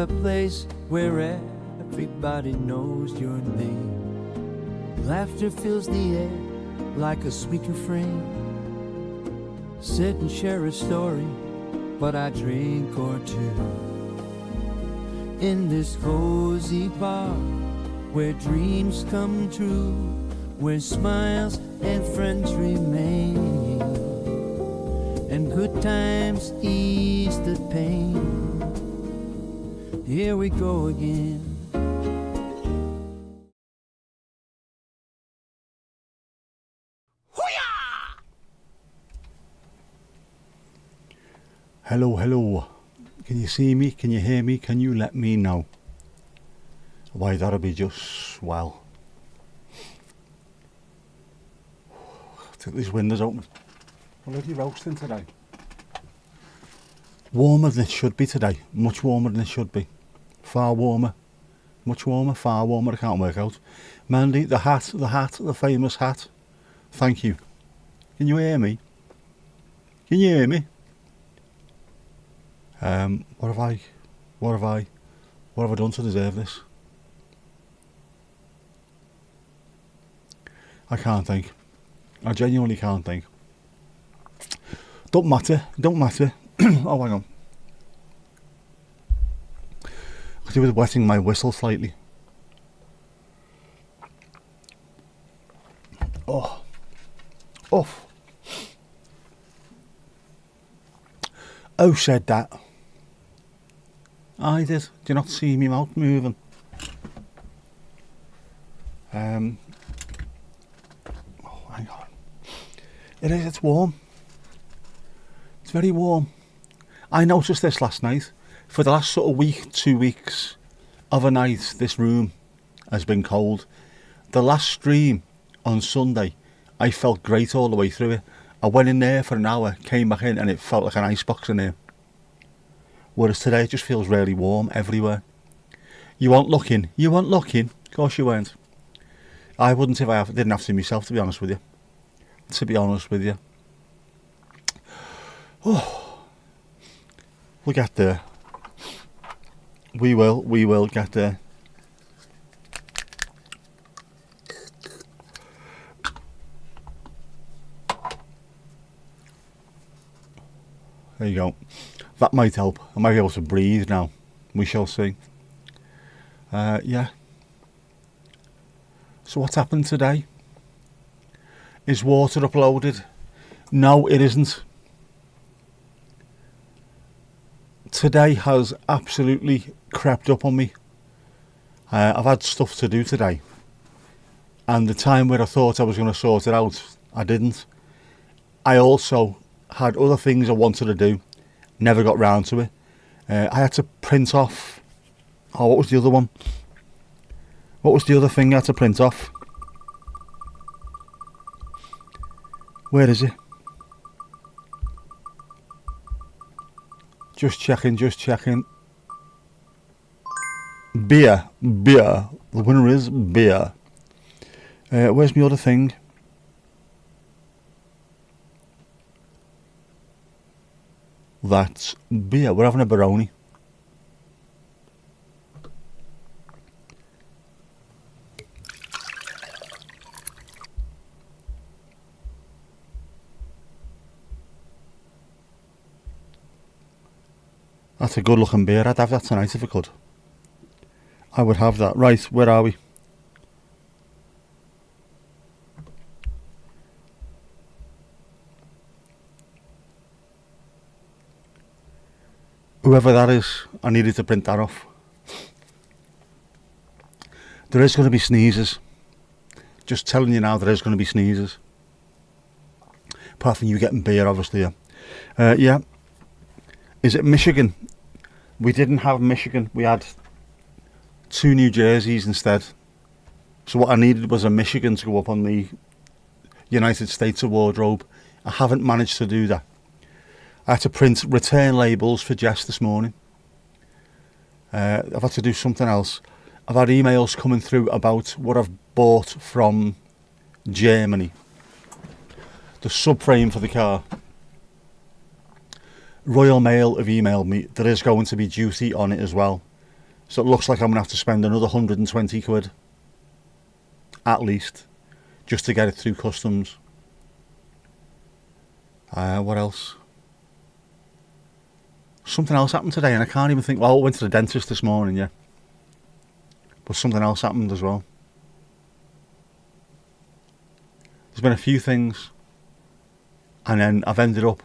a place where everybody knows your name. Laughter fills the air like a sweet refrain. Sit and share a story, but I drink or two. In this cozy bar, where dreams come true, where smiles and friends remain, and good times ease the pain. Here we go again. Hello, hello. Can you see me? Can you hear me? Can you let me know? Why, that'll be just swell. These windows open. Bloody roasting today. Warmer than it should be today. Much warmer than it should be. Far warmer. Much warmer, far warmer. I can't work out. Mandy, the hat, the famous hat. Thank you. Can you hear me? Can you hear me? What have I done to deserve this? I can't think. I genuinely can't think. Don't matter. Oh, hang on. I do with wetting my whistle slightly. Oh. Oh, said that. I did. Do you not see me mouth moving? Oh, hang on. It's warm. It's very warm. I noticed this last night. For the last sort of week, 2 weeks of a night, this room has been cold. The last stream on Sunday, I felt great all the way through it. I went in there for an hour, came back in, and it felt like an icebox in there. Whereas today it just feels really warm everywhere. You weren't looking? Of course you weren't. I wouldn't if I didn't have to myself, to be honest with you. Oh, we'll get there. We will get there. There you go. That might help. I might be able to breathe now. We shall see. Yeah. So what's happened today? Is water uploaded? No, it isn't. Today has absolutely crept up on me. I've had stuff to do today. And the time where I thought I was going to sort it out, I didn't. I also had other things I wanted to do. Never got round to it. I had to print off. Oh, what was the other one? What was the other thing I had to print off? Where is it? Just checking. Beer. The winner is beer. Where's my other thing? That's beer. We're having a Baroni. That's a good looking beer. I'd have that tonight if I could. I would have that. Right, where are we? Whoever that is, I needed to print that off. There is going to be sneezes. Just telling you now, there is going to be sneezes. Apart from you getting beer, obviously. Yeah. Is it Michigan? We didn't have Michigan. We had 2 New Jerseys instead. So what I needed was a Michigan to go up on the United States of wardrobe. I haven't managed to do that. I had to print return labels for Jess this morning. I've had to do something else. I've had emails coming through about what I've bought from Germany. The subframe for the car. Royal Mail have emailed me. There is going to be duty on it as well. So it looks like I'm going to have to spend another 120 quid, at least, just to get it through customs. What else? Something else happened today, and I can't even think. Well, I went to the dentist this morning, yeah. But something else happened as well. There's been a few things, and then I've ended up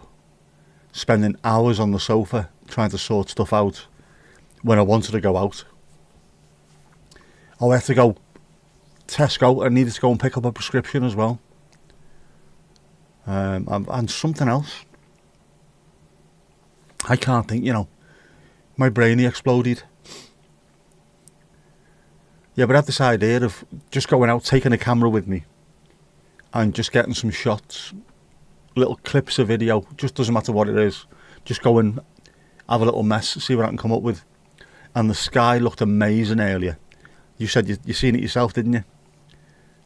spending hours on the sofa trying to sort stuff out when I wanted to go out. I had to go Tesco. I needed to go and pick up a prescription as well. And something else. I can't think, My brain exploded. Yeah, but I had this idea of just going out, taking a camera with me, and just getting some shots, little clips of video. Just doesn't matter what it is. Just go and have a little mess, see what I can come up with. And the sky looked amazing earlier. You said you seen it yourself, didn't you?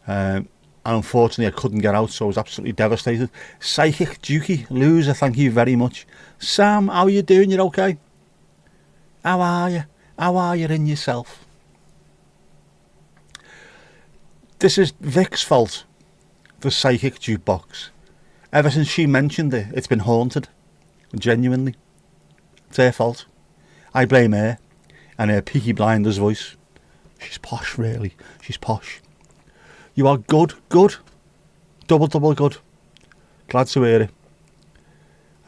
And unfortunately, I couldn't get out, so I was absolutely devastated. Psychic Dukey, loser, thank you very much. Sam, how are you doing? You okay? How are you? How are you in yourself? This is Vic's fault, the psychic jukebox. Ever since she mentioned it, it's been haunted. Genuinely. It's her fault. I blame her and her Peaky Blinders voice. She's posh, really. She's posh. You are good. Double good. Glad to hear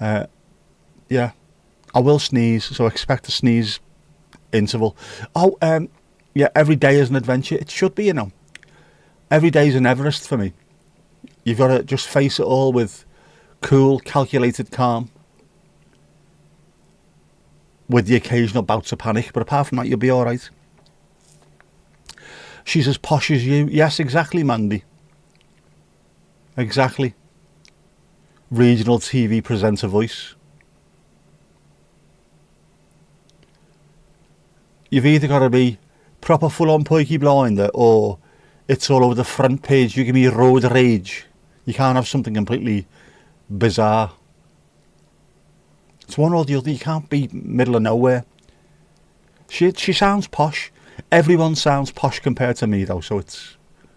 it. Yeah. I will sneeze, so expect a sneeze interval. Yeah, every day is an adventure. It should be, Every day is an Everest for me. You've got to just face it all with cool, calculated calm. With the occasional bouts of panic, but apart from that, you'll be alright. She's as posh as you. Yes, exactly, Mandy. Exactly. Regional TV presenter voice. You've either got to be proper full-on Peaky Blinder, or it's all over the front page. You give me road rage. You can't have something completely bizarre. It's one or the other. You can't be middle of nowhere. She sounds posh. Everyone sounds posh compared to me, though, so it's,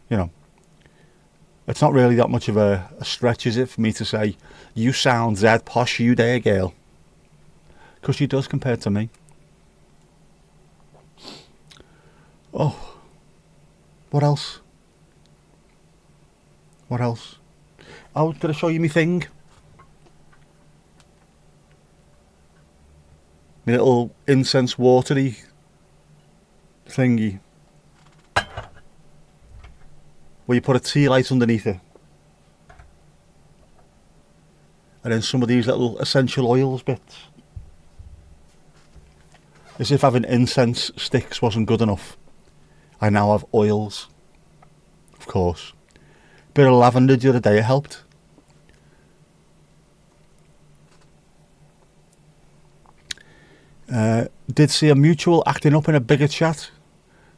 it's not really that much of a stretch, is it, for me to say, you sound that posh, you there, girl. Because she does compared to me. Oh. What else? What else? Oh, did I show you my thing? My little incense watery thingy. Where you put a tea light underneath it. And then some of these little essential oils bits. As if having incense sticks wasn't good enough. I now have oils. Of course. Bit of lavender the other day, it helped. Did see a mutual acting up in a bigger chat.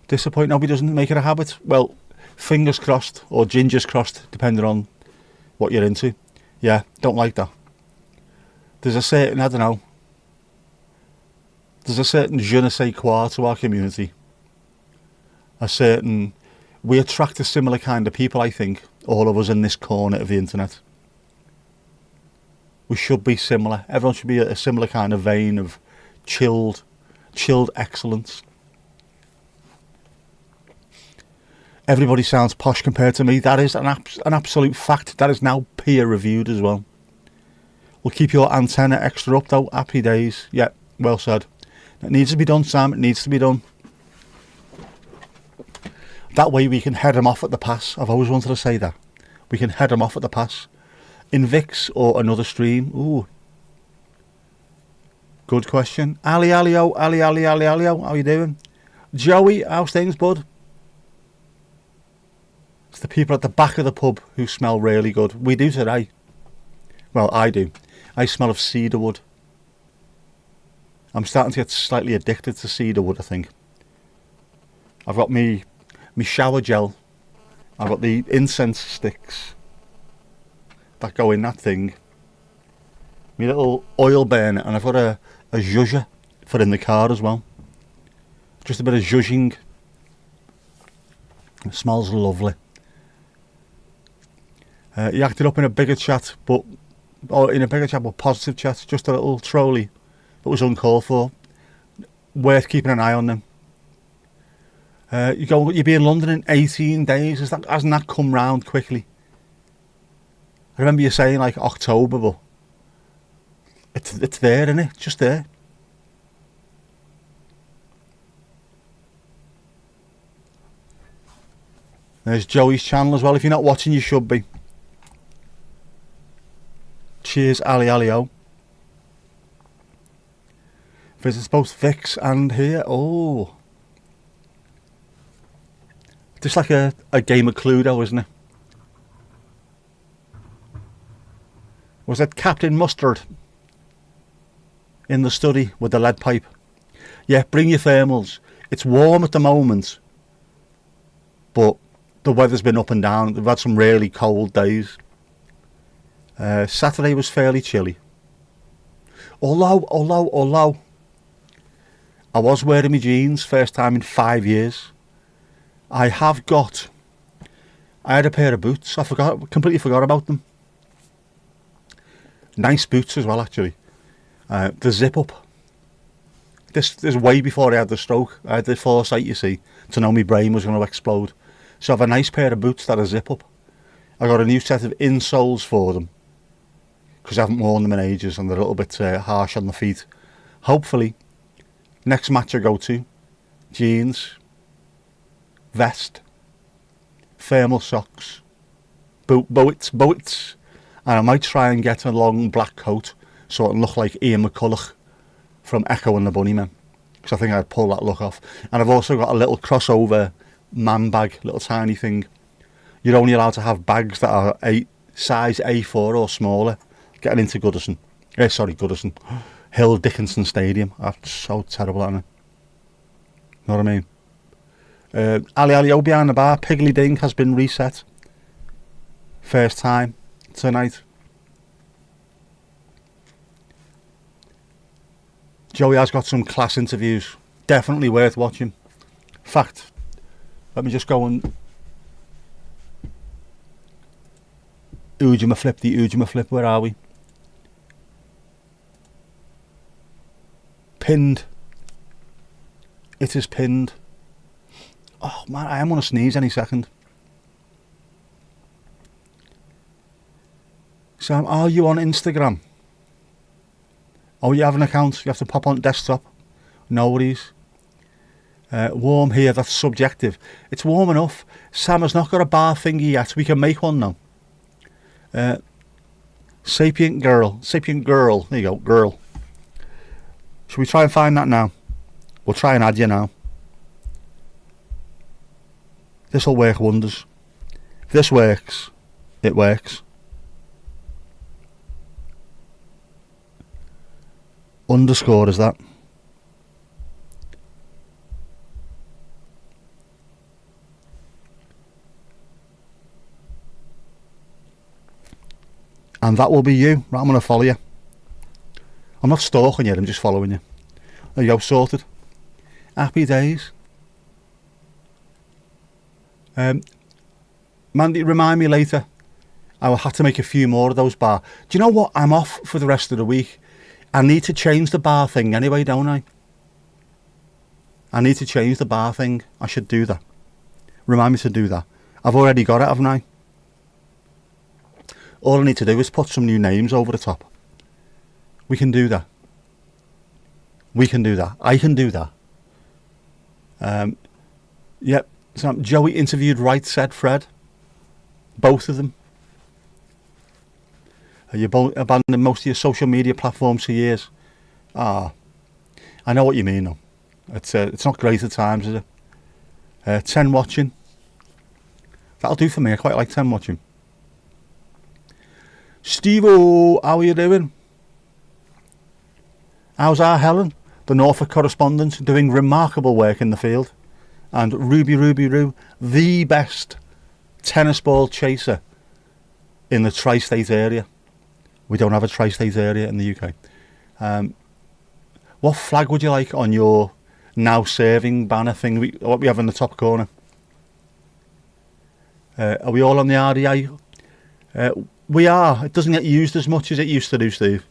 Disappointing how he doesn't make it a habit. Well, fingers crossed, or gingers crossed, depending on what you're into. Yeah, don't like that. There's a certain, I don't know, there's a certain je ne sais quoi to our community. We attract a similar kind of people, I think, all of us in this corner of the internet. We should be similar. Everyone should be a similar kind of vein of chilled excellence. Everybody sounds posh compared to me. That is an absolute fact. That is now peer reviewed as well. We'll keep your antenna extra up though. Happy days. Yeah, well said. It needs to be done, Sam. It needs to be done. That way we can head them off at the pass. I've always wanted to say that. We can head them off at the pass. In Vix or another stream. Ooh. Good question. Alio. How you doing? Joey, how's things, bud? It's the people at the back of the pub who smell really good. We do today. Well, I do. I smell of cedarwood. I'm starting to get slightly addicted to cedarwood, I think. I've got me shower gel. I've got the incense sticks that go in that thing. My little oil burner, and I've got a zhuzher for in the car as well. Just a bit of zhuzhing. It smells lovely. He acted up in a bigger chat, but positive chat. Just a little trolley that was uncalled for. Worth keeping an eye on them. You'll be in London in 18 days. Hasn't that come round quickly? I remember you saying like October, but it's there, isn't it? Just there. There's Joey's channel as well. If you're not watching, you should be. Cheers, Ali Alio. Visits both Vix and here. Oh. Just like a game of Cluedo, isn't it? Was it Captain Mustard in the study with the lead pipe? Yeah, bring your thermals. It's warm at the moment, but the weather's been up and down. We've had some really cold days. Saturday was fairly chilly. Although I was wearing my jeans first time in 5 years. I had a pair of boots. Completely forgot about them. Nice boots as well, actually. The zip up. This is way before I had the stroke. I had the foresight, you see, to know my brain was going to explode. So I have a nice pair of boots that are zip up. I got a new set of insoles for them because I haven't worn them in ages and they're a little bit harsh on the feet. Hopefully, next match I go to, jeans, vest, thermal socks, boots, and I might try and get a long black coat so it can look like Ian McCulloch from Echo and the Bunnymen, because I think I'd pull that look off. And I've also got a little crossover man bag, little tiny thing. You're only allowed to have bags that are size A4 or smaller. Getting into Goodison, Hill Dickinson Stadium. That's so terrible, isn't it? Know what I mean? Ali Alio behind the bar. Piggly Ding has been reset. First time tonight. Joey has got some class interviews. Definitely worth watching. In fact, let me just go and Ujima flip, where are we? Pinned. It is pinned. Oh man, I am going to sneeze any second. Sam, are you on Instagram? Oh, you have an account? You have to pop on desktop? No worries. Warm here, that's subjective. It's warm enough. Sam has not got a bar thingy yet. We can make one now. Sapient girl. There you go, girl. Should we try and find that now? We'll try and add you now. This will work wonders. If this works, it works. Underscore is that. And that will be you. Right, I'm going to follow you. I'm not stalking you, I'm just following you. There you go, sorted. Happy days. Mandy, remind me later. I will have to make a few more of those bar. Do you know what? I'm off for the rest of the week. I need to change the bar thing anyway, don't I? I need to change the bar thing. I should do that. Remind me to do that. I've already got it, haven't I? All I need to do is put some new names over the top. We can do that. I can do that. Yep. So Joey interviewed Right Said Fred. Both of them. You abandoned most of your social media platforms for years. I know what you mean though. It's not great at times, is it? 10 watching. That'll do for me. I quite like 10 watching. Steve-O, how are you doing? How's our Helen, the Norfolk correspondent, doing remarkable work in the field? And Ruby Roo, the best tennis ball chaser in the tri-state area. We don't have a tri-state area in the UK. What flag would you like on your now serving banner thing, what we have in the top corner. Are we all on the RDA? We are. It doesn't get used as much as it used to do, Steve.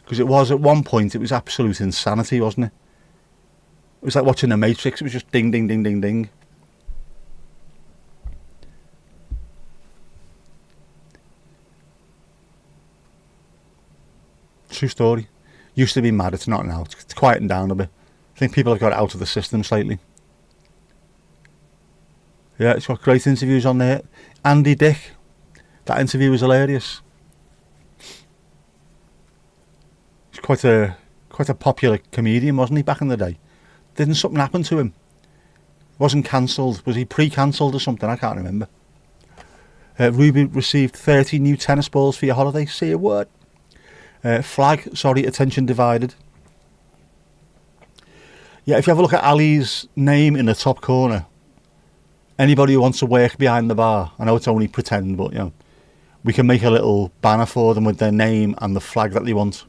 Because it was, at one point, it was absolute insanity, wasn't it? It was like watching The Matrix. It was just ding, ding, ding, ding, ding. True story. Used to be mad, it's not now. It's quieting down a bit. I think people have got it out of the system slightly. Yeah, it's got great interviews on there. Andy Dick. That interview was hilarious. He's quite a popular comedian, wasn't he, back in the day? Didn't something happen to him? Wasn't cancelled. Was he pre-cancelled or something? I can't remember. Ruby received 30 new tennis balls for your holiday. Say a word. Flag, sorry, attention divided. Yeah, if you have a look at Ali's name in the top corner, anybody who wants to work behind the bar, I know it's only pretend, but you know, we can make a little banner for them with their name and the flag that they want.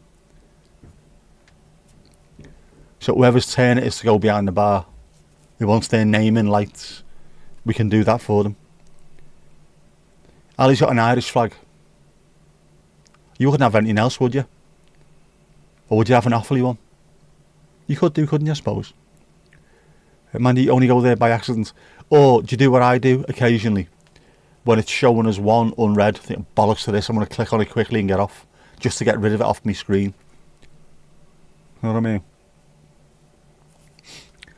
So whoever's turn it is to go behind the bar, who wants their name in lights, we can do that for them. Ali's got an Irish flag. You wouldn't have anything else, would you? Or would you have an Offaly one? You could do, couldn't you, I suppose? Man, you only go there by accident. Or do you do what I do occasionally? When it's showing as one unread, I think, bollocks to this, I'm going to click on it quickly and get off. Just to get rid of it off my screen. You know what I mean?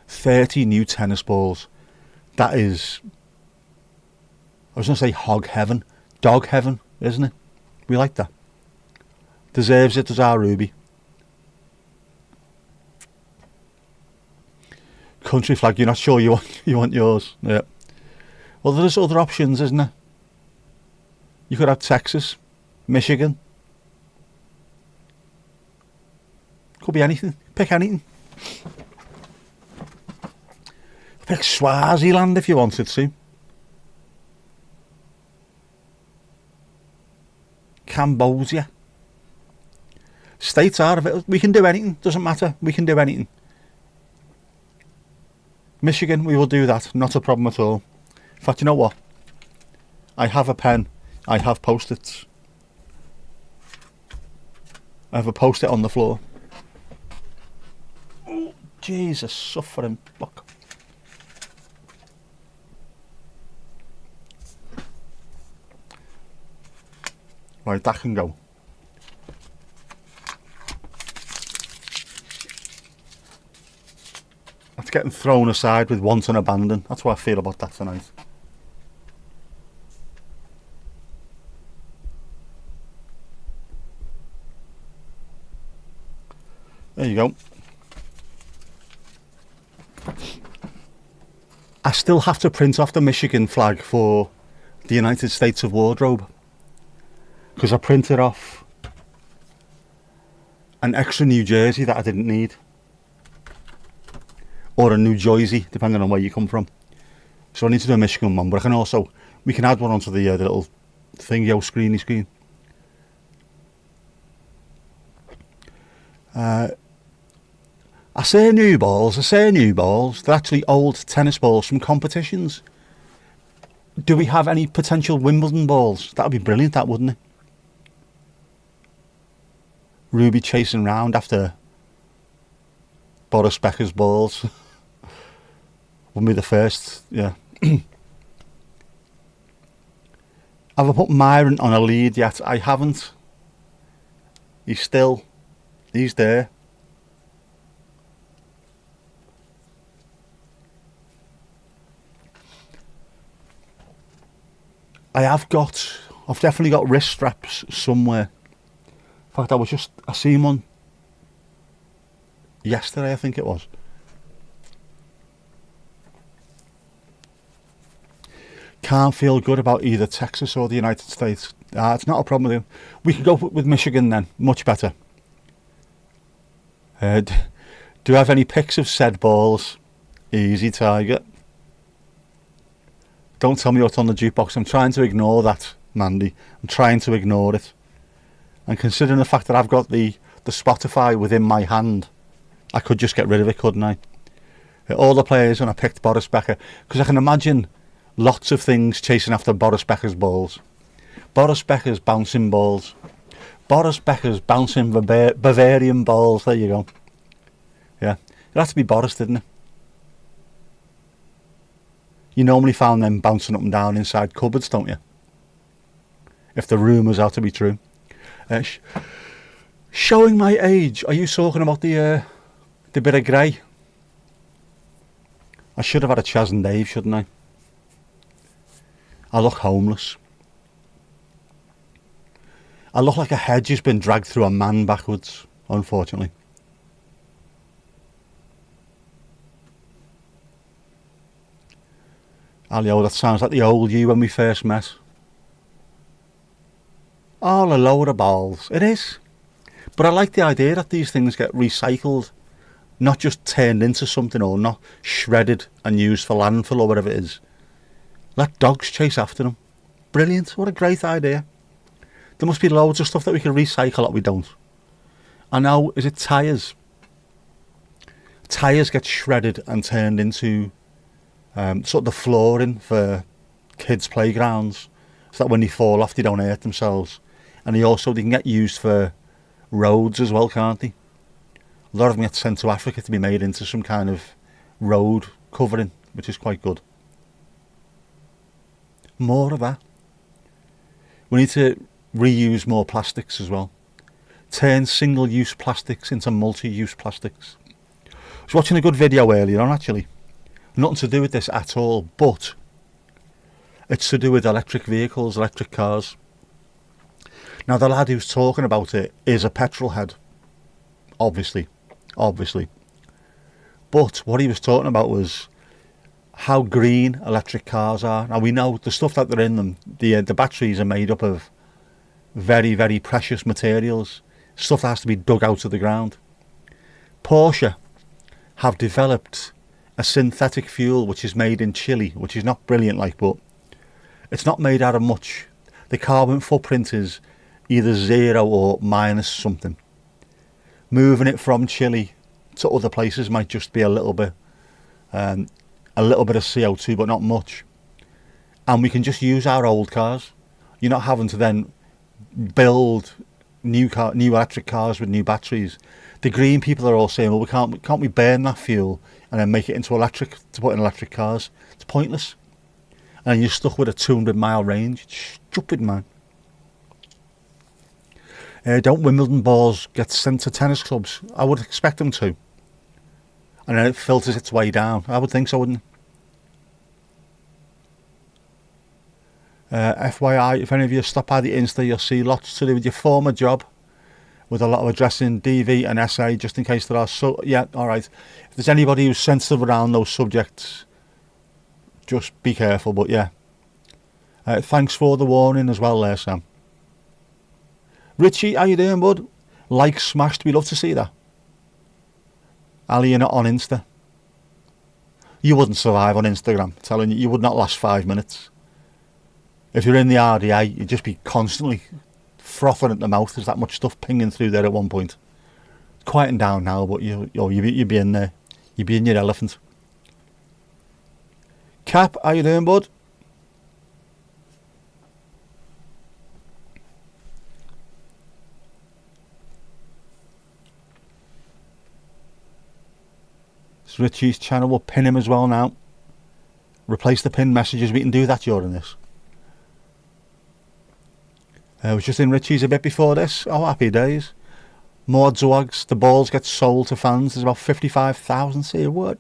30 new tennis balls. That is, I was going to say hog heaven. Dog heaven, isn't it? We like that. Deserves it, does our Ruby. Country flag, you're not sure you want yours. Yeah. Well, there's other options, isn't there? You could have Texas, Michigan. Could be anything. Pick anything. Pick Swaziland if you wanted to. Cambodia. States are of it. We can do anything. Doesn't matter. We can do anything. Michigan, we will do that. Not a problem at all. In fact, you know what? I have a pen. I have post-its. I have a post-it on the floor. Oh, Jesus, suffering. Look. Right, that can go. That's getting thrown aside with want and abandon. That's what I feel about that tonight. There you go. I still have to print off the Michigan flag for the United States of Wardrobe. Because I printed off an extra New Jersey that I didn't need. Or a New Jersey, depending on where you come from. So I need to do a Michigan one, but I can also, we can add one onto the little thing, screeny screen. I say new balls. They're actually old tennis balls from competitions. Do we have any potential Wimbledon balls? That would be brilliant, that, wouldn't it? Ruby chasing round after Boris Becker's balls. Wouldn't be the first, yeah. Have I put Myron on a lead yet? I haven't. He's there. I've definitely got wrist straps somewhere. In fact, I seen one yesterday, I think it was. Can't feel good about either Texas or the United States. It's not a problem with him. We can go with Michigan then. Much better. Do you have any pics of said balls? Easy target. Don't tell me what's on the jukebox. I'm trying to ignore that, Mandy. I'm trying to ignore it. And considering the fact that I've got the Spotify within my hand, I could just get rid of it, couldn't I? All the players, when I picked Boris Becker, because I can imagine lots of things chasing after Boris Becker's balls. Boris Becker's bouncing balls. Boris Becker's bouncing Bavarian balls. There you go. Yeah. It had to be Boris, didn't it? You normally found them bouncing up and down inside cupboards, don't you? If the rumours are to be true. Showing my age. Are you talking about the bit of grey? I should have had a Chaz and Dave, shouldn't I? I look homeless. I look like a hedge has been dragged through a man backwards, unfortunately. Alio, that sounds like the old you when we first met. All a load of balls. It is. But I like the idea that these things get recycled, not just turned into something or not shredded and used for landfill or whatever it is. Let dogs chase after them. Brilliant. What a great idea. There must be loads of stuff that we can recycle that we don't. And now, is it tyres? Tyres get shredded and turned into sort of the flooring for kids' playgrounds, so that when they fall off they don't hurt themselves. And they can get used for roads as well, can't they? A lot of them get sent to Africa to be made into some kind of road covering, which is quite good. More of that. We need to reuse more plastics as well. Turn single-use plastics into multi-use plastics. I was watching a good video earlier on, actually. Nothing to do with this at all, but it's to do with electric vehicles, electric cars. Now, the lad who's talking about it is a petrol head, obviously. But what he was talking about was how green electric cars are. Now, we know the stuff that they're in them, the batteries are made up of very, very precious materials, stuff that has to be dug out of the ground. Porsche have developed a synthetic fuel which is made in Chile, which is not brilliant, but it's not made out of much. The carbon footprint is either 0 or minus something. Moving it from Chile to other places might just be a little bit of CO2, but not much. And we can just use our old cars. You're not having to then build new electric cars with new batteries. The green people are all saying, well, can't we burn that fuel and then make it into electric to put in electric cars? It's pointless. And you're stuck with a 200-mile range. It's stupid, man. Don't Wimbledon balls get sent to tennis clubs? I would expect them to. And then it filters its way down. I would think so, wouldn't it? FYI, if any of you stop by the Insta, you'll see lots to do with your former job, with a lot of addressing DV and SA, just in case there are. So, yeah, all right. If there's anybody who's sensitive around those subjects, just be careful. But yeah, thanks for the warning as well there, Sam. Richie, how you doing, bud? Like smashed, we love to see that. Ali, you're not on Insta. You wouldn't survive on Instagram, I'm telling you. You would not last 5 minutes. If you're in the RDA, you'd just be constantly frothing at the mouth. There's that much stuff pinging through there at one point. It's quieting down now, but you'd be in there. You'd be in your elephant. Cap, how you doing, bud? It's Richie's channel. We'll pin him as well now. Replace the pinned messages. We can do that during this. I was just in Richie's a bit before this. Oh, happy days. More Zwags. The balls get sold to fans. There's about 55,000. See a word.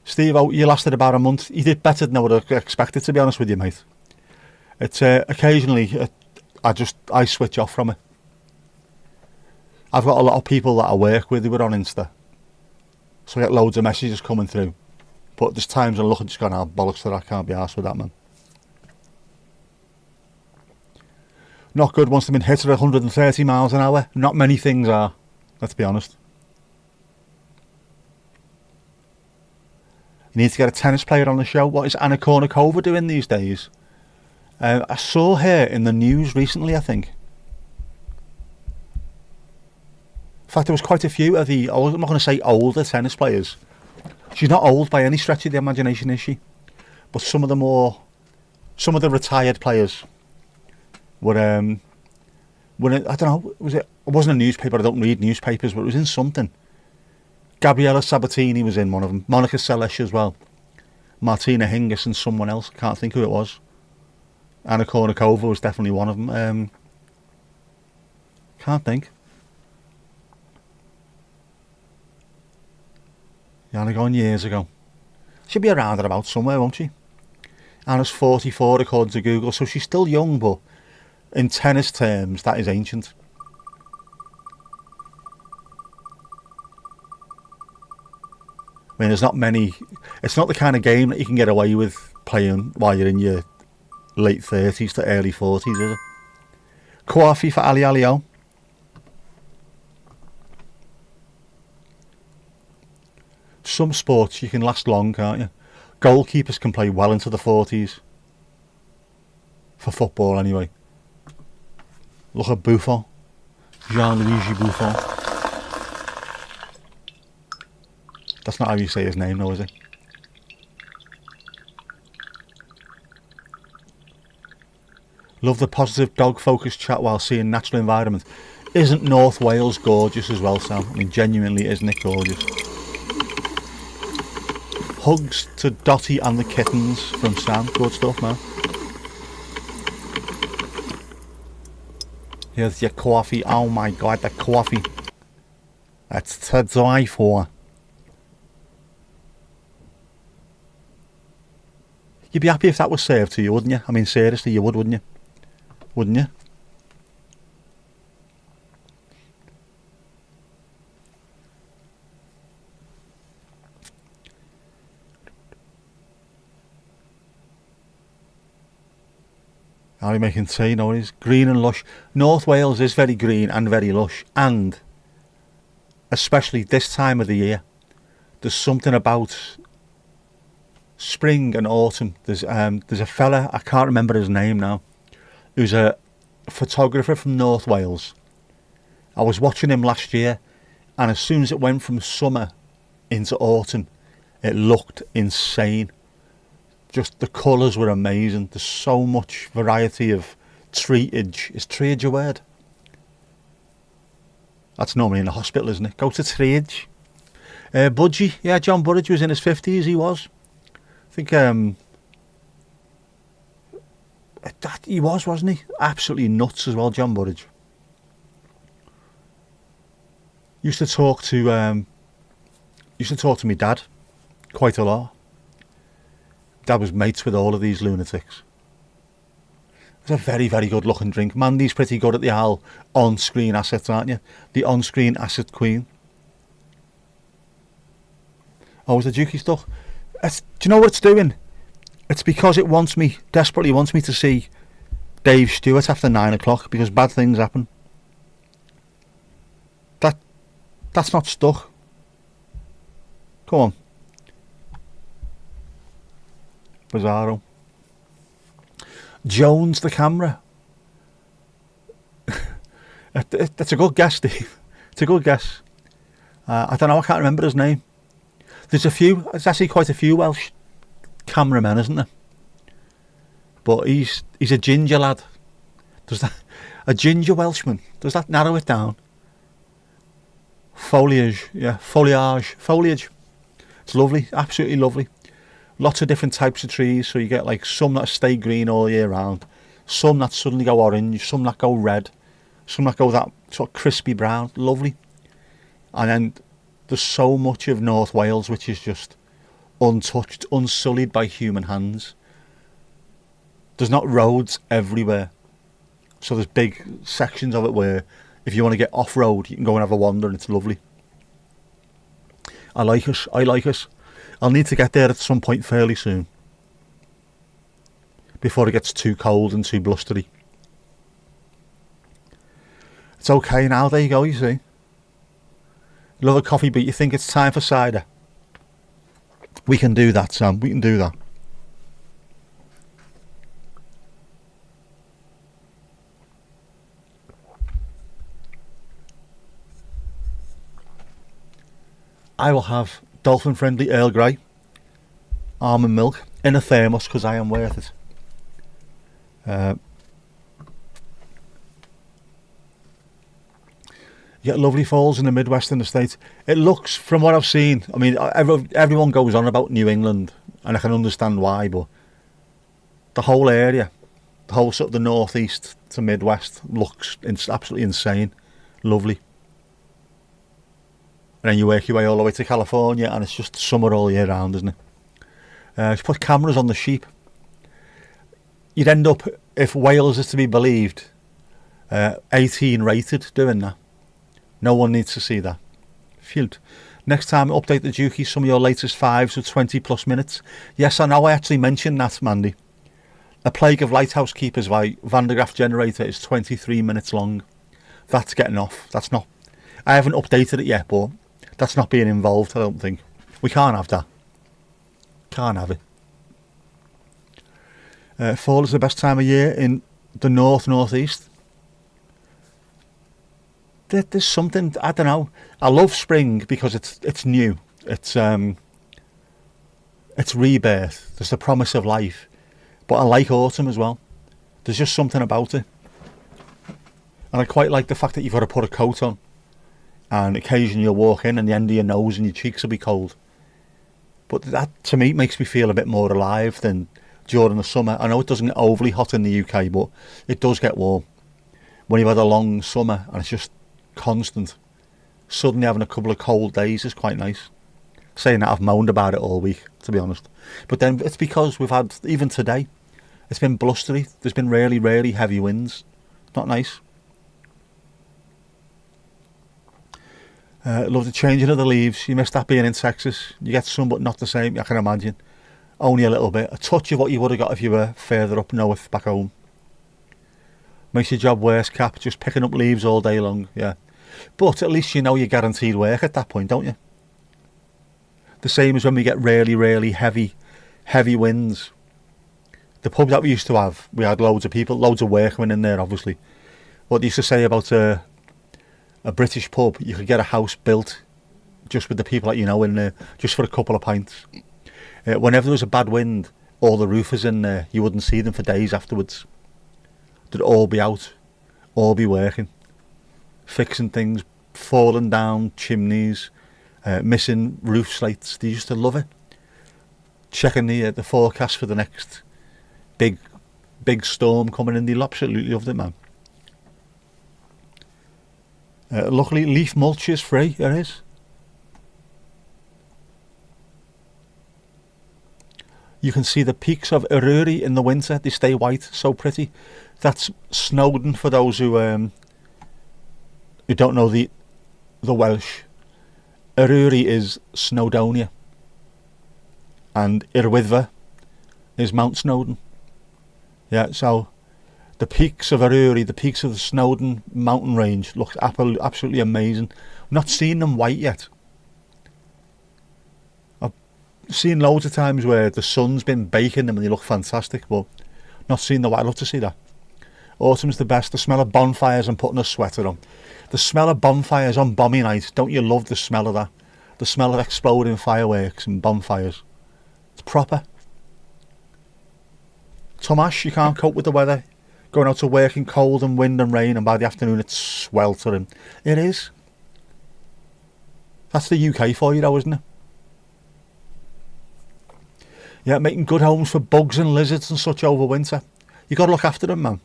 Steve, you lasted about a month. You did better than I would have expected, to be honest with you, mate. It's occasionally I switch off from it. I've got a lot of people that I work with who are on Insta, so I get loads of messages coming through. But there's times I look and just going, bollocks to that, I can't be arsed with that, man. Not good once they've been hit at 130 miles an hour. Not many things are, let's be honest. You need to get a tennis player on the show. What is Anna Kournikova doing these days? I saw her in the news recently, I think. In fact, there was quite a few of the, I'm not going to say older tennis players. She's not old by any stretch of the imagination, is she? But some of the retired players were, I don't know, it wasn't a newspaper, I don't read newspapers, but it was in something. Gabriella Sabatini was in one of them, Monica Seles as well, Martina Hingis and someone else, I can't think who it was. Anna Kournikova was definitely one of them. Can't think. Anna gone years ago. She'll be around and about somewhere, won't she? Anna's 44 according to Google, so she's still young, but in tennis terms, that is ancient. I mean, there's not many. It's not the kind of game that you can get away with playing while you're in your late 30s to early 40s, is it? Coffee for Ali Alio. Some sports you can last long, can't you? Goalkeepers can play well into the 40s. For football, anyway. Look at Buffon. Gianluigi Buffon. That's not how you say his name, though, is it? Love the positive dog-focused chat while seeing natural environment. Isn't North Wales gorgeous as well, Sam? I mean, genuinely, isn't it gorgeous? Hugs to Dottie and the kittens from Sam. Good stuff, man. Here's your coffee. Oh my god, the coffee. That's to die for. You'd be happy if that was served to you, wouldn't you? I mean, seriously, you would, wouldn't you? Wouldn't you? Are we making tea? No, it is green and lush. North Wales is very green and very lush, and especially this time of the year, there's something about spring and autumn. There's a fella, I can't remember his name now, who's a photographer from North Wales. I was watching him last year, and as soon as it went from summer into autumn, it looked insane. Just the colours were amazing. There's so much variety of treeage. Is treeage a word? That's normally in the hospital, isn't it? Go to treeage. Budgie, yeah, John Burridge was in his 50s, he was. I think he was, wasn't he? Absolutely nuts as well, John Burridge. Used to talk to my dad quite a lot. Dad was mates with all of these lunatics. It's a very, very good looking drink. Mandy's pretty good at the whole on-screen assets, aren't you? The on-screen asset queen. Oh, is the Dukey stuff? Do you know what it's doing? It's because it desperately wants me to see Dave Stewart after 9 o'clock because bad things happen. That's not stuck. Come on. Bizarro. Jones the camera. That's a good guess, Steve. It's a good guess. I don't know, I can't remember his name. There's actually quite a few Welsh cameramen, isn't there? But he's a ginger lad. A ginger Welshman? Does that narrow it down? Foliage. It's lovely, absolutely lovely. Lots of different types of trees, so you get like some that stay green all year round, some that suddenly go orange, some that go red, some that go that sort of crispy brown, lovely. And then there's so much of North Wales which is just untouched, unsullied by human hands. There's not roads everywhere, so there's big sections of it where if you want to get off-road you can go and have a wander and it's lovely. I like it. I'll need to get there at some point fairly soon before it gets too cold and too blustery. It's okay now, there you go, you see. Love a coffee, but you think it's time for cider. We can do that, Sam, we can do that. I will have dolphin friendly Earl Grey almond milk in a thermos because I am worth it. You get lovely falls in the Midwest in the States. It looks, from what I've seen, I mean, everyone goes on about New England, and I can understand why, but the whole area, the whole sort of the northeast to Midwest looks absolutely insane, lovely. And then you work your way all the way to California, and it's just summer all year round, isn't it? If you put cameras on the sheep, you'd end up, if Wales is to be believed, 18 rated doing that. No one needs to see that. Phew. Next time, update the Dukey, some of your latest fives with 20 plus minutes. Yes, I know I actually mentioned that, Mandy. A Plague of Lighthouse Keepers by Van de Graaff Generator is 23 minutes long. That's getting off. That's not... I haven't updated it yet, but that's not being involved, I don't think. We can't have that. Can't have it. Fall is the best time of year in the northeast. There's something, I don't know. I love spring because it's new. It's rebirth. There's the promise of life. But I like autumn as well. There's just something about it. And I quite like the fact that you've got to put a coat on. And occasionally you'll walk in and the end of your nose and your cheeks will be cold. But that, to me, makes me feel a bit more alive than during the summer. I know it doesn't get overly hot in the UK, but it does get warm. When you've had a long summer and it's just constant, suddenly having a couple of cold days is quite nice. Saying that, I've moaned about it all week, to be honest. But then it's because we've had, even today, it's been blustery. There's been really, really heavy winds. Not nice. Love the changing of the leaves. You miss that being in Texas. You get some, but not the same, I can imagine. Only a little bit. A touch of what you would have got if you were further up north, back home. Makes your job worse, Cap. Just picking up leaves all day long, yeah. But at least you know you're guaranteed work at that point, don't you? The same as when we get really, really heavy winds. The pub that we used to have, we had loads of people, loads of workmen in there, obviously. What they used to say about a British pub, you could get a house built just with the people that you know in there, just for a couple of pints. Whenever there was a bad wind, all the roofers in there, you wouldn't see them for days afterwards. They'd all be out, all be working, fixing things, falling down chimneys, missing roof slates. They used to love it. Checking the forecast for the next big storm coming in. They absolutely loved it, man. Luckily, leaf mulch is free. It is. You can see the peaks of Ururi in the winter. They stay white, so pretty. That's Snowdon for those who don't know the Welsh. Ururi is Snowdonia, and Irwyddfa is Mount Snowdon. Yeah, so the peaks of Ururi, the peaks of the Snowdon mountain range, look absolutely amazing. I've not seen them white yet. I've seen loads of times where the sun's been baking them and they look fantastic, but not seen the white. I'd love to see that. Autumn's the best. The smell of bonfires and putting a sweater on. The smell of bonfires on bomby night. Don't you love the smell of that? The smell of exploding fireworks and bonfires. It's proper. Tomash, you can't cope with the weather. Going out to work in cold and wind and rain, and by the afternoon it's sweltering. It is. That's the UK for you though, isn't it? Yeah, making good homes for bugs and lizards and such over winter. You got to look after them, man.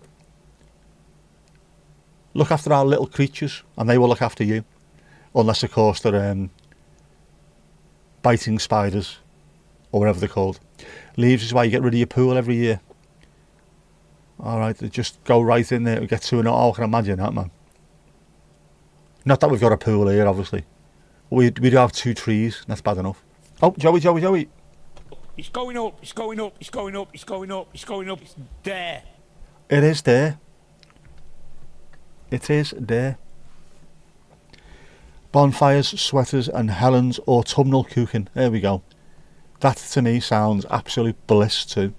Look after our little creatures and they will look after you. Unless, of course, they're biting spiders or whatever they're called. Leaves is why you get rid of your pool every year. Alright, they just go right in there and get to an... Oh, I can imagine that, man. Not that we've got a pool here, obviously. We do have 2 trees. That's bad enough. Oh, Joey. It's going up, it's going up, it's going up, it's going up, it's going up. It's there. It is there. It is there. Bonfires, sweaters and Helen's autumnal cooking. There we go. That to me sounds absolute bliss too.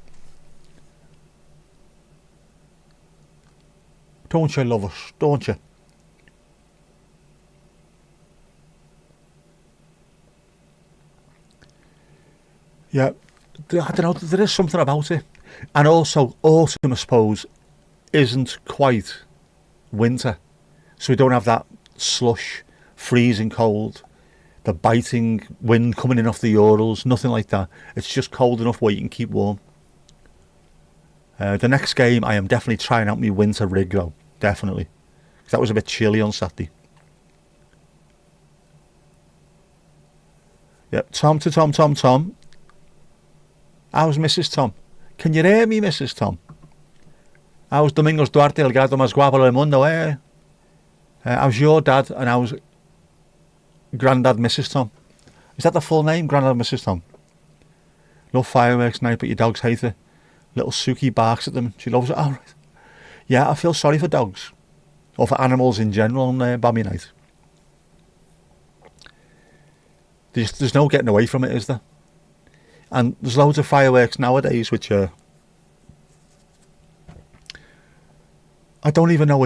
Don't you love us? Don't you? Yeah, I don't know, there is something about it. And also, autumn, I suppose, isn't quite winter. So we don't have that slush, freezing cold, the biting wind coming in off the Urals, nothing like that. It's just cold enough where you can keep warm. The next game, I am definitely trying out my winter rig though, definitely. 'Cause that was a bit chilly on Saturday. Yep, Tom to Tom, Tom, Tom. How's Mrs. Tom? Can you hear me, Mrs. Tom? How's Domingos Duarte, el gato más guapo del mundo, eh? How's your dad and how's Grandad Mrs. Tom? Is that the full name, Grandad Mrs. Tom? Love fireworks night, but your dogs hate it. Little Suki barks at them. She loves it. Oh, right. Yeah, I feel sorry for dogs. Or for animals in general on Bammy night. There's no getting away from it, is there? And there's loads of fireworks nowadays which are... I don't even know,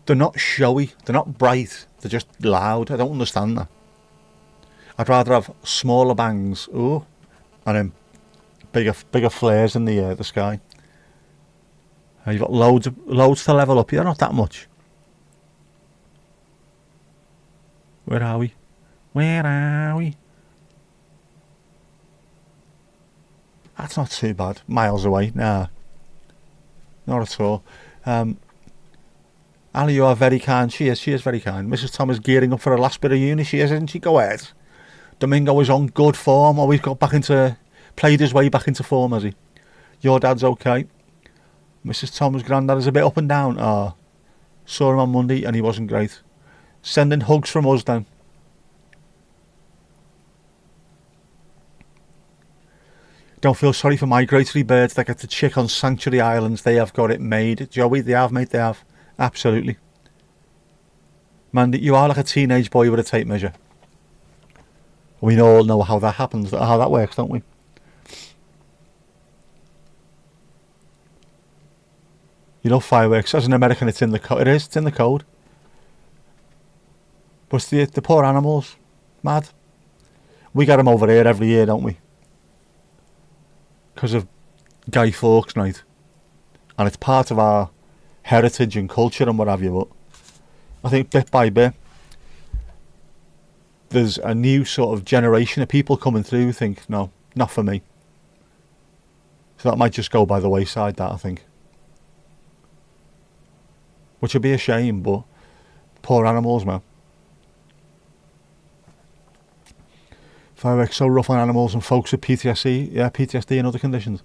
they're not showy, they're not bright, they're just loud. I don't understand that. I'd rather have smaller bangs, and then bigger flares in the sky. You've got loads to level up here, not that much. Where are we? Where are we? That's not too bad. Miles away. Nah. Not at all. Ali, you are very kind. She is very kind. Mrs. Tom is gearing up for her last bit of uni. She is, isn't she? Go ahead. Domingo is on good form. Always played his way back into form, has he? Your dad's okay. Mrs. Tom's granddad is a bit up and down. Saw him on Monday and he wasn't great. Sending hugs from us then. Don't feel sorry for migratory birds that get to chick on sanctuary islands. They have got it made. Joey, they have, mate, they have. Absolutely. Man, you are like a teenage boy with a tape measure. We all know how that happens, how that works, don't we? You know fireworks. As an American, it's in the code. It's in the code. But the poor animals, mad. We get them over here every year, don't we? Because of Guy Fawkes night. And it's part of our heritage and culture and what have you. But I think bit by bit, there's a new sort of generation of people coming through who think, no, not for me. So that might just go by the wayside, that I think. Which would be a shame, but poor animals, man. Fireworks so rough on animals and folks with PTSD, PTSD and other conditions.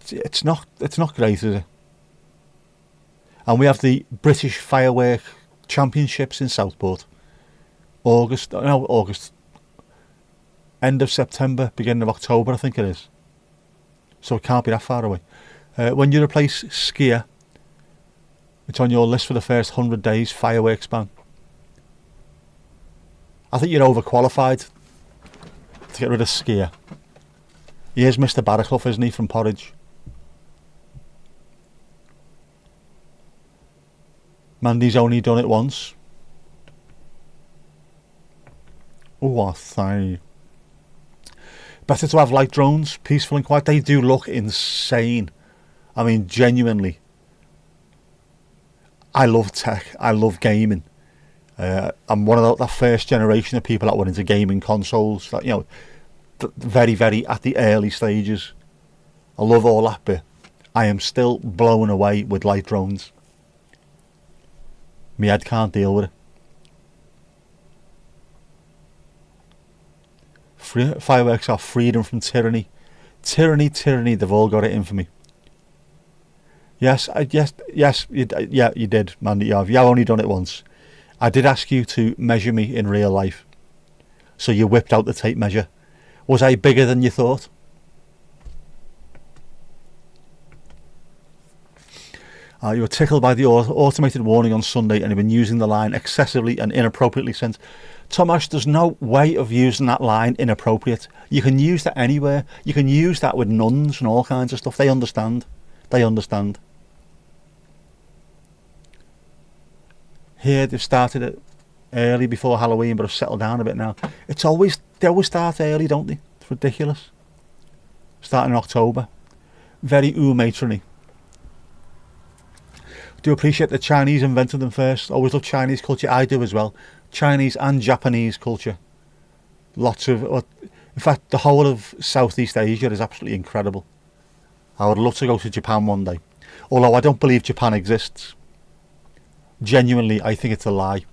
It's not great, is it? And we have the British Firework Championships in Southport. August, end of September, beginning of October, I think it is. So it can't be that far away. When you replace skier, it's on your list for the first 100 days, fireworks ban. I think you're overqualified to get rid of skier. He is Mr. Barraclough, isn't he, from Porridge? Mandy's only done it once. Oh, I say. Better to have light drones, peaceful and quiet. They do look insane. I mean, genuinely. I love tech. I love gaming. I'm one of that first generation of people that went into gaming consoles. That, very, very at the early stages. I love all that bit. I am still blown away with light drones. My head can't deal with it. Fireworks are freedom from tyranny. Tyranny, they've all got it in for me. Yes, you did, Mandy. You have only done it once. I did ask you to measure me in real life. So you whipped out the tape measure. Was I bigger than you thought? You were tickled by the automated warning on Sunday and have been using the line excessively and inappropriately since. Tomasz, there's no way of using that line inappropriate. You can use that anywhere. You can use that with nuns and all kinds of stuff. They understand. Here they've started it early before Halloween, but have settled down a bit now. They always start early, don't they? It's ridiculous. starting in October. Very matronly. Do appreciate the Chinese invented them first. Always love Chinese culture. I do as well. Chinese and Japanese culture. Lots of, in fact, the whole of Southeast Asia is absolutely incredible. I would love to go to Japan one day. Although I don't believe Japan exists. Genuinely, I think it's a lie.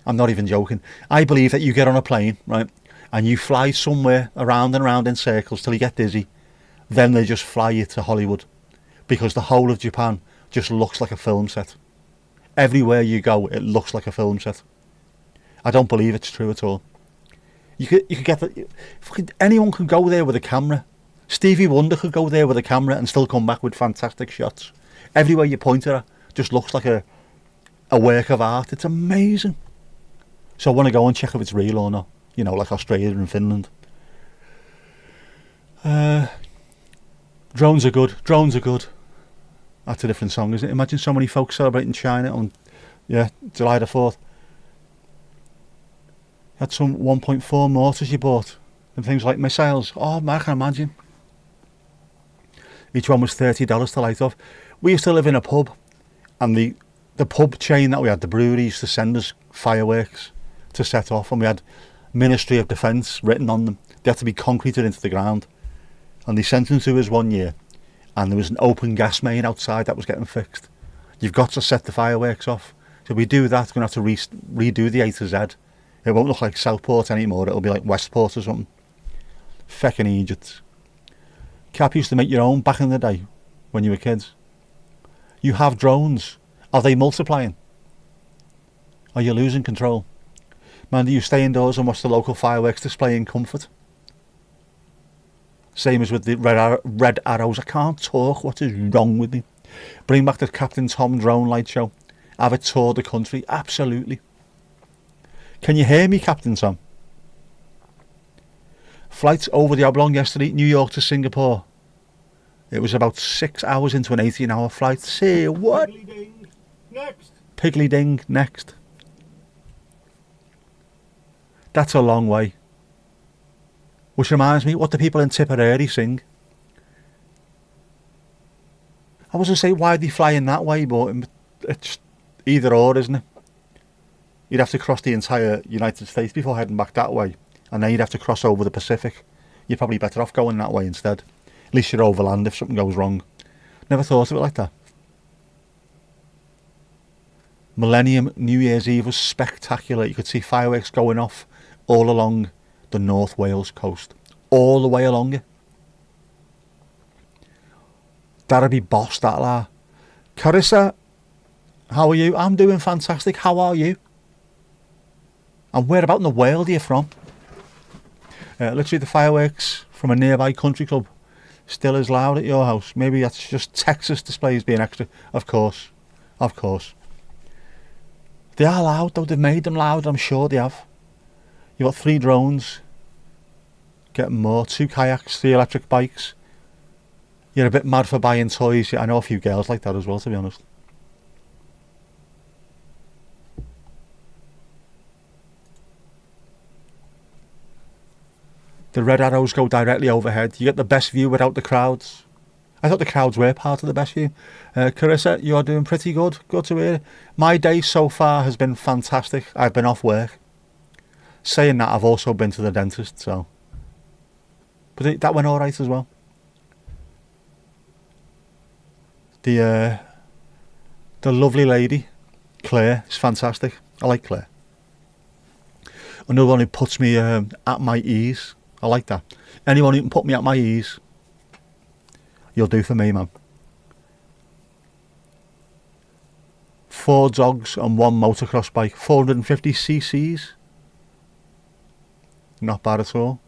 I'm not even joking. I believe that you get on a plane, right, and you fly somewhere around and around in circles till you get dizzy. Then they just fly you to Hollywood. Because the whole of Japan just looks like a film set. Everywhere you go, it looks like a film set. I don't believe it's true at all. You could get anyone could go there with a camera. Stevie Wonder could go there with a camera and still come back with fantastic shots. Everywhere you point it at just looks like a work of art. It's amazing. So I want to go and check if it's real or not. You know, like Australia and Finland. Drones are good. Drones are good. That's a different song, isn't it? Imagine so many folks celebrating China on, July the 4th. Had some 1.4 mortars you bought and things like missiles. Oh, I can imagine. Each one was $30 to light off. We used to live in a pub, and the pub chain that we had, the brewery, used to send us fireworks to set off, and we had Ministry of Defence written on them. They had to be concreted into the ground, and they sent them to us one year, and there was an open gas main outside that was getting fixed. You've got to set the fireworks off. So we do that, we're going to have to redo the A to Z. It won't look like Southport anymore, it'll be like Westport or something. Feckin' Egypt. Cap used to make your own back in the day, when you were kids. You have drones. Are they multiplying? Are you losing control? Man, do you stay indoors and watch the local fireworks display in comfort? Same as with the red arrows. I can't talk. What is wrong with me? Bring back the Captain Tom drone light show. Have it tour the country. Absolutely. Can you hear me, Captain Tom? Flights over the Oblong yesterday, New York to Singapore. It was about 6 hours into an 18-hour flight. Say what? Piggly ding. Next. Piggly ding, next. That's a long way. Which reminds me, what do people in Tipperary sing? I was going to say, why are they flying that way, but it's either or, isn't it? You'd have to cross the entire United States before heading back that way, and then you'd have to cross over the Pacific. You're probably better off going that way instead. At least you're overland if something goes wrong. Never thought of it like that. Millennium New Year's Eve was spectacular. You could see fireworks going off all along the North Wales coast. All the way along it. That'd be boss, that la. Carissa, how are you? I'm doing fantastic. How are you? And where about in the world are you from? Literally the fireworks from a nearby country club still as loud at your house. Maybe that's just Texas displays being extra. Of course. Of course. They are loud though. They've made them loud. I'm sure they have. You've got 3 drones. Getting more. 2 kayaks. 3 electric bikes. You're a bit mad for buying toys. I know a few girls like that as well, to be honest. The red arrows go directly overhead. You get the best view without the crowds. I thought the crowds were part of the best view. Carissa, you are doing pretty good. Good to hear. My day so far has been fantastic. I've been off work. Saying that, I've also been to the dentist, so... But that went alright as well. The lovely lady, Claire, is fantastic. I like Claire. Another one who puts me at my ease. I like that. Anyone who can put me at my ease, you'll do for me, man. 4 dogs and 1 motocross bike. 450 cc's. Not bad at all.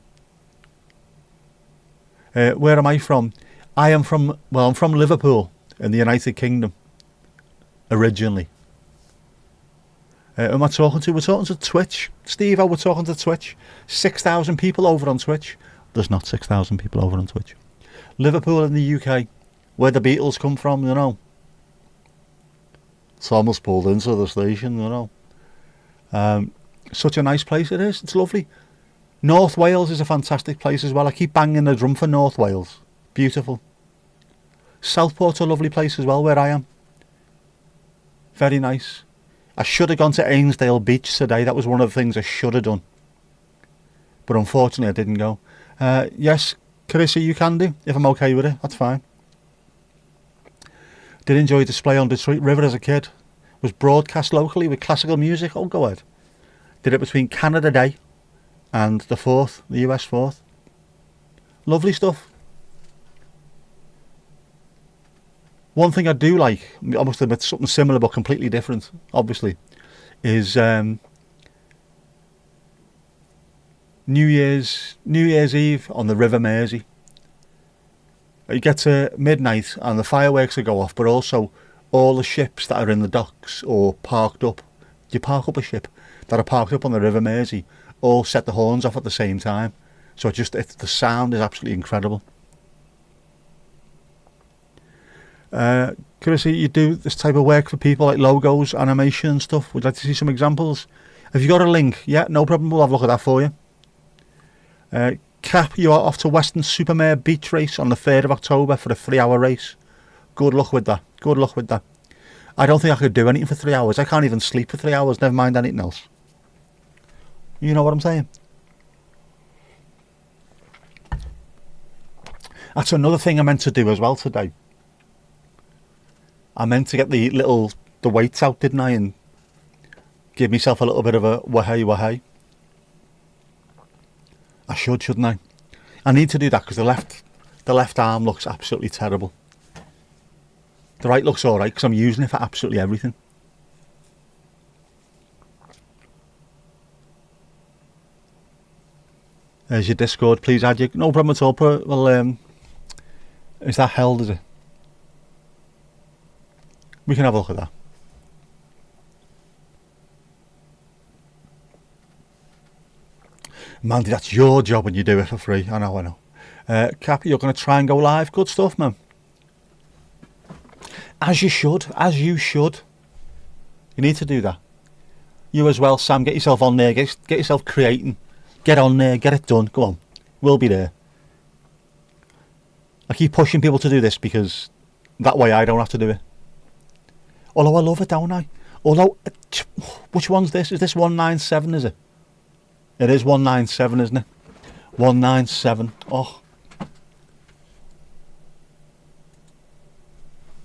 Where am I from? I'm from Liverpool in the United Kingdom. Originally. Who am I talking to? We're talking to Twitch. Steve, we're talking to Twitch. 6,000 people over on Twitch. There's not 6,000 people over on Twitch. Liverpool in the UK. Where the Beatles come from, you know. Thomas pulled into the station, you know. Such a nice place it is. It's lovely. North Wales is a fantastic place as well. I keep banging the drum for North Wales. Beautiful. Southport's a lovely place as well, where I am. Very nice. I should have gone to Ainsdale Beach today. That was one of the things I should have done. But unfortunately I didn't go. Yes, Carissa, you can do, if I'm okay with it. That's fine. Did enjoy a display on Detroit River as a kid. Was broadcast locally with classical music. Oh, go ahead. Did it between Canada Day and the 4th, the US 4th. Lovely stuff. One thing I do like, I must admit something similar but completely different, obviously, is New Year's Eve on the River Mersey. You get to midnight and the fireworks will go off, but also all the ships that are in the docks or parked up, you park up a ship that are parked up on the River Mersey, all set the horns off at the same time. So the sound is absolutely incredible. Carissa, you do this type of work for people like logos, animation and stuff. Would you like to see some examples? Have you got a link? Yeah, no problem, we'll have a look at that for you. Cap, you are off to Weston-super-Mare Beach Race on the 3rd of October for a 3-hour race. Good luck with that. Good luck with that. I don't think I could do anything for 3 hours. I can't even sleep for 3 hours, never mind anything else. You know what I'm saying? That's another thing I meant to do as well today. I meant to get the weights out, didn't I? And give myself a little bit of a wahey. I shouldn't I? I need to do that because the left arm looks absolutely terrible. The right looks alright because I'm using it for absolutely everything. There's your Discord. Please add you. No problem at all. Well, is that held, is it? We can have a look at that. Mandy, that's your job when you do it for free. I know. Cappy, you're going to try and go live. Good stuff, man. As you should. You need to do that. You as well, Sam. Get yourself on there. Get yourself creating. Get on there. Get it done. Go on. We'll be there. I keep pushing people to do this because that way I don't have to do it. Although I love it, don't I? Although, which one's this? Is this 197, is it? It is 197, isn't it? 197. Oh.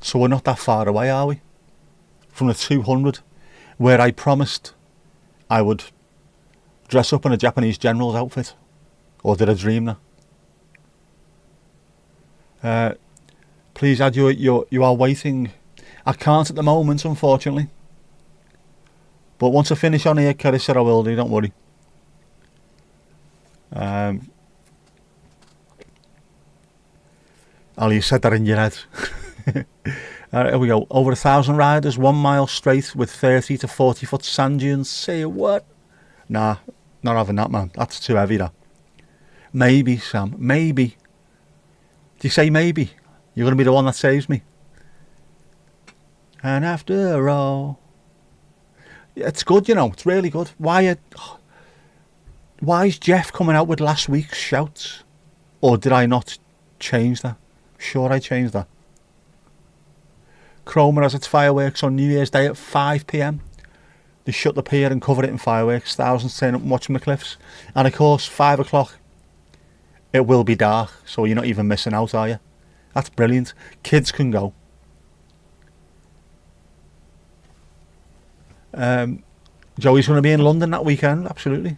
So we're not that far away, are we? From the 200, where I promised I would dress up in a Japanese general's outfit. Or did I dream that? Please add you are waiting. I can't at the moment, unfortunately. But once I finish on here, Carissa, I will do, don't worry. Ali, you said that in your head. Here we go. Over 1,000 riders, 1 mile straight with 30 to 40 foot sand dunes. Say what? Nah, not having that, man. That's too heavy, that. Maybe, Sam. Maybe. Do you say maybe? You're going to be the one that saves me. And after all, it's good, you know. It's really good. Why is Jeff coming out with last week's shouts? Or did I not change that? Sure, I changed that. Cromer has its fireworks on New Year's Day at 5 p.m. They shut the pier and cover it in fireworks. Thousands turn up and watch from the cliffs. And of course, 5 o'clock, it will be dark. So you're not even missing out, are you? That's brilliant. Kids can go. Joey's going to be in London that weekend, absolutely.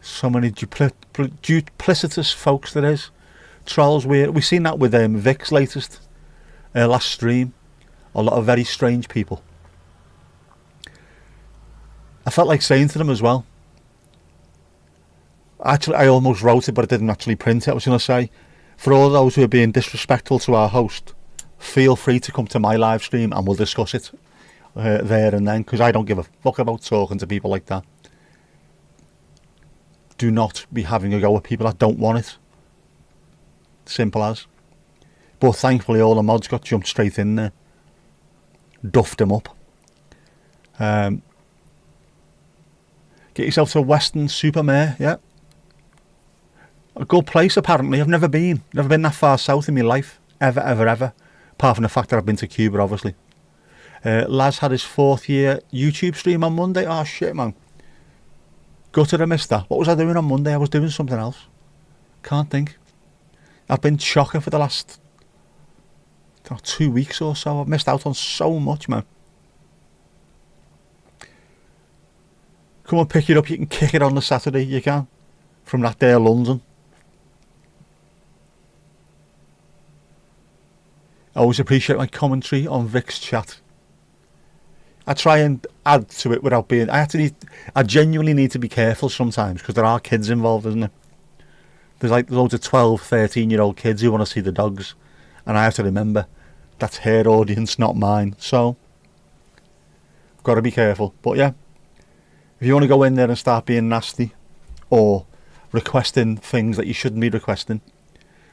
So many duplicitous folks there is. Trolls, we've seen that with Vic's latest last stream. A lot of very strange people. I felt like saying to them as well. Actually, I almost wrote it, but I didn't actually print it. I was going to say, for all those who are being disrespectful to our host, feel free to come to my live stream and we'll discuss it there and then, because I don't give a fuck about talking to people like that. Do not be having a go at people that don't want it. Simple as. But thankfully all the mods got jumped straight in there. Duffed them up. Get yourself to Western Supermare, yeah. A good place, apparently. I've never been that far south in my life, ever, apart from the fact that I've been to Cuba, obviously. Laz had his 4th year YouTube stream on Monday. Oh shit, man, gutted I missed that. What was I doing on Monday? I was doing something else, can't think. I've been chocker for the last 2 weeks or so. I've missed out on so much, man. Come and pick it up. You can kick it on the Saturday, you can, from that there London. I always appreciate my commentary on Vic's chat. I try and add to it without being... I genuinely need to be careful sometimes, because there are kids involved, isn't there? There's like loads of 12, 13-year-old kids who want to see the dogs, and I have to remember that's her audience, not mine. So, got to be careful. But yeah, if you want to go in there and start being nasty or requesting things that you shouldn't be requesting,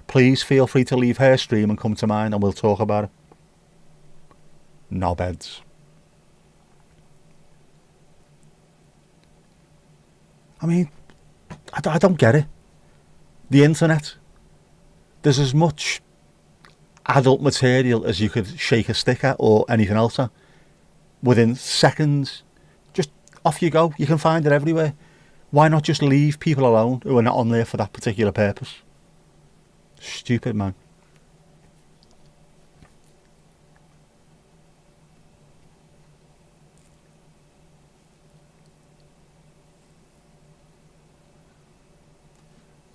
please feel free to leave her stream and come to mine, and we'll talk about it. Knobheads. I mean, I don't get it. The internet, there's as much adult material as you could shake a stick at or anything else at. Within seconds, just off you go. You can find it everywhere. Why not just leave people alone who are not on there for that particular purpose? Stupid, man.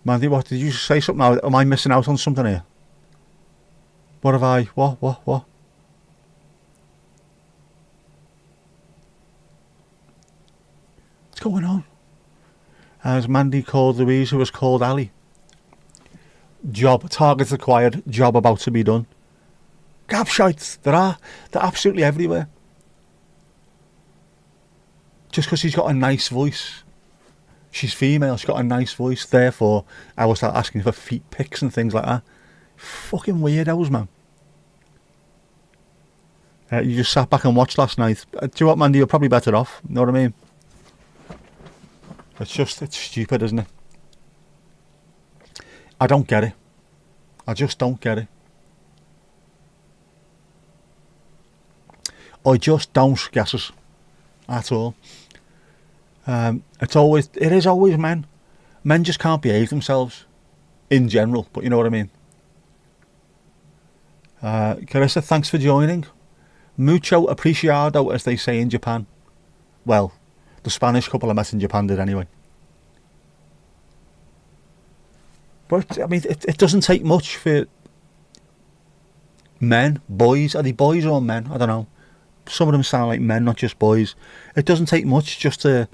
Mandy, what did you say something now? Am I missing out on something here? What have I... What? What's going on? As Mandy called Louise, who was called Ali. Job, target acquired, job about to be done. Gabshites, they're absolutely everywhere. Just because she's got a nice voice. She's female, she's got a nice voice, therefore I will start asking for feet pics and things like that. Fucking weirdos, man. You just sat back and watched last night. Do you know what, Mandy? You're probably better off. You know what I mean? It's stupid, isn't it? I don't get it. I just don't get it. I just don't get it at all. It is always men. Men just can't behave themselves in general, but you know what I mean. Carissa, thanks for joining. Mucho apreciado, as they say in Japan. Well, the Spanish couple I met in Japan did anyway. But I mean, it doesn't take much for men, boys. Are they boys or men? I don't know. Some of them sound like men, not just boys. It doesn't take much just to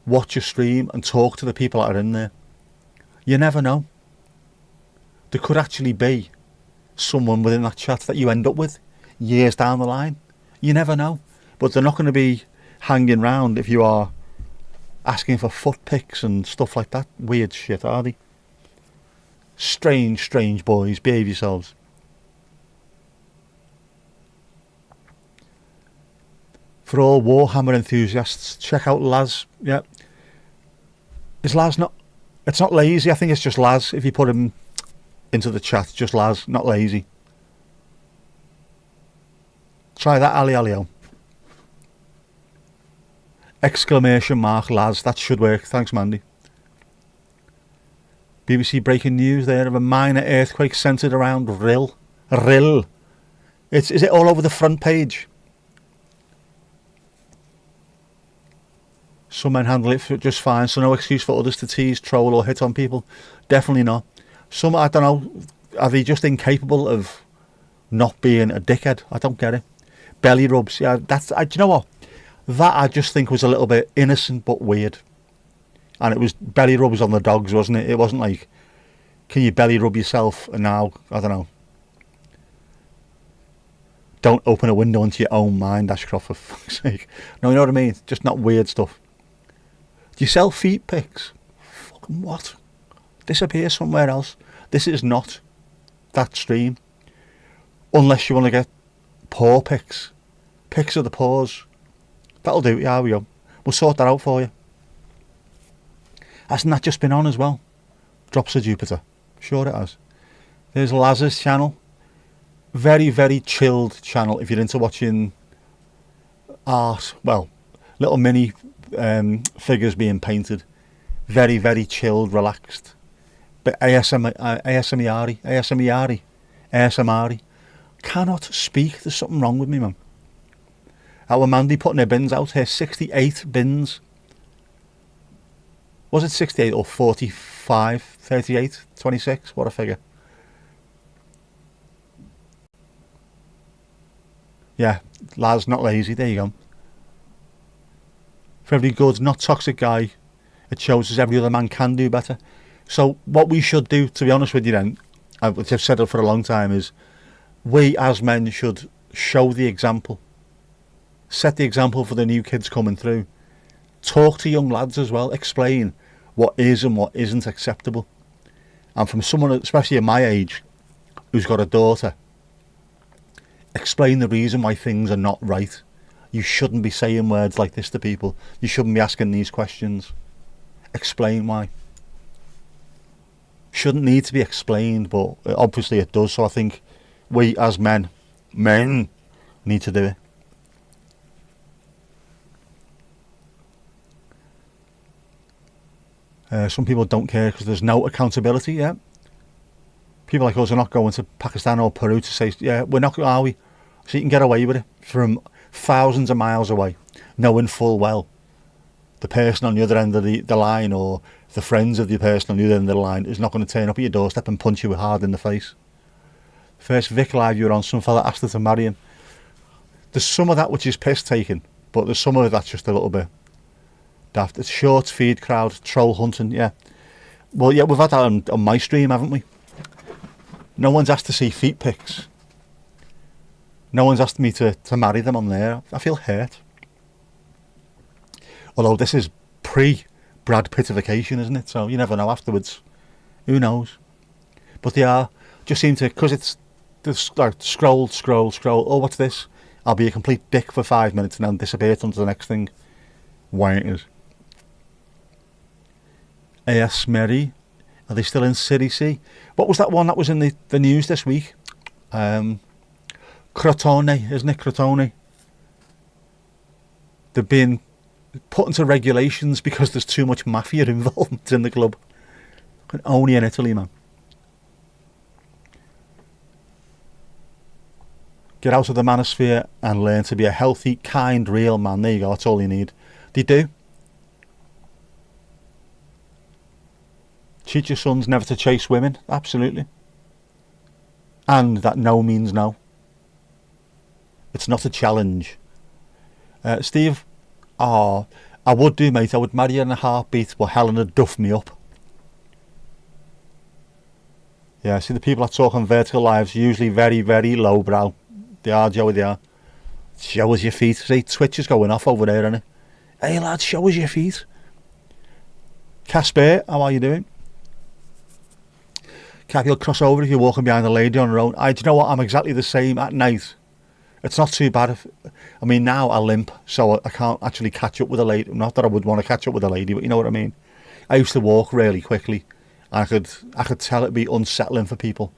watch your stream and talk to the people that are in there. You never know. There could actually be someone within that chat that you end up with years down the line. You never know. But they're not going to be hanging round if you are asking for foot pics and stuff like that. Weird shit, are they? Strange boys. Behave yourselves. For all Warhammer enthusiasts, check out Laz. Yeah. Is Laz not... It's not lazy, I think it's just Laz. If you put him into the chat, just Laz, not lazy. Try that, Ali Alio. Exclamation mark Laz, that should work. Thanks, Mandy. BBC breaking news there of a minor earthquake centred around Rhyl. Is it all over the front page? Some men handle it just fine, so no excuse for others to tease, troll or hit on people. Definitely not. Some, I don't know, are they just incapable of not being a dickhead? I don't get it. Belly rubs, yeah, do you know what? That I just think was a little bit innocent but weird. And it was belly rubs on the dogs, wasn't it? It wasn't like, can you belly rub yourself and now, I don't know. Don't open a window into your own mind, Ashcroft, for fuck's sake. No, you know what I mean? Just not weird stuff. Do you sell feet pics? Fucking what? Disappear somewhere else. This is not that stream. Unless you want to get paw pics. Pics of the paws. That'll do. Yeah, we go. We'll sort that out for you. Hasn't that just been on as well? Drops of Jupiter. Sure it has. There's Laz's channel. Very, very chilled channel if you're into watching art. Well, little mini figures being painted. Very, very chilled, relaxed. But ASMR. Cannot speak. There's something wrong with me, man. Our Mandy putting her bins out here. 68 bins. Was it 68 or 45, 38, 26? What a figure. Yeah, Laz, not lazy. There you go. For every good, not toxic guy, it shows us every other man can do better. So what we should do, to be honest with you then, which I've said it for a long time, is we as men should show the example. Set the example for the new kids coming through. Talk to young lads as well. Explain what is and what isn't acceptable. And from someone, especially at my age, who's got a daughter, explain the reason why things are not right. You shouldn't be saying words like this to people. You shouldn't be asking these questions. Explain why. Shouldn't need to be explained, but obviously it does. So I think we as men need to do it. Some people don't care because there's no accountability. Yeah, people like us are not going to Pakistan or Peru to say, yeah, we're not, are we? So you can get away with it from thousands of miles away, knowing full well the person on the other end of the line, or the friends of the person on the other end of the line, is not going to turn up at your doorstep and punch you hard in the face. First Vic Live you were on, some fella asked her to marry him. There's some of that which is piss taking, but there's some of it that's just a little bit daft. It's short feed crowd, troll hunting, yeah. Well, yeah, we've had that on my stream, haven't we? No one's asked to see feet pics. No one's asked me to marry them on there. I feel hurt. Although this is pre-Brad Pittification, isn't it? So you never know afterwards. Who knows? But they are, just seem to, because it's like scroll. Oh, what's this? I'll be a complete dick for 5 minutes and then disappear onto the next thing. Wankers. AS Mary. Are they still in City C? What was that one that was in the news this week? Crotone, isn't it? Crotone. They've been put into regulations because there's too much mafia involvement in the club. Only in Italy, man. Get out of the manosphere and learn to be a healthy, kind, real man. There you go, that's all you need. They do. Teach your sons never to chase women. Absolutely. And that no means no. It's not a challenge. Steve, I would do, mate. I would marry her in a heartbeat, but Helen would duff me up. Yeah, see, the people that talk on vertical lives are usually very, very lowbrow. They are, Joey, they are. Show us your feet. See, Twitch is going off over there, isn't it? Hey, lads, show us your feet. Casper, how are you doing? Kathy will cross over if you're walking behind a lady on her own. Do you know what? I'm exactly the same at night. It's not too bad. I mean, now I limp, so I can't actually catch up with a lady. Not that I would want to catch up with a lady, but you know what I mean. I used to walk really quickly. I could tell it'd be unsettling for people.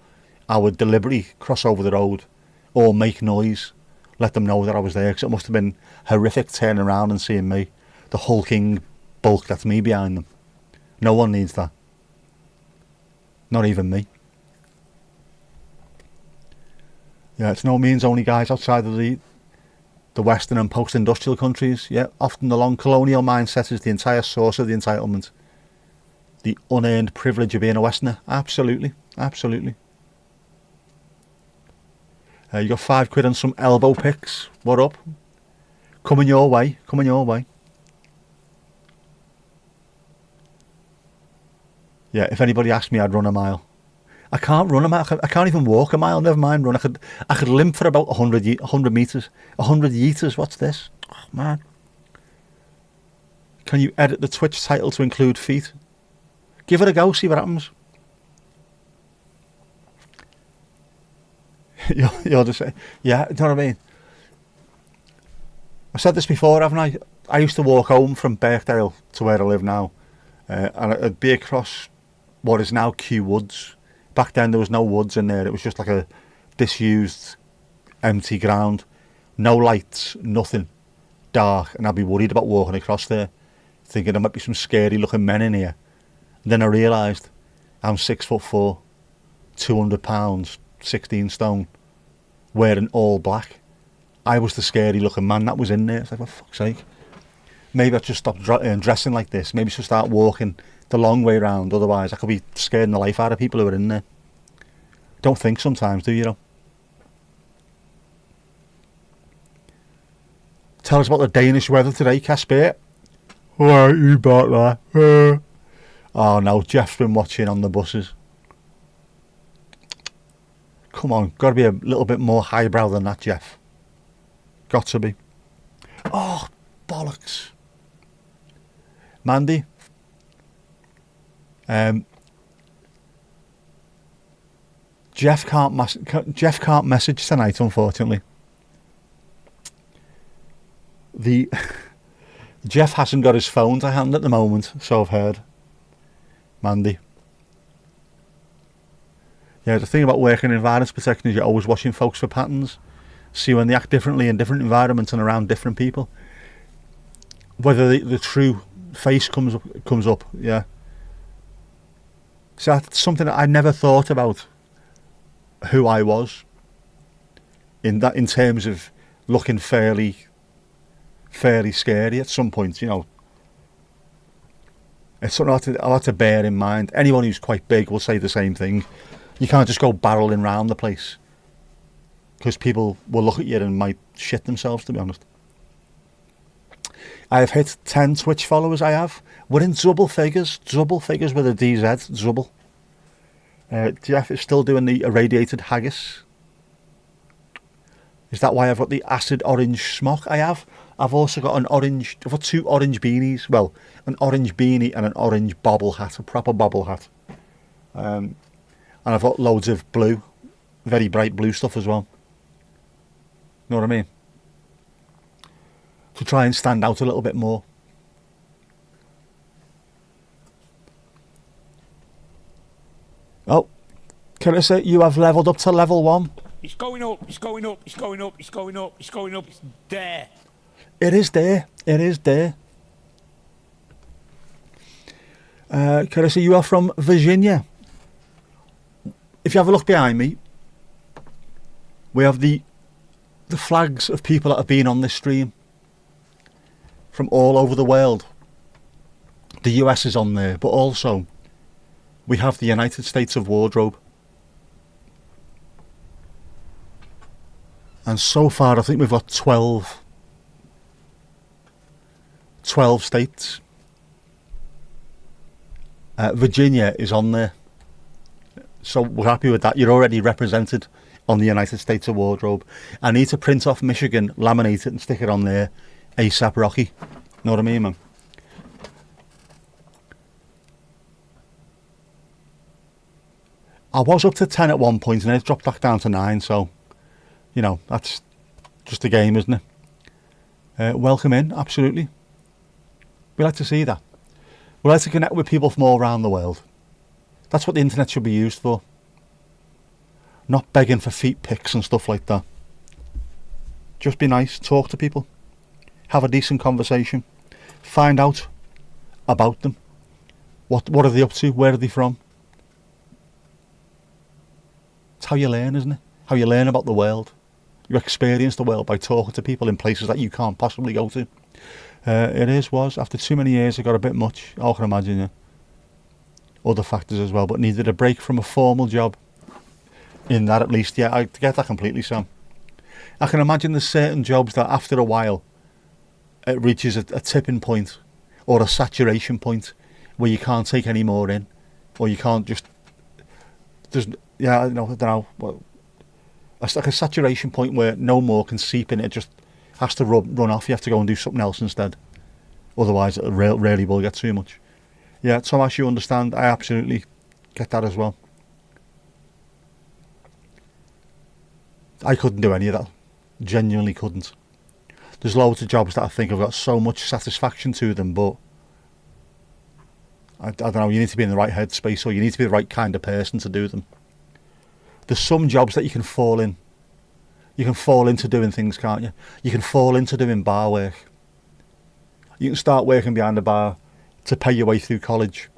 I would deliberately cross over the road or make noise, let them know that I was there, because it must have been horrific turning around and seeing me, the hulking bulk that's me behind them. No one needs that. Not even me. Yeah, it's no means only guys outside of the Western and post-industrial countries. Yeah, often the long colonial mindset is the entire source of the entitlement. The unearned privilege of being a Westerner. Absolutely, absolutely. You got £5 on some elbow picks. What up? Coming your way, coming your way. Yeah, if anybody asked me, I'd run a mile. I can't run a mile. I can't even walk a mile. Never mind run. I could limp for about 100 meters. 100 yeeters. What's this? Oh, man. Can you edit the Twitch title to include feet? Give it a go. See what happens. You'll just say, yeah. Do you know what I mean? said this before, haven't I? I used to walk home from Birkdale to where I live now, and it'd be across what is now Kew Woods. Back then there was no woods in there. It was just like a disused, empty ground. No lights, nothing. Dark. And I'd be worried about walking across there, thinking there might be some scary looking men in here. And then I realised I'm 6'4", 200 pounds, 16 stone, wearing all black. I was the scary looking man that was in there. It's like, for fuck's sake. Maybe I should stop dressing like this. Maybe I should start walking the long way round. Otherwise I could be scaring the life out of people who are in there. Don't think sometimes, do you know? Tell us about the Danish weather today, Casper. Alright, you about that. Oh no, Jeff's been watching on the buses. Come on, got to be a little bit more highbrow than that, Jeff. Got to be. Oh, bollocks. Mandy. Jeff can't message tonight, unfortunately. Jeff hasn't got his phone to hand at the moment, so I've heard. Mandy. Yeah, the thing about working in environments protection is you're always watching folks for patterns. See when they act differently in different environments and around different people. Whether the true face comes up, yeah. So that's something that I never thought about, who I was. In terms of looking fairly scary at some point, you know. It's something I have to bear in mind. Anyone who's quite big will say the same thing. You can't just go barreling round the place, because people will look at you and might shit themselves, to be honest. I have hit 10 Twitch followers, I have. We're in double figures with a DZ, double. Jeff is still doing the irradiated haggis. Is that why I've got the acid orange smock? I have. I've also got I've got 2 orange beanies. Well, an orange beanie and an orange bobble hat, a proper bobble hat. And I've got loads of blue, very bright blue stuff as well. Know what I mean? To try and stand out a little bit more. Oh, Carissa, you have levelled up to level 1. It's going up, it's going up, it's going up, it's going up, it's going up, it's there. It is there, it is there. Carissa, you are from Virginia. If you have a look behind me, we have the flags of people that have been on this stream from all over the world. The US is on there, but also we have the United States of Wardrobe. And so far I think we've got 12 states. Virginia is on there. So we're happy with that. You're already represented on the United States of Wardrobe. I need to print off Michigan, laminate it and stick it on there. ASAP Rocky. Know what I mean, man? I was up to 10 at one point and it dropped back down to 9, so, you know, that's just a game, isn't it? Welcome in, absolutely. We like to see that. We like to connect with people from all around the world. That's what the internet should be used for. Not begging for feet pics and stuff like that. Just be nice, talk to people, have a decent conversation, find out about them. What are they up to? Where are they from? It's how you learn, isn't it? How you learn about the world. You experience the world by talking to people in places that you can't possibly go to. Was. After too many years, it got a bit much. I can imagine, yeah. Other factors as well, but needed a break from a formal job. In that, at least, yeah, I get that completely, Sam. I can imagine there's certain jobs that after a while, it reaches a tipping point or a saturation point where you can't take any more in, or you can't just. There's, yeah, I don't know. Well, it's like a saturation point where no more can seep in. It just has to run off. You have to go and do something else instead. Otherwise, it really will get too much. Yeah, Thomas, you understand. I absolutely get that as well. I couldn't do any of that. Genuinely couldn't. There's loads of jobs that I think have got so much satisfaction to them, but I don't know, you need to be in the right headspace, or you need to be the right kind of person to do them. There's some jobs that you can fall in. You can fall into doing things, can't you? You can fall into doing bar work. You can start working behind the bar to pay your way through college,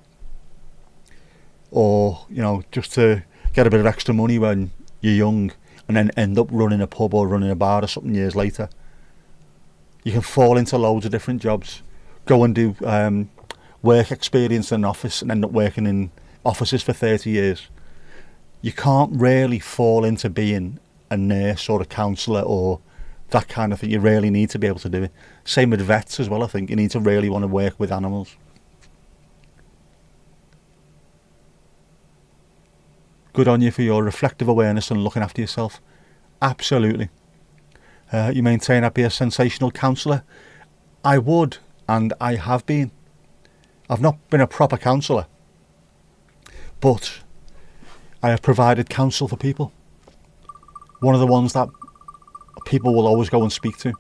or just to get a bit of extra money when you're young, and then end up running a pub or running a bar or something years later. You can fall into loads of different jobs. Go and do work experience in an office and end up working in offices for 30 years. You can't really fall into being a nurse or a counsellor or that kind of thing. You really need to be able to do it. Same with vets as well, I think. You need to really want to work with animals. Good on you for your reflective awareness and looking after yourself. Absolutely. You maintain I'd be a sensational counsellor? I would, and I have been. I've not been a proper counsellor, but I have provided counsel for people. One of the ones that people will always go and speak to,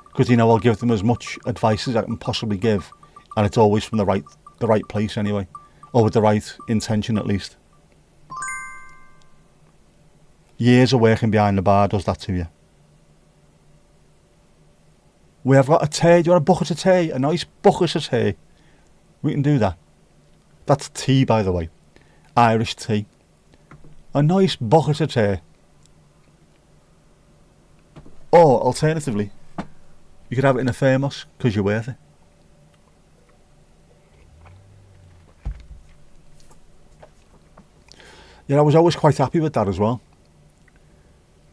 because I'll give them as much advice as I can possibly give, and it's always from the right place anyway, or with the right intention at least. Years of working behind the bar does that to you. We have got a tea. Do you want a bucket of tea? A nice bucket of tea. We can do that. That's tea, by the way. Irish tea. A nice bucket of tea. Or, alternatively, you could have it in a thermos, because you're worth it. Yeah, I was always quite happy with that as well.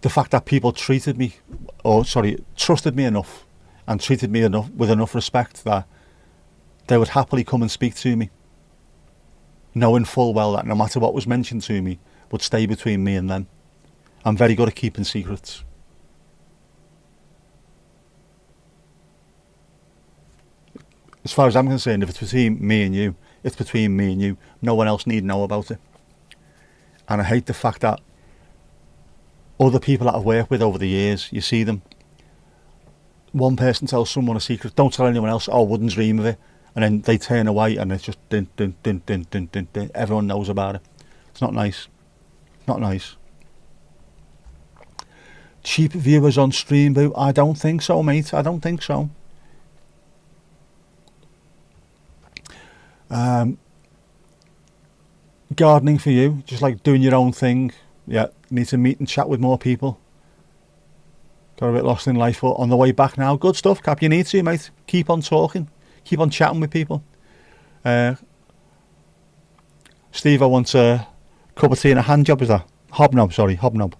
The fact that people trusted me enough, and treated me with enough respect that they would happily come and speak to me, knowing full well that no matter what was mentioned to me would stay between me and them. I'm very good at keeping secrets. As far as I'm concerned, if it's between me and you, it's between me and you. No one else need know about it. And I hate the fact that other people that I've worked with over the years, you see them, one person tells someone a secret, don't tell anyone else, wouldn't dream of it, and then they turn away and it's just din, din, din, din, din, din, din. Everyone knows about it. It's not nice. Not nice. Cheap viewers on stream, boo? I don't think so, mate. I don't think so. Gardening for you, just like doing your own thing. Yeah, need to meet and chat with more people. Got a bit lost in life, but on the way back now. Good stuff, Cap. You need to, mate. Keep on talking. Keep on chatting with people. Steve, I want a cup of tea and a hand job, is that? Hobnob, sorry, hobnob.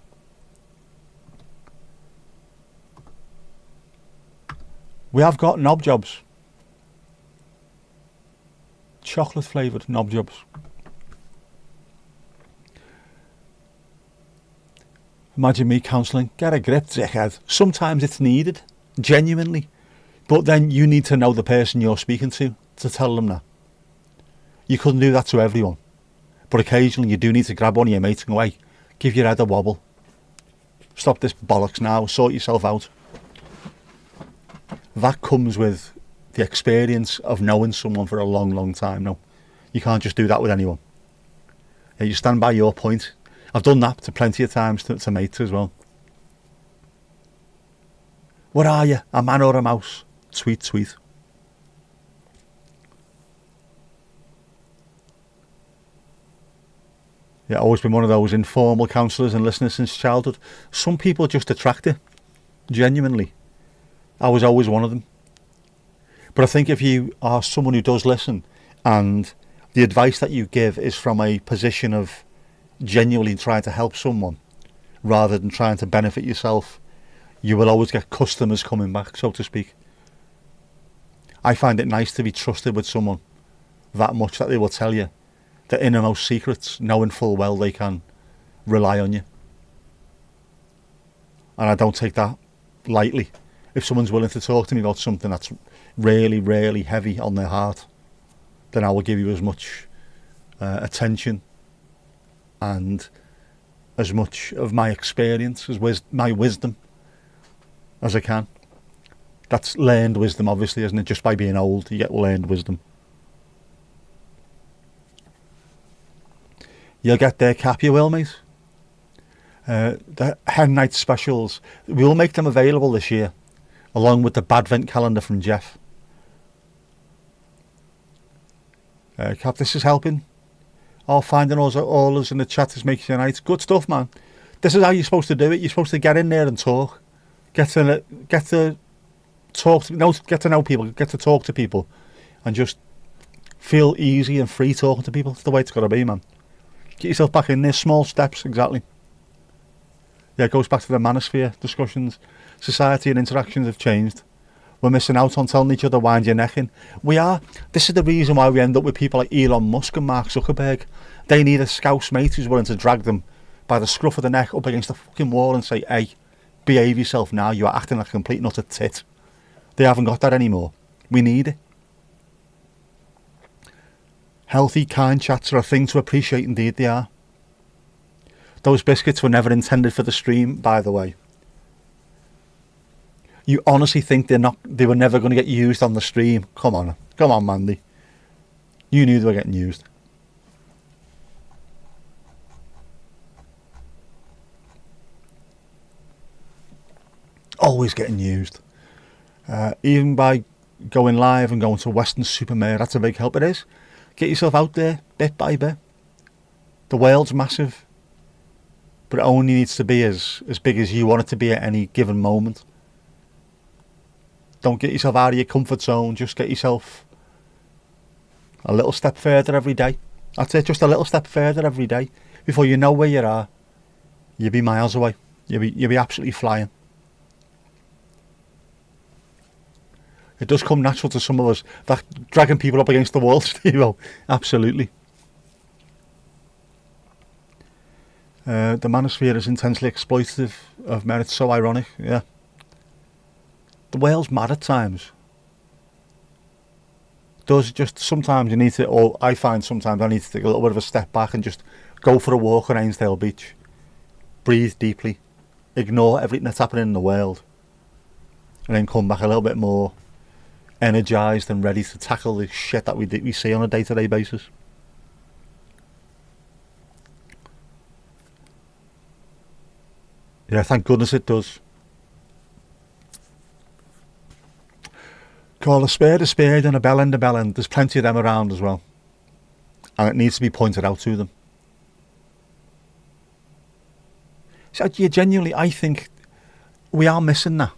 We have got knob jobs. Chocolate flavoured knob jobs. Imagine me counselling. Get a grip, dickhead. Sometimes it's needed, genuinely. But then you need to know the person you're speaking to tell them that. You couldn't do that to everyone. But occasionally you do need to grab one of your mates and go, hey, give your head a wobble. Stop this bollocks now. Sort yourself out. That comes with the experience of knowing someone for a long, long time. No, you can't just do that with anyone. Yeah, you stand by your point. I've done that to plenty of times to mates as well. What are you, a man or a mouse? Sweet, sweet. Yeah, I've always been one of those informal counsellors and listeners since childhood. Some people just attract it, genuinely. I was always one of them. But I think if you are someone who does listen, and the advice that you give is from a position of genuinely trying to help someone rather than trying to benefit yourself, you will always get customers coming back, so to speak. I find it nice to be trusted with someone that much that they will tell you the innermost secrets, knowing full well they can rely on you. And I don't take that lightly. If someone's willing to talk to me about something that's really, really heavy on their heart, then I will give you as much attention and as much of my experience, as my wisdom as I can. That's learned wisdom, obviously, isn't it? Just by being old, you get learned wisdom. You'll get their cap, you will, mate. The Hen Night specials, we'll make them available this year, along with the Badvent calendar from Jeff. Cap, this is helping. All finding all us in the chat is making your night. Good stuff, man. This is how you're supposed to do it. You're supposed to get in there and talk. Get to know people, get to talk to people, and just feel easy and free talking to people. It's the way it's got to be, man. Get yourself back in there. Small steps, exactly. Yeah, it goes back to the manosphere discussions. Society and interactions have changed. We're missing out on telling each other, wind your neck in. We are. This is the reason why we end up with people like Elon Musk and Mark Zuckerberg. They need a scouse mate who's willing to drag them by the scruff of the neck up against the fucking wall and say, hey, behave yourself now. You are acting like a complete and utter tit. They haven't got that anymore. We need it. Healthy, kind chats are a thing to appreciate, indeed they are. Those biscuits were never intended for the stream, by the way. You honestly think they were never going to get used on the stream? Come on, Mandy. You knew they were getting used. Always getting used. Even by going live and going to Western Supermare, that's a big help. It is. Get yourself out there, bit by bit. The world's massive, but it only needs to be as big as you want it to be at any given moment. Don't get yourself out of your comfort zone. Just get yourself a little step further every day. That's it, just a little step further every day. Before you know where you are, you'll be miles away. You'll be absolutely flying. It does come natural to some of us, that dragging people up against the wall, Steve-O. Absolutely. The manosphere is intensely exploitative of men. It's so ironic, yeah. The world's mad at times. Does just sometimes you need to, or I find sometimes I need to take a little bit of a step back and just go for a walk on Ainsdale Beach. Breathe deeply. Ignore everything that's happening in the world. And then come back a little bit more energised and ready to tackle the shit that we see on a day-to-day basis. Yeah, thank goodness it does. Call a spade and a bell end a bell end. There's plenty of them around as well. And it needs to be pointed out to them. So genuinely, I think we are missing that.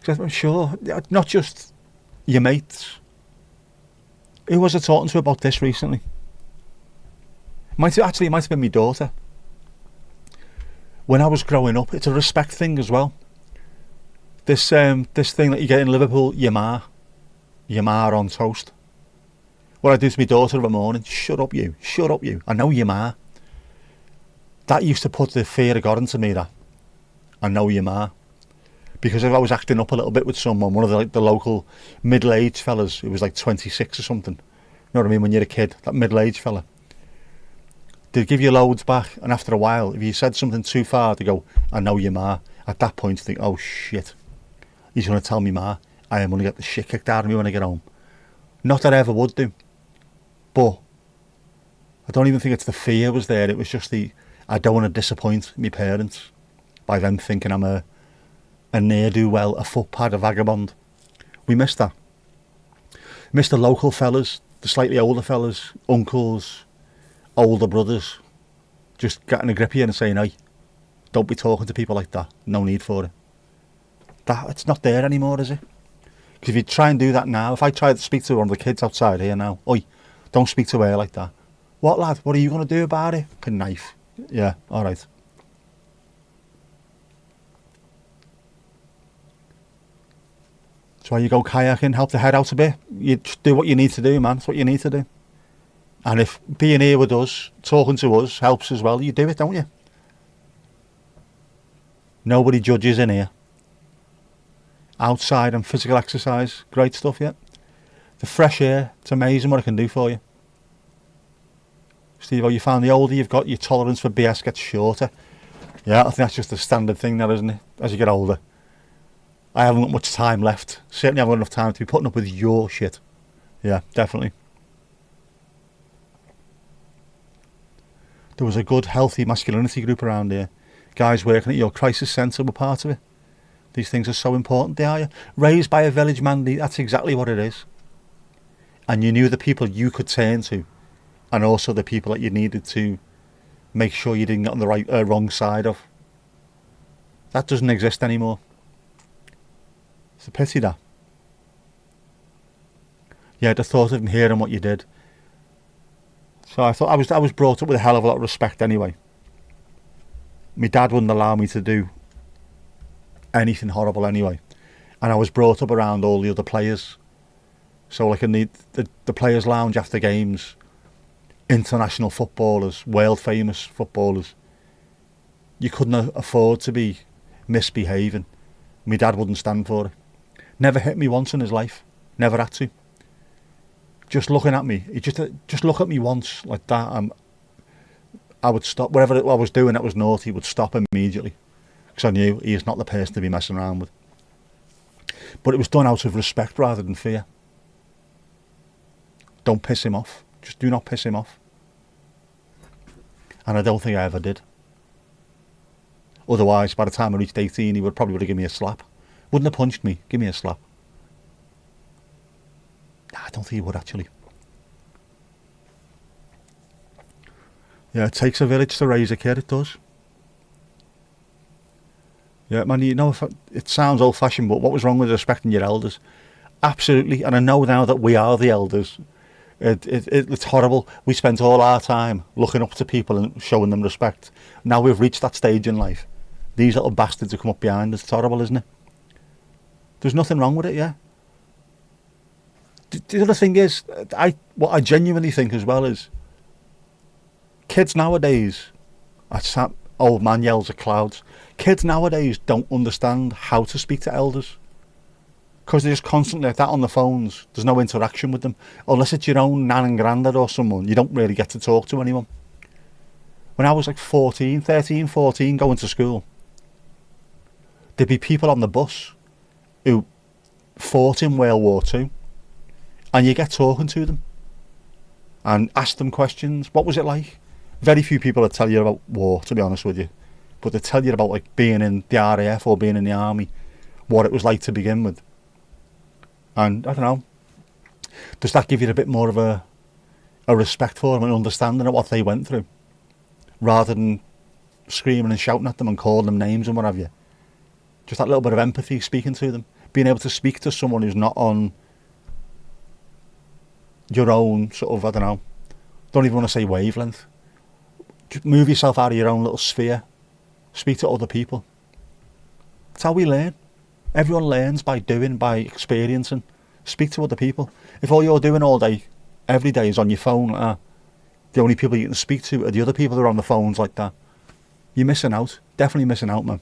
Because I'm sure, not just your mates. Who was I talking to about this recently? It might have been my daughter. When I was growing up, it's a respect thing as well. This thing that you get in Liverpool, your ma on toast. What I do to my daughter every morning, shut up you, I know your ma. That used to put the fear of God into me, that. I know your ma. Because if I was acting up a little bit with someone, one of the local middle-aged fellas, who was like 26 or something, you know what I mean, when you're a kid, that middle-aged fella, they'd give you loads back, and after a while, if you said something too far, they go, I know your ma. At that point, you think, oh shit, he's going to tell me ma, I am going to get the shit kicked out of me when I get home. Not that I ever would do, but I don't even think it's the fear was there, it was just I don't want to disappoint my parents by them thinking I'm a ne'er-do-well, a footpad, a vagabond. We missed that. Missed the local fellas, the slightly older fellas, uncles, older brothers, just getting a grip of you and saying, hey, don't be talking to people like that. No need for it. It's not there anymore, is it? Because if you try and do that now, if I try to speak to one of the kids outside here now, oi, don't speak to her like that. What, lad? What are you going to do about it? A knife. Yeah, all right. That's why you go kayaking, help the head out a bit. You do what you need to do, man. That's what you need to do. And if being here with us, talking to us, helps as well, you do it, don't you? Nobody judges in here. Outside and physical exercise, great stuff, yeah. The fresh air, it's amazing what it can do for you. Steve, you found the older you've got, your tolerance for BS gets shorter. Yeah, I think that's just a standard thing now, isn't it? As you get older. I haven't got much time left. Certainly haven't got enough time to be putting up with your shit. Yeah, definitely. There was a good, healthy masculinity group around here. Guys working at your crisis centre were part of it. These things are so important, they are. You. Raised by a village man, that's exactly what it is. And you knew the people you could turn to, and also the people that you needed to make sure you didn't get on the wrong side of. That doesn't exist anymore. It's a pity that. Yeah, the thought of hearing what you did. So I thought I was brought up with a hell of a lot of respect anyway. My dad wouldn't allow me to do anything horrible anyway, and I was brought up around all the other players. So like in the players' lounge after games, international footballers, world famous footballers, you couldn't afford to be misbehaving. My dad wouldn't stand for it. Never hit me once in his life. Never had to. Just looking at me, he just look at me once like that. I would stop whatever I was doing that was naughty. Would stop immediately because I knew he is not the person to be messing around with. But it was done out of respect rather than fear. Don't piss him off. Just do not piss him off. And I don't think I ever did. Otherwise, by the time I reached 18, he would have given me a slap. Wouldn't have punched me. Give me a slap. I don't think he would actually. Yeah, it takes a village to raise a kid, it does. Yeah, man, you know, it sounds old-fashioned, but what was wrong with respecting your elders? Absolutely, and I know now that we are the elders. It's horrible. We spent all our time looking up to people and showing them respect. Now we've reached that stage in life. These little bastards have come up behind us. It's horrible, isn't it? There's nothing wrong with it, yeah. The other thing is, what I genuinely think as well is, kids nowadays, that old man yells at clouds. Kids nowadays don't understand how to speak to elders. Because they're just constantly like that on the phones. There's no interaction with them. Unless it's your own nan and granddad or someone, you don't really get to talk to anyone. When I was like 13, 14, going to school, there'd be people on the bus who fought in World War II. And you get talking to them and ask them questions. What was it like? Very few people would tell you about war, to be honest with you. But they tell you about like being in the RAF or being in the army, what it was like to begin with. And I don't know, does that give you a bit more of a respect for them and understanding of what they went through, rather than screaming and shouting at them and calling them names and what have you? Just that little bit of empathy, speaking to them, being able to speak to someone who's not on your own sort of, I don't know, don't even want to say wavelength. Just move yourself out of your own little sphere. Speak to other people. That's how we learn. Everyone learns by doing, by experiencing. Speak to other people. If all you're doing all day, every day, is on your phone, the only people you can speak to are the other people that are on the phones like that, you're missing out. Definitely missing out, man.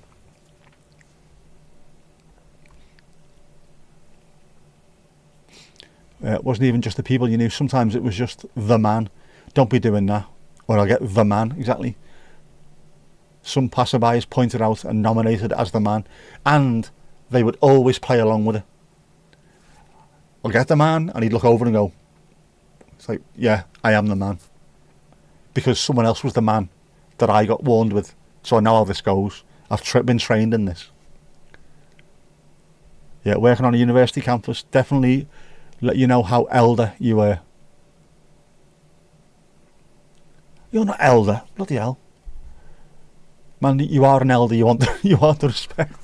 It wasn't even just the people you knew. Sometimes it was just the man. Don't be doing that. Or I'll get the man, exactly. Some passerbys pointed out and nominated as the man. And they would always play along with it. I'll get the man, and he'd look over and go, it's like, yeah, I am the man. Because someone else was the man that I got warned with. So I know how this goes. I've been trained in this. Yeah, working on a university campus, definitely let you know how elder you were. You're not elder, bloody hell. Man, you are an elder, you want the respect.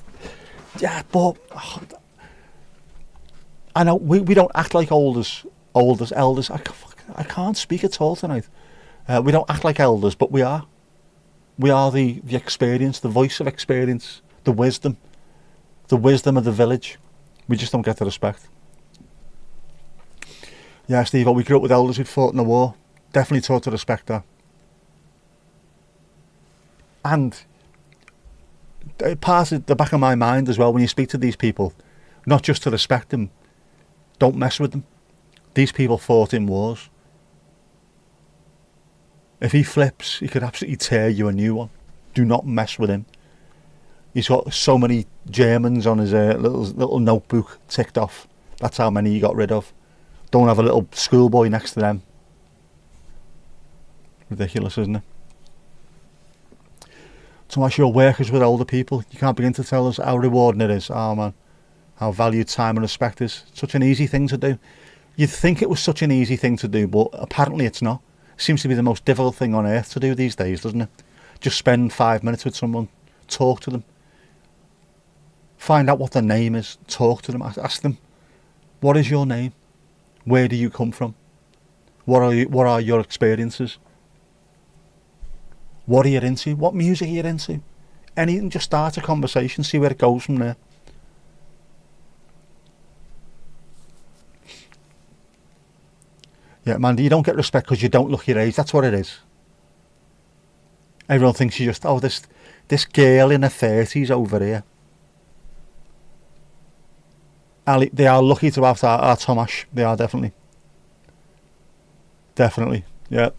Yeah, but I know we don't act like elders. I can't speak at all tonight. We don't act like elders, but we are. We are the experience, the voice of experience, the wisdom of the village. We just don't get the respect. Yeah, Steve, we grew up with elders who'd fought in the war. Definitely taught to respect that. And part of the back of my mind as well, when you speak to these people, not just to respect them, don't mess with them. These people fought in wars. If he flips, he could absolutely tear you a new one. do not mess with him. He's got so many Germans on his little notebook ticked off. That's how many he got rid of. Don't have a little schoolboy next to them. Ridiculous, isn't it? So much your workers with older people, you can't begin to tell us how rewarding it is. Oh man, how valued time and respect is. Such an easy thing to do. You'd think it was such an easy thing to do, but apparently it's not. It seems to be the most difficult thing on earth to do these days, doesn't it? Just spend 5 minutes with someone, talk to them, find out what their name is, talk to them, ask them, what is your name? Where do you come from? What are your experiences? What are you into? What music are you into? Anything, just start a conversation, see where it goes from there. Yeah, man, you don't get respect because you don't look your age. That's what it is. Everyone thinks you just, oh, this girl in her 30s over here. Ali, they are lucky to have our Tomash. They are definitely. Definitely, yeah.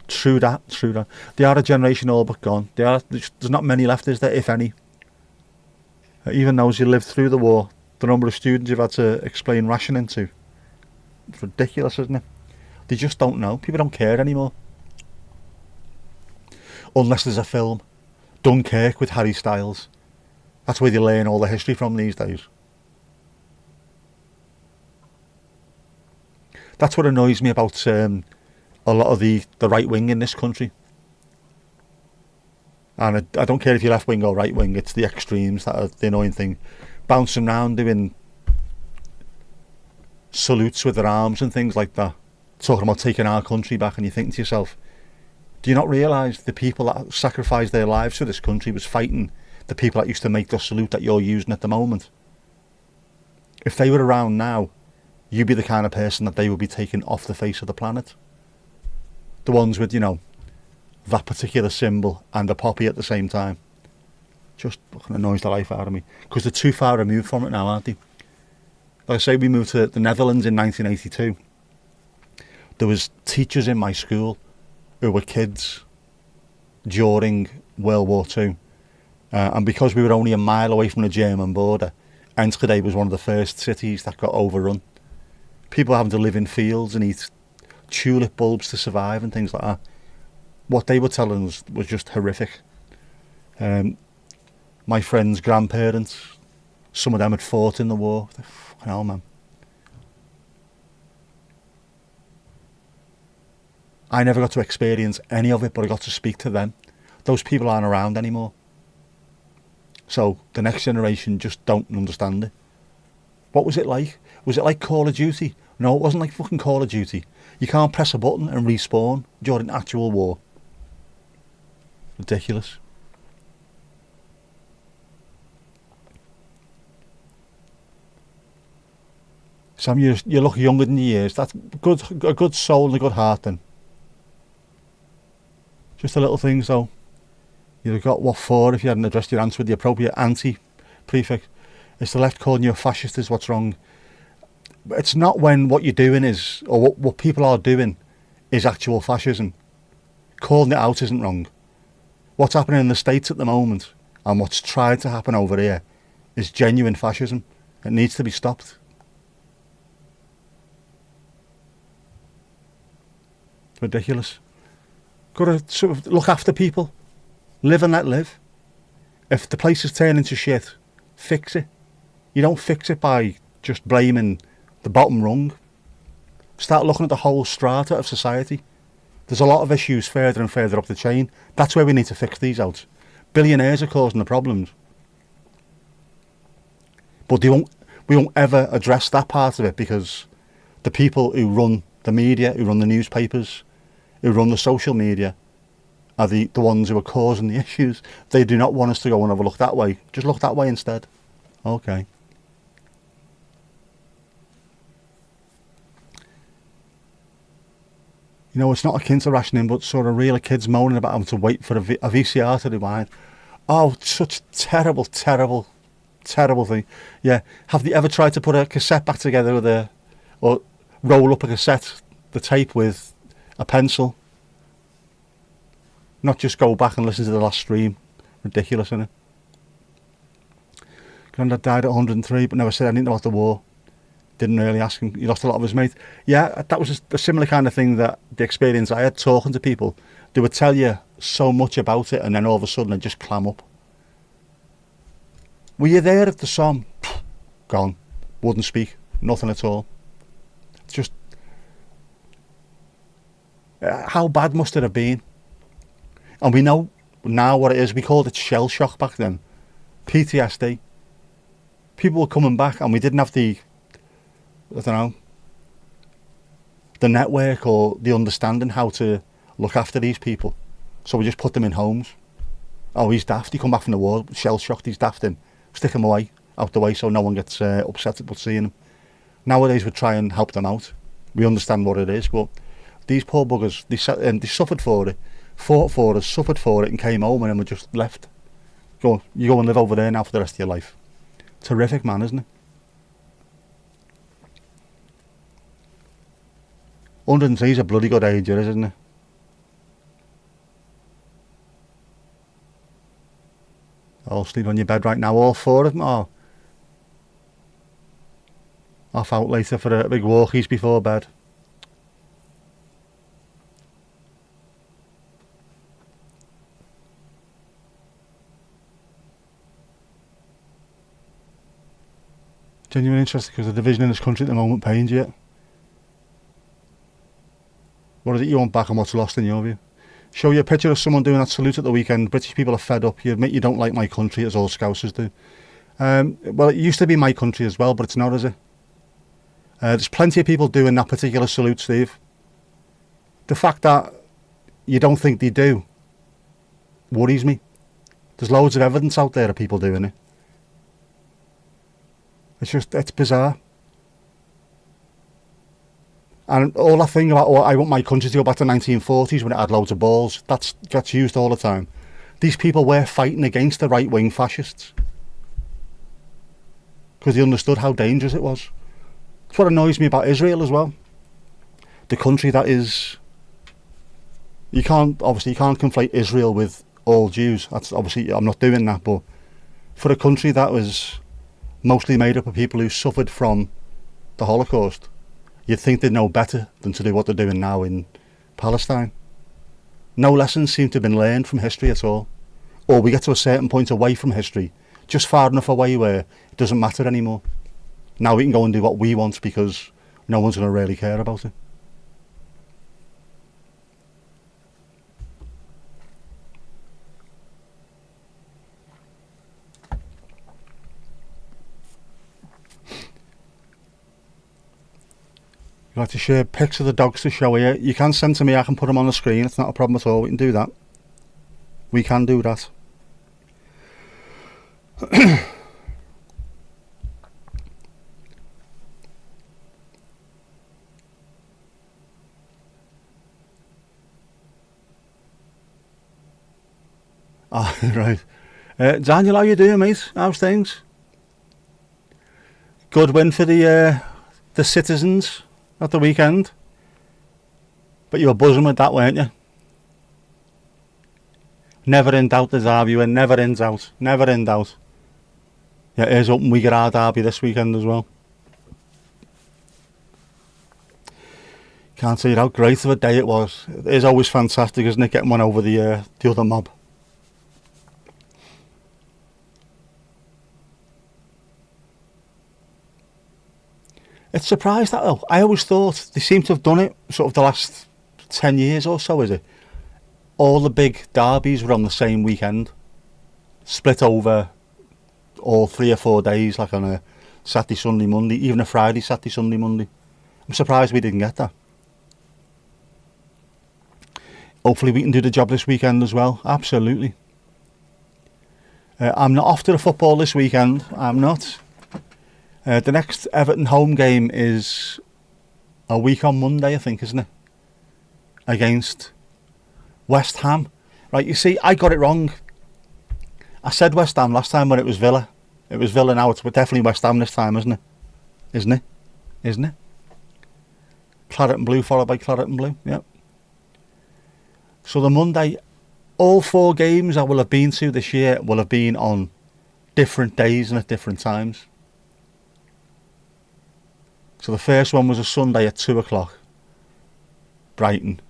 True that. They are a generation all but gone. There's not many left, is there, if any? Even those who lived through the war, the number of students you've had to explain rationing to. It's ridiculous, isn't it? They just don't know. People don't care anymore. Unless there's a film. Dunkirk with Harry Styles. That's where they learn all the history from these days. That's what annoys me about a lot of the right wing in this country. And I don't care if you're left wing or right wing, it's the extremes that are the annoying thing. Bouncing around doing salutes with their arms and things like that. Talking about taking our country back, and you think to yourself, do you not realise the people that sacrificed their lives for this country was fighting the people that used to make the salute that you're using at the moment? If they were around now, you'd be the kind of person that they would be taking off the face of the planet. The ones with, that particular symbol and a poppy at the same time. Just fucking annoys the life out of me. Because they're too far removed from it now, aren't they? Like I say, we moved to the Netherlands in 1982. There was teachers in my school who were kids during World War II. And because we were only a mile away from the German border, Enschede was one of the first cities that got overrun. People having to live in fields and eat tulip bulbs to survive and things like that. What they were telling us was just horrific. My friends' grandparents, some of them had fought in the war. Fucking hell, man. I never got to experience any of it, but I got to speak to them. Those people aren't around anymore. So the next generation just don't understand it. What was it like? Was it like Call of Duty? No, it wasn't like fucking Call of Duty. You can't press a button and respawn during actual war. Ridiculous. Sam, you look younger than your years. That's a good soul and a good heart then. Just the little things though. You'd have got what for if you hadn't addressed your answer with the appropriate anti-prefix. It's the left calling you a fascist is what's wrong. But it's not when what you're doing is, or what people are doing is actual fascism. Calling it out isn't wrong. What's happening in the States at the moment and what's tried to happen over here is genuine fascism. It needs to be stopped. It's ridiculous. Got to sort of look after people. Live and let live. If the place is turning to shit, fix it. You don't fix it by just blaming the bottom rung. Start looking at the whole strata of society. There's a lot of issues further and further up the chain. That's where we need to fix these out. Billionaires are causing the problems. But we won't ever address that part of it because the people who run the media, who run the newspapers, who run the social media are the ones who are causing the issues. They do not want us to go and have a look that way. Just look that way instead. Okay. It's not akin to rationing, but sort of really kids moaning about having to wait for a VCR to rewind. Oh, such terrible, terrible, terrible thing. Yeah. Have they ever tried to put a cassette back together or roll up a cassette, the tape with a pencil? Not just go back and listen to the last stream Ridiculous, isn't it? Grandad died at 103, but never said anything about the war. Didn't really ask him. He lost a lot of his mates. Yeah, that was a similar kind of thing, that the experience I had talking to people. They would tell you so much about it, and then all of a sudden it'd just clam up. Were you there at the Somme? Gone. Wouldn't speak. Nothing at all. Just... how bad must it have been? And we know now what it is. We called it shell shock back then. PTSD. People were coming back, and we didn't have the... I don't know, the network or the understanding how to look after these people. So we just put them in homes. Oh, he's daft. He come back from the war, shell shocked. He's daft. Him. Stick him away, out the way, so no one gets upset about seeing him. Nowadays we try and help them out. We understand what it is, but these poor buggers, they suffered for it, fought for us, suffered for it, and came home, and then were just left. You go and live over there now for the rest of your life. Terrific, man, isn't it? 103 is a bloody good age, isn't it? All sleep on your bed right now, all four of them. Oh. Off out later for a big walkies before bed. Genuinely interested, because the division in this country at the moment pains you. What is it you want back, and what's lost in your view? Show you a picture of someone doing that salute at the weekend. British people are fed up. You admit you don't like my country, as all Scousers do. Well, it used to be my country as well, but it's not, is it? There's plenty of people doing that particular salute, Steve. The fact that you don't think they do worries me. There's loads of evidence out there of people doing it. It's bizarre. And all that thing about, I want my country to go back to the 1940s when it had loads of balls, that's used all the time. These people were fighting against the right-wing fascists because they understood how dangerous it was. That's what annoys me about Israel as well. The country that is... You can't conflate Israel with all Jews. That's obviously, I'm not doing that, but for a country that was mostly made up of people who suffered from the Holocaust, you'd think they'd know better than to do what they're doing now in Palestine. No lessons seem to have been learned from history at all. Or we get to a certain point away from history, just far enough away where it doesn't matter anymore. Now we can go and do what we want because no one's going to really care about it. You'd like to share pics of the dogs to show here? You can send to me, I can put them on the screen, it's not a problem at all, we can do that. We can do that. Ah, right. Daniel, how you doing, mate? How's things? Good win for the Citizens at the weekend. But you were buzzing with that, weren't you? Never in doubt the derby win, never in doubt. Never in doubt. Yeah, here's hoping we get our derby this weekend as well. Can't say how great of a day it was. It is always fantastic, isn't it, getting one over the other mob. It's surprised that though. I always thought they seem to have done it sort of the last 10 years or so, is it? All the big derbies were on the same weekend. Split over all 3 or 4 days, like on a Saturday, Sunday, Monday, even a Friday, Saturday, Sunday, Monday. I'm surprised we didn't get that. Hopefully we can do the job this weekend as well. Absolutely. I'm not off to the football this weekend. I'm not. The next Everton home game is a week on Monday, I think, isn't it? Against West Ham. Right, you see, I got it wrong. I said West Ham last time when it was Villa. It was Villa now, it's definitely West Ham this time, isn't it? Isn't it? Isn't it? Claret and blue followed by claret and blue, yep. So the Monday all 4 games I will have been to this year will have been on different days and at different times. So the first one was a Sunday at 2 o'clock, Brighton.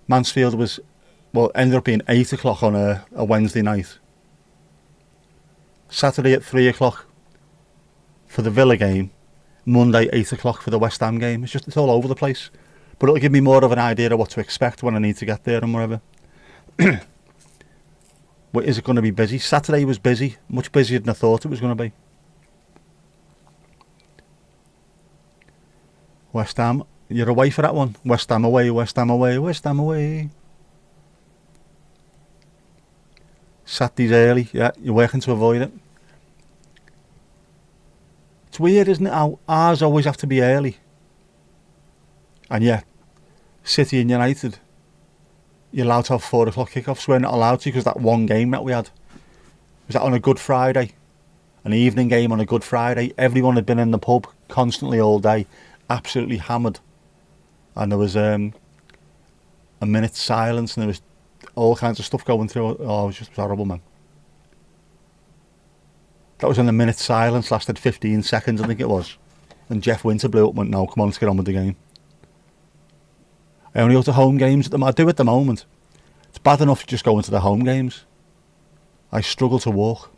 Mansfield was, well, ended up being 8 o'clock on a Wednesday night. Saturday at 3 o'clock for the Villa game. Monday 8 o'clock for the West Ham game. It's all over the place. But it'll give me more of an idea of what to expect when I need to get there and whatever. But is it going to be busy? Saturday was busy. Much busier than I thought it was going to be. West Ham, you're away for that one. West Ham away, West Ham away, West Ham away. Saturday's early. Yeah, you're working to avoid it. It's weird, isn't it, how ours always have to be early. And yeah, City and United, you're allowed to have 4 o'clock kickoffs. We're not allowed to because that one game that we had was that on a Good Friday, an evening game on a Good Friday. Everyone had been in the pub constantly all day, absolutely hammered, and there was a minute's silence, and there was all kinds of stuff going through. Oh, it was just horrible, man. That was when the minute's silence lasted 15 seconds, I think it was, and Jeff Winter blew up and went, "No, come on, let's get on with the game." I only go to home games. I do at the moment. It's bad enough just going to the home games. I struggle to walk.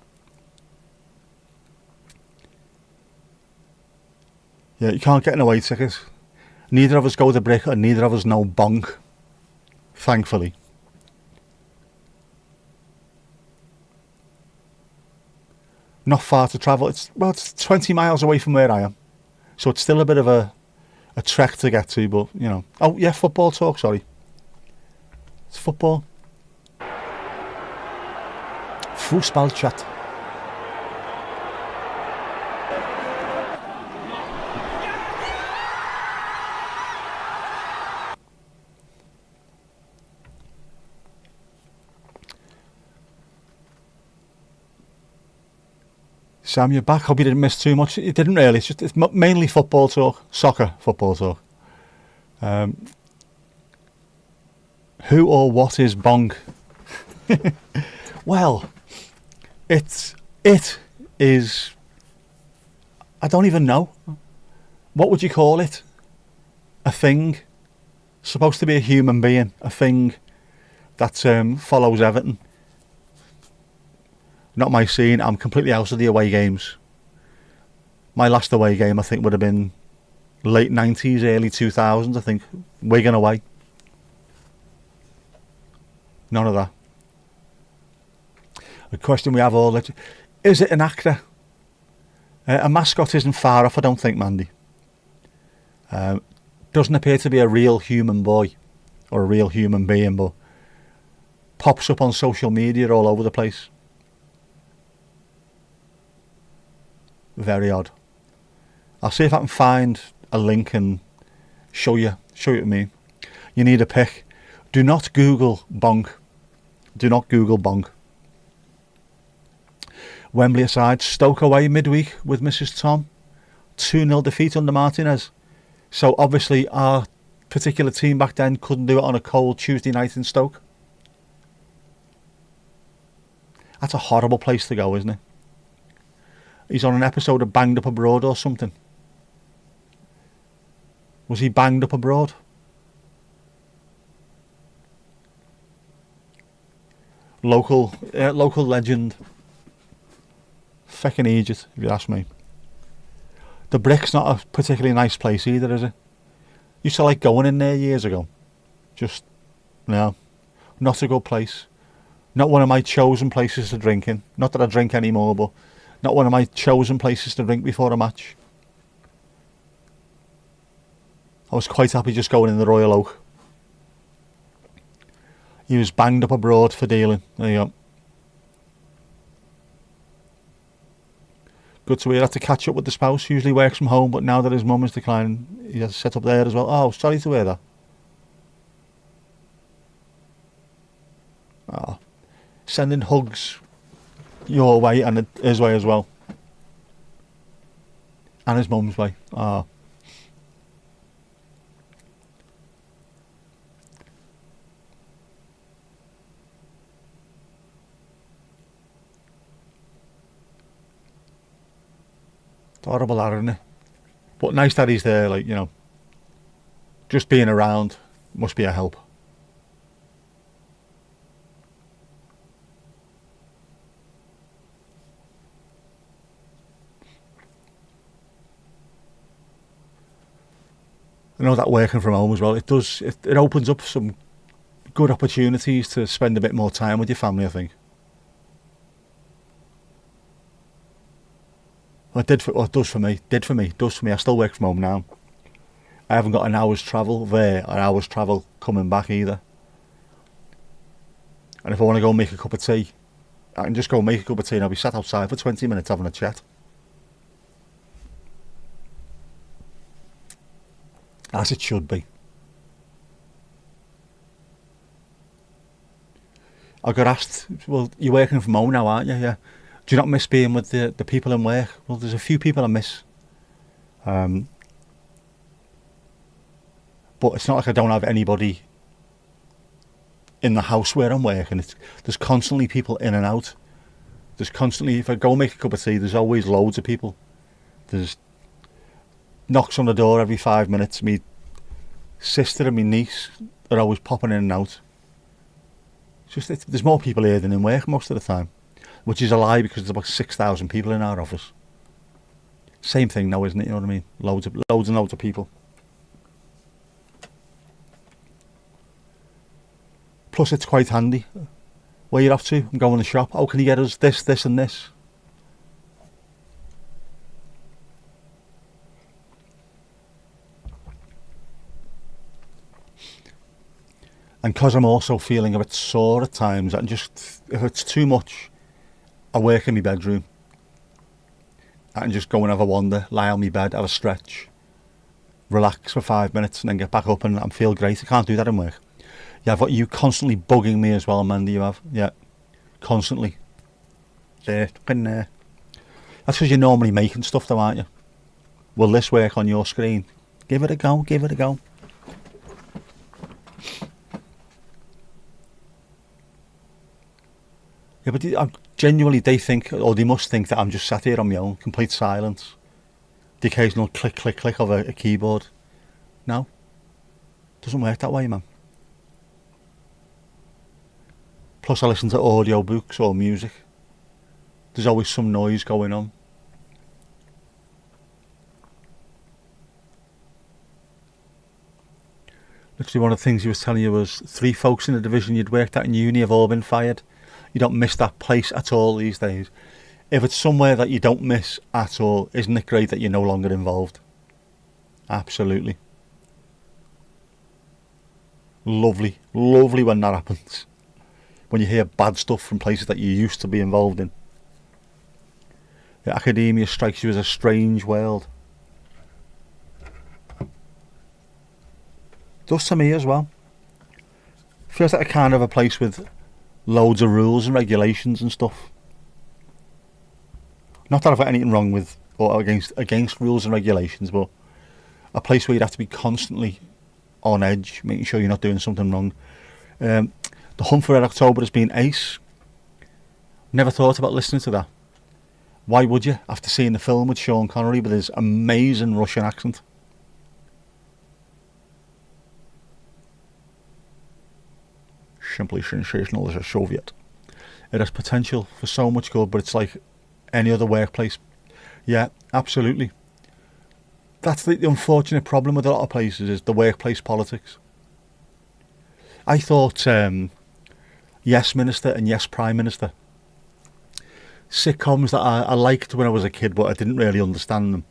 Yeah, you can't get an away ticket. Neither of us go to Brick and neither of us know Bonk. Thankfully. Not far to travel. It's 20 miles away from where I am. So it's still a bit of a trek to get to, but, you know. Oh, yeah, football talk, sorry. It's football. Fußballchat. Sam, you're back. Hope you didn't miss too much. You didn't really. It's mainly football talk. Soccer football talk. Who or what is Bonk? Well, it is. I don't even know. What would you call it? A thing. Supposed to be a human being. A thing that follows Everton. Not my scene. I'm completely out of the away games. My last away game, I think, would have been late 90s, early 2000s, I think. Wigan away. None of that. The question we have all... Is it an actor? A mascot isn't far off, I don't think, Mandy. Doesn't appear to be a real human boy. Or a real human being, but... pops up on social media all over the place. Very odd. I'll see if I can find a link and show it to me. You need a pic. Do not Google Bonk. Do not Google Bonk. Wembley aside, Stoke away midweek with Mrs. Tom. 2-0 defeat under Martinez. So obviously our particular team back then couldn't do it on a cold Tuesday night in Stoke. That's a horrible place to go, isn't it? He's on an episode of Banged Up Abroad or something. Was he banged up abroad? Local legend. Feckin' Egypt, if you ask me. The Brick's not a particularly nice place either, is it? Used to like going in there years ago. Just, no. Not a good place. Not one of my chosen places to drink in. Not that I drink anymore, but... not one of my chosen places to drink before a match. I was quite happy just going in the Royal Oak. He was banged up abroad for dealing. There you go. Good to hear. Had to catch up with the spouse. Usually works from home, but now that his mum is declining, he has set up there as well. Oh, sorry to hear that. Oh. Sending hugs your way and his way as well, and his mum's way. Ah, It's horrible, that, isn't it? But nice that he's there, like, you know. Just being around must be a help. I know that working from home as well, it opens up some good opportunities to spend a bit more time with your family, I think. Well, it does for me. I still work from home now. I haven't got an hour's travel there or an hour's travel coming back either. And if I want to go make a cup of tea, I can just go make a cup of tea and I'll be sat outside for 20 minutes having a chat. As it should be. I got asked, well, you're working from home now, aren't you? Yeah. Do you not miss being with the people in work? Well, there's a few people I miss. But it's not like I don't have anybody in the house where I'm working. There's constantly people in and out. There's constantly, if I go make a cup of tea, there's always loads of people. There's knocks on the door every 5 minutes. Me sister and my niece are always popping in and out. There's more people here than in work most of the time, which is a lie because there's about 6,000 people in our office. Same thing now, isn't it? You know what I mean? Loads and loads of people. Plus, it's quite handy. Where you're off to? I'm going to the shop. How can you get us this, this, and this? And because I'm also feeling a bit sore at times, if it's too much, I work in my bedroom. I can just go and have a wander, lie on my bed, have a stretch, relax for 5 minutes, and then get back up and feel great. I can't do that in work. Yeah, I've got you constantly bugging me as well, Mandy, you have. Yeah, constantly. That's because you're normally making stuff though, aren't you? Will this work on your screen? Give it a go, give it a go. Yeah, but genuinely they think, or they must think that I'm just sat here on my own, complete silence. The occasional click, click, click of a keyboard. No, doesn't work that way, man. Plus I listen to audio books or music. There's always some noise going on. Literally one of the things he was telling you was 3 folks in the division you'd worked at in uni have all been fired. You don't miss that place at all these days. If it's somewhere that you don't miss at all, isn't it great that you're no longer involved? Absolutely. Lovely, lovely when that happens. When you hear bad stuff from places that you used to be involved in. The academia strikes you as a strange world. Does to me as well. Feels like a kind of a place with loads of rules and regulations and stuff. Not that I've got anything wrong with or against rules and regulations, but a place where you'd have to be constantly on edge, making sure you're not doing something wrong. The Hunt for Red October has been ace. Never thought about listening to that. Why would you, after seeing the film with Sean Connery with his amazing Russian accent? Simply sensational as a Soviet. It has potential for so much good, but it's like any other workplace. Yeah, absolutely. That's the unfortunate problem with a lot of places, is the workplace politics. I thought Yes Minister and Yes Prime Minister, sitcoms that I liked when I was a kid, but I didn't really understand them.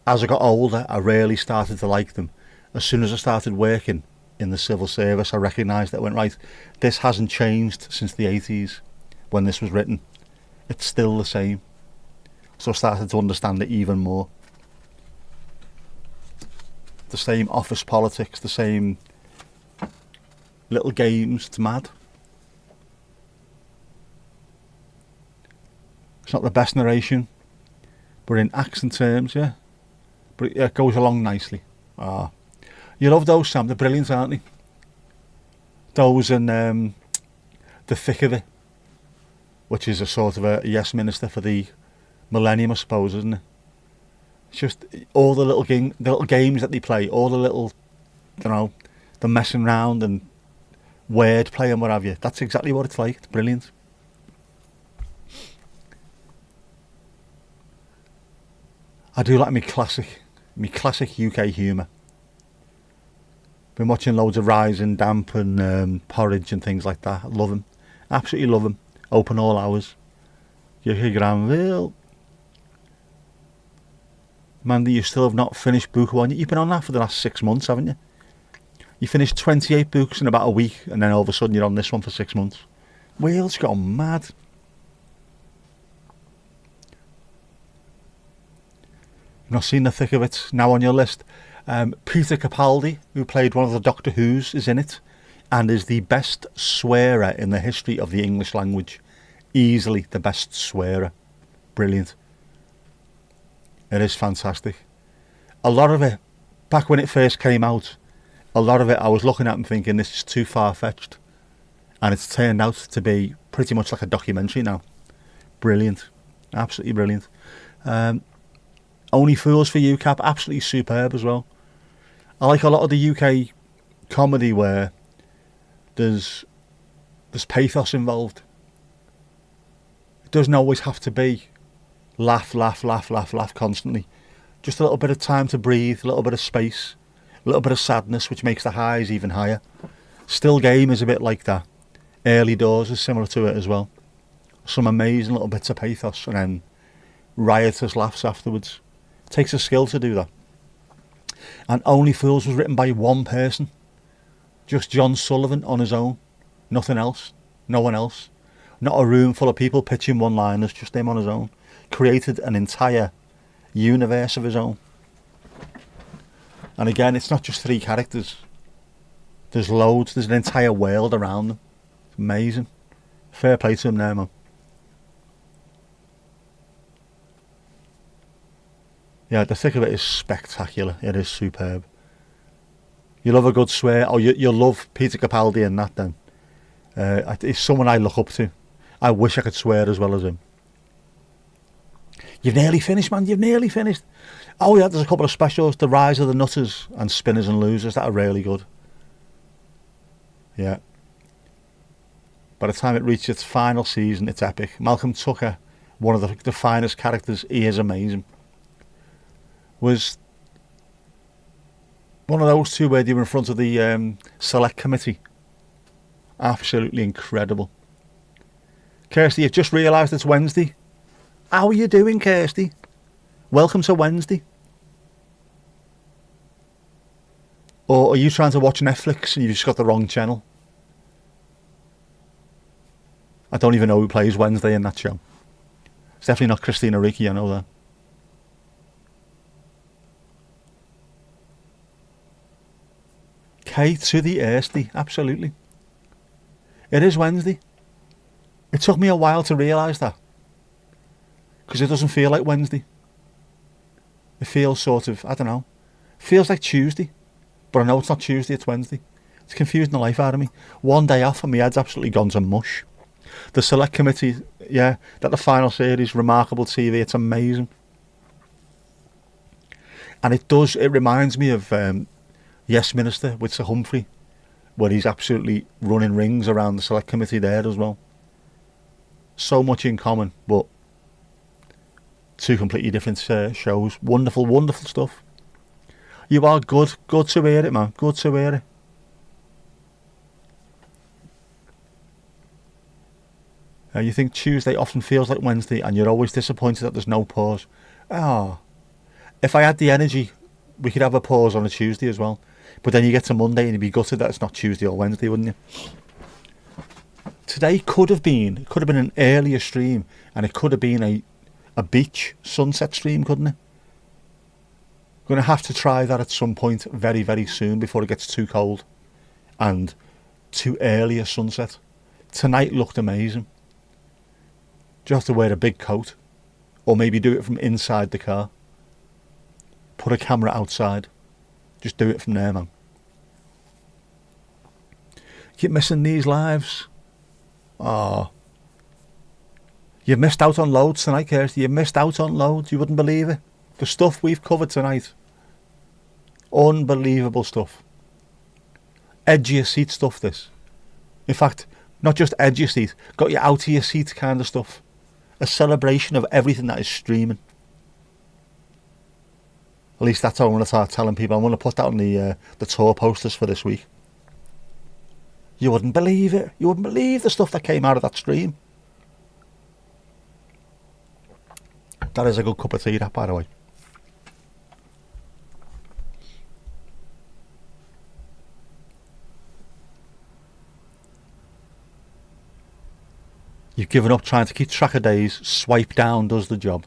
As I got older, I really started to like them. As soon as I started working in the civil service, I recognised that I went, right, this hasn't changed since the 80s when this was written. It's still the same. So I started to understand it even more. The same office politics, the same little games. It's mad. It's not the best narration, but in accent terms, yeah. But it goes along nicely. You love those, Sam. They're brilliant, aren't they? Those and The Thick of It, which is a sort of a Yes Minister for the millennium, I suppose, isn't it? It's just all the little games that they play, all the little, the messing around and word play and what have you. That's exactly what it's like. It's brilliant. I do like me classic UK humour. Been watching loads of Rise and Damp and Porridge and things like that. I love them. Absolutely love them. Open all hours. Granville. Mandy, you still have not finished book 1. You've been on that for the last 6 months, haven't you? You finished 28 books in about a week, and then all of a sudden you're on this one for 6 months. Wales gone mad. You've not seen the thick of it. Now on your list, Peter Capaldi, who played one of the Doctor Who's, is in it, and is the best swearer in the history of the English language. Easily the best swearer. Brilliant. It is fantastic. A lot of it, back when it first came out, a lot of it I was looking at and thinking this is too far-fetched, and it's turned out to be pretty much like a documentary now. Brilliant. Absolutely brilliant. Only Fools for You, Cap, absolutely superb as well. I like a lot of the UK comedy where there's pathos involved. It doesn't always have to be laugh constantly. Just a little bit of time to breathe, a little bit of space, a little bit of sadness, which makes the highs even higher. Still Game is a bit like that. Early Doors is similar to it as well. Some amazing little bits of pathos and then riotous laughs afterwards. It takes a skill to do that. And Only Fools was written by one person. Just John Sullivan on his own. Nothing else. No one else. Not a room full of people pitching one-liners, just him on his own. Created an entire universe of his own. And again, it's not just 3 characters. There's loads. There's an entire world around them. It's amazing. Fair play to him there, man. Yeah, the thick of it is spectacular. It is superb. You love a good swear. Oh, you love Peter Capaldi and that then. He's someone I look up to. I wish I could swear as well as him. You've nearly finished, man. You've nearly finished. Oh yeah, there's a couple of specials. The Rise of the Nutters and Spinners and Losers. That are really good. Yeah. By the time it reaches its final season, it's epic. Malcolm Tucker, one of the finest characters. He is amazing. Was one of those two where they were in front of the select committee. Absolutely incredible. Kirsty, you've just realised it's Wednesday. How are you doing, Kirsty? Welcome to Wednesday. Or are you trying to watch Netflix and you've just got the wrong channel? I don't even know who plays Wednesday in that show. It's definitely not Christina Ricci, I know that. K to the Ersty, absolutely. It is Wednesday. It took me a while to realise that. Because it doesn't feel like Wednesday. It feels sort of, I don't know, feels like Tuesday. But I know it's not Tuesday, it's Wednesday. It's confusing the life out of me. One day off and my head's absolutely gone to mush. The select committee, yeah, that the final series, remarkable TV, it's amazing. And it reminds me of Yes Minister with Sir Humphrey, where he's absolutely running rings around the select committee there as well. So much in common, but 2 completely different shows. Wonderful, wonderful stuff. You are good. Good to hear it, man. Good to hear it. You think Tuesday often feels like Wednesday and you're always disappointed that there's no pause. If I had the energy, we could have a pause on a Tuesday as well. But then you get to Monday and you'd be gutted that it's not Tuesday or Wednesday, wouldn't you? Today could have been an earlier stream, and it could have been a beach sunset stream, couldn't it? Going to have to try that at some point very, very soon before it gets too cold and too early a sunset. Tonight looked amazing. You have to wear a big coat, or maybe do it from inside the car. Put a camera outside. Just do it from there, man. Keep missing these lives. Oh, you've missed out on loads tonight, Kirsty. You've missed out on loads. You wouldn't believe it. The stuff we've covered tonight. Unbelievable stuff. Edge of your seat stuff, this. In fact, not just edge of your seat, got you out of your seat kind of stuff. A celebration of everything that is streaming. At least that's how I'm going to start telling people. I'm going to put that on the tour posters for this week. You wouldn't believe it. You wouldn't believe the stuff that came out of that stream. That is a good cup of tea, that, by the way. You've given up trying to keep track of days. Swipe down does the job.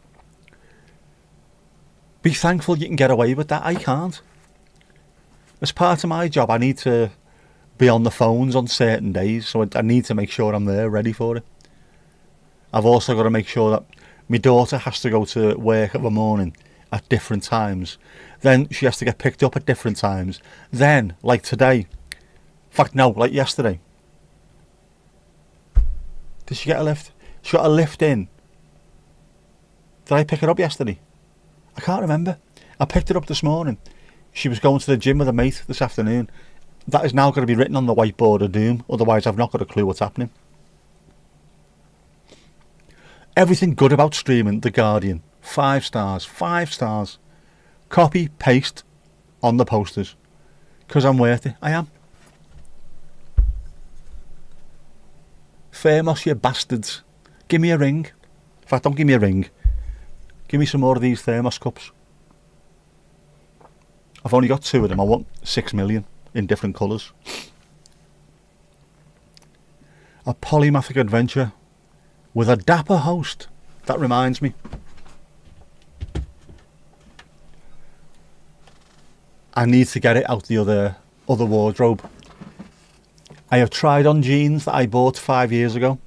Be thankful you can get away with that. I can't. As part of my job, I need to be on the phones on certain days, so I need to make sure I'm there, ready for it. I've also got to make sure that my daughter has to go to work in the morning at different times. Then she has to get picked up at different times. Then, like today, in fact, no, like yesterday. Did she get a lift? She got a lift in. Did I pick her up yesterday? I can't remember. I picked her up this morning. She was going to the gym with a mate this afternoon. That is now going to be written on the whiteboard of doom. Otherwise, I've not got a clue what's happening. Everything good about streaming The Guardian. 5 stars. 5 stars. Copy, paste on the posters. Because I'm worth it. I am. Thermos, you bastards. Give me a ring. In fact, don't give me a ring. Give me some more of these thermos cups. I've only got 2 of them. I want 6 million in different colours. A polymathic adventure with a dapper host. That reminds me. I need to get it out the other wardrobe. I have tried on jeans that I bought 5 years ago.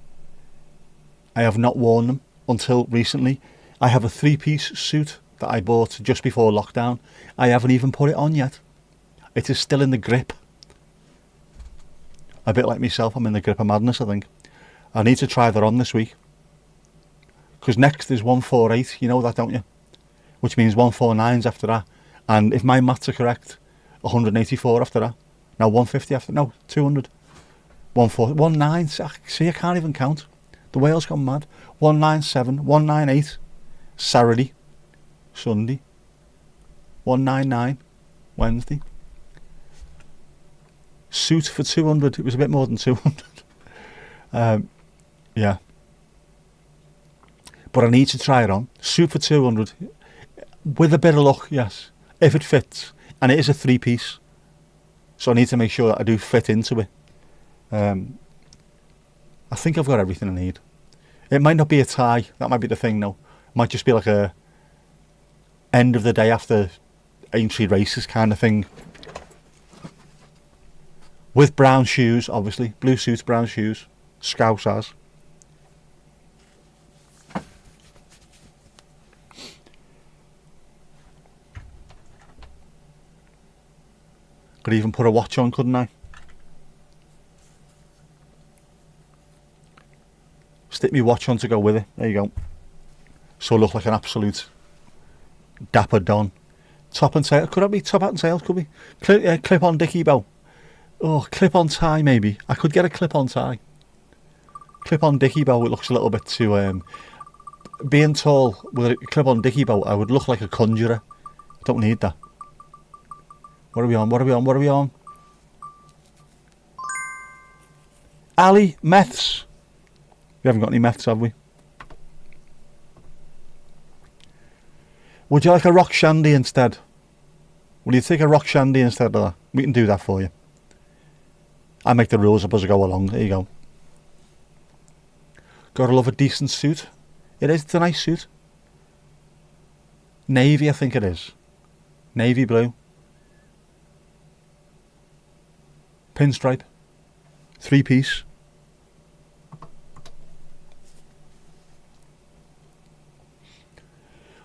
I have not worn them until recently. I have a 3-piece suit that I bought just before lockdown. I haven't even put it on yet. It is still in the grip. A bit like myself, I'm in the grip of madness, I think. I need to try that on this week. Because next is 148, you know that, don't you? Which means 149's after that. And if my maths are correct, 184 after that. Now 150 after, no, 200. 140, 19, see, I can't even count. The whale's gone mad. 197, 198, Saturday, Sunday, 199, Wednesday. Suit for 200, it was a bit more than 200. Yeah. But I need to try it on. Suit for 200, with a bit of luck, yes. If it fits, and it is a 3-piece. So I need to make sure that I do fit into it. I think I've got everything I need. It might not be a tie, that might be the thing now. It might just be like a end of the day after Aintree races kind of thing. With brown shoes, obviously. Blue suit, brown shoes. Scouse has. Could even put a watch on, couldn't I? Stick me watch on to go with it. There you go. So I look like an absolute dapper don. Top and tail. Could that be top hat and tails? Could be. Clip on dicky bow. Oh, clip on tie maybe. I could get a clip on tie. Clip on dicky bow. It looks a little bit too. Being tall with a clip on dicky bow, I would look like a conjurer. Don't need that. What are we on? What are we on? What are we on? Ali Meths. We haven't got any meths, have we? Would you like a rock shandy instead? Will you take a rock shandy instead of that? We can do that for you. I make the rules up as I go along. There you go. Gotta love a decent suit. It is. It's a nice suit. Navy, I think it is. Navy blue. Pinstripe. 3-piece.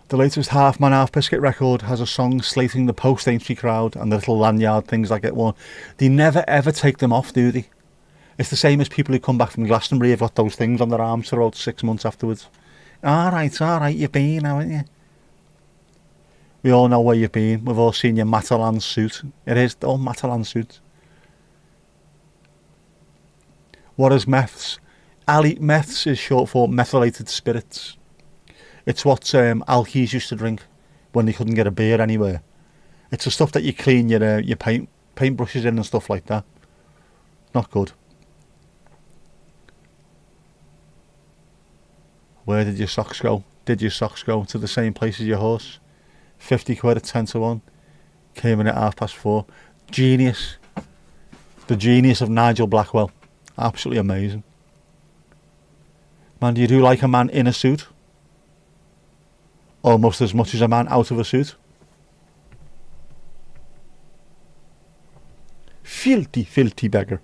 The latest Half Man Half Biscuit record has a song slating the post-entry crowd and the little lanyard things that get worn. They never ever take them off, do they? It's the same as people who come back from Glastonbury have got those things on their arms for about 6 months afterwards. Alright, you've been, haven't you? We all know where you've been. We've all seen your Matalan suit. It is all Matalan suit. What is meths? Meths is short for methylated spirits. It's what alkies used to drink when they couldn't get a beer anywhere. It's the stuff that you clean your paintbrushes in and stuff like that. Not good. Where did your socks go? Did your socks go to the same place as your horse? 50 quid at 10 to 1. Came in at 4:30. Genius. The genius of Nigel Blackwell. Absolutely amazing. Man, do you like a man in a suit? Almost as much as a man out of a suit? Filthy, filthy beggar.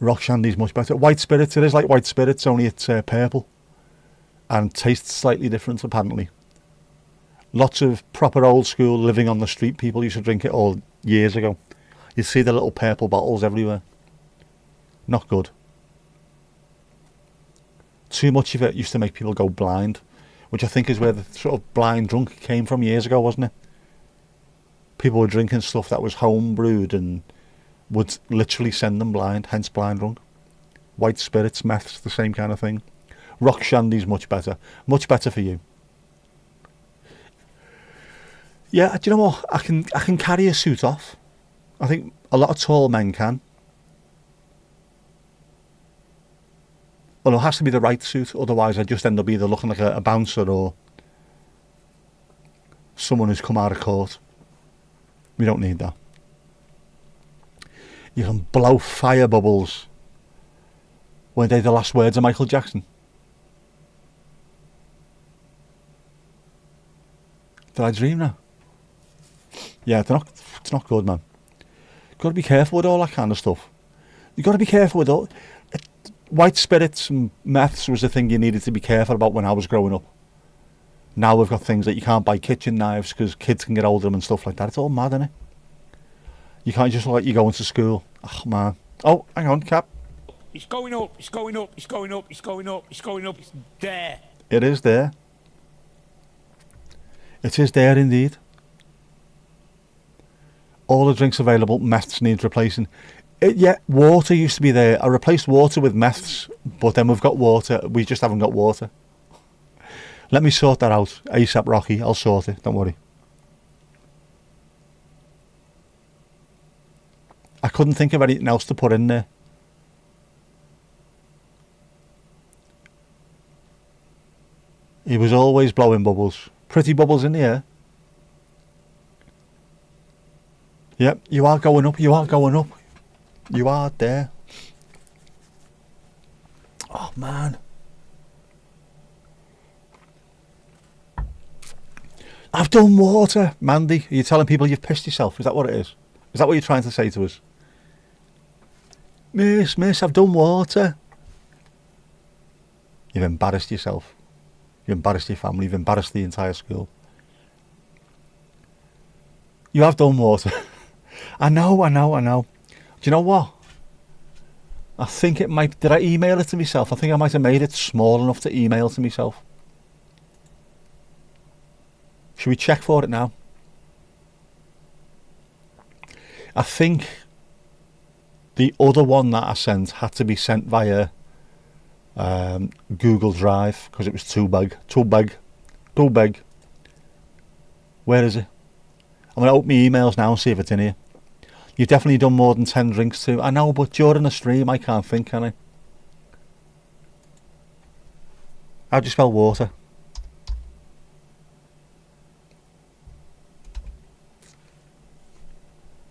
Rock shandy's much better. White spirits, it is like white spirits, only it's purple. And tastes slightly different, apparently. Lots of proper old school living on the street people used to drink it all years ago. You see the little purple bottles everywhere. Not good. Too much of it used to make people go blind, which I think is where the sort of blind drunk came from years ago, wasn't it? People were drinking stuff that was home brewed and would literally send them blind, hence blind drunk. White spirits, meths, the same kind of thing. Rock shandy's much better for you. Yeah, do you know what? I can carry a suit off. I think a lot of tall men can. Well, it has to be the right suit, otherwise I just end up either looking like a bouncer or someone who's come out of court. We don't need that. You can blow fire bubbles. Weren't they the last words of Michael Jackson? Did I dream now? Yeah, it's not good, man. Got to be careful with all that kind of stuff. You got to be careful with all. White spirits and meths was the thing you needed to be careful about when I was growing up. Now we've got things that you can't buy kitchen knives because kids can get hold of them and stuff like that. It's all mad, isn't it? You can't just let you go into school. Oh, man. Oh, hang on, Cap. It's going up, it's going up, it's going up, it's going up, it's going up, it's there. It is there. It is there indeed. All the drinks available, meths needs replacing. Yeah, water used to be there. I replaced water with meths, but then we've got water. We just haven't got water. Let me sort that out. ASAP Rocky, I'll sort it, don't worry. I couldn't think of anything else to put in there. He was always blowing bubbles. Pretty bubbles in the air. Yep, you are going up, you are going up. You are there. Oh, man. I've done water. Mandy, are you telling people you've pissed yourself? Is that what it is? Is that what you're trying to say to us? Miss, I've done water. You've embarrassed yourself. You've embarrassed your family. You've embarrassed the entire school. You have done water. I know. Do you know what? I think it might... Did I email it to myself? I think I might have made it small enough to email to myself. Should we check for it now? I think the other one that I sent had to be sent via Google Drive because it was too big. Where is it? I'm going to open my emails now and see if it's in here. You've definitely done more than 10 drinks too. I know, but during the stream I can't think, can I? How'd you spell water?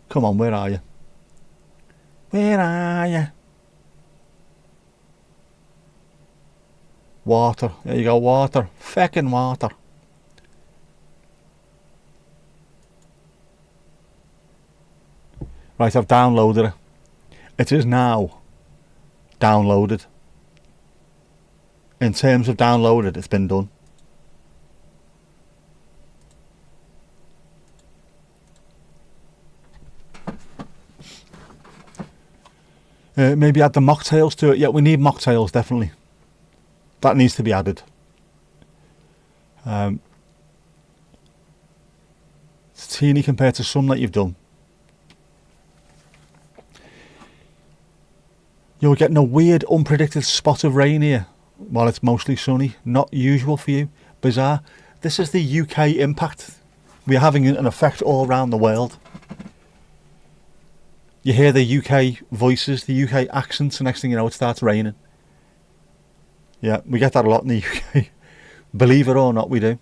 Come on, where are you? Where are you? Water. There you go, water. Feckin' water. Right, I've downloaded it. It is now downloaded. In terms of downloaded, it's been done. Maybe add the mocktails to it. Yeah, we need mocktails, definitely. That needs to be added. It's teeny compared to some that you've done. You're getting a weird, unpredicted spot of rain here while it's mostly sunny. Not usual for you. Bizarre. This is the UK impact. We're having an effect all around the world. You hear the UK voices, the UK accents, and next thing you know, it starts raining. Yeah, we get that a lot in the UK. Believe it or not, we do.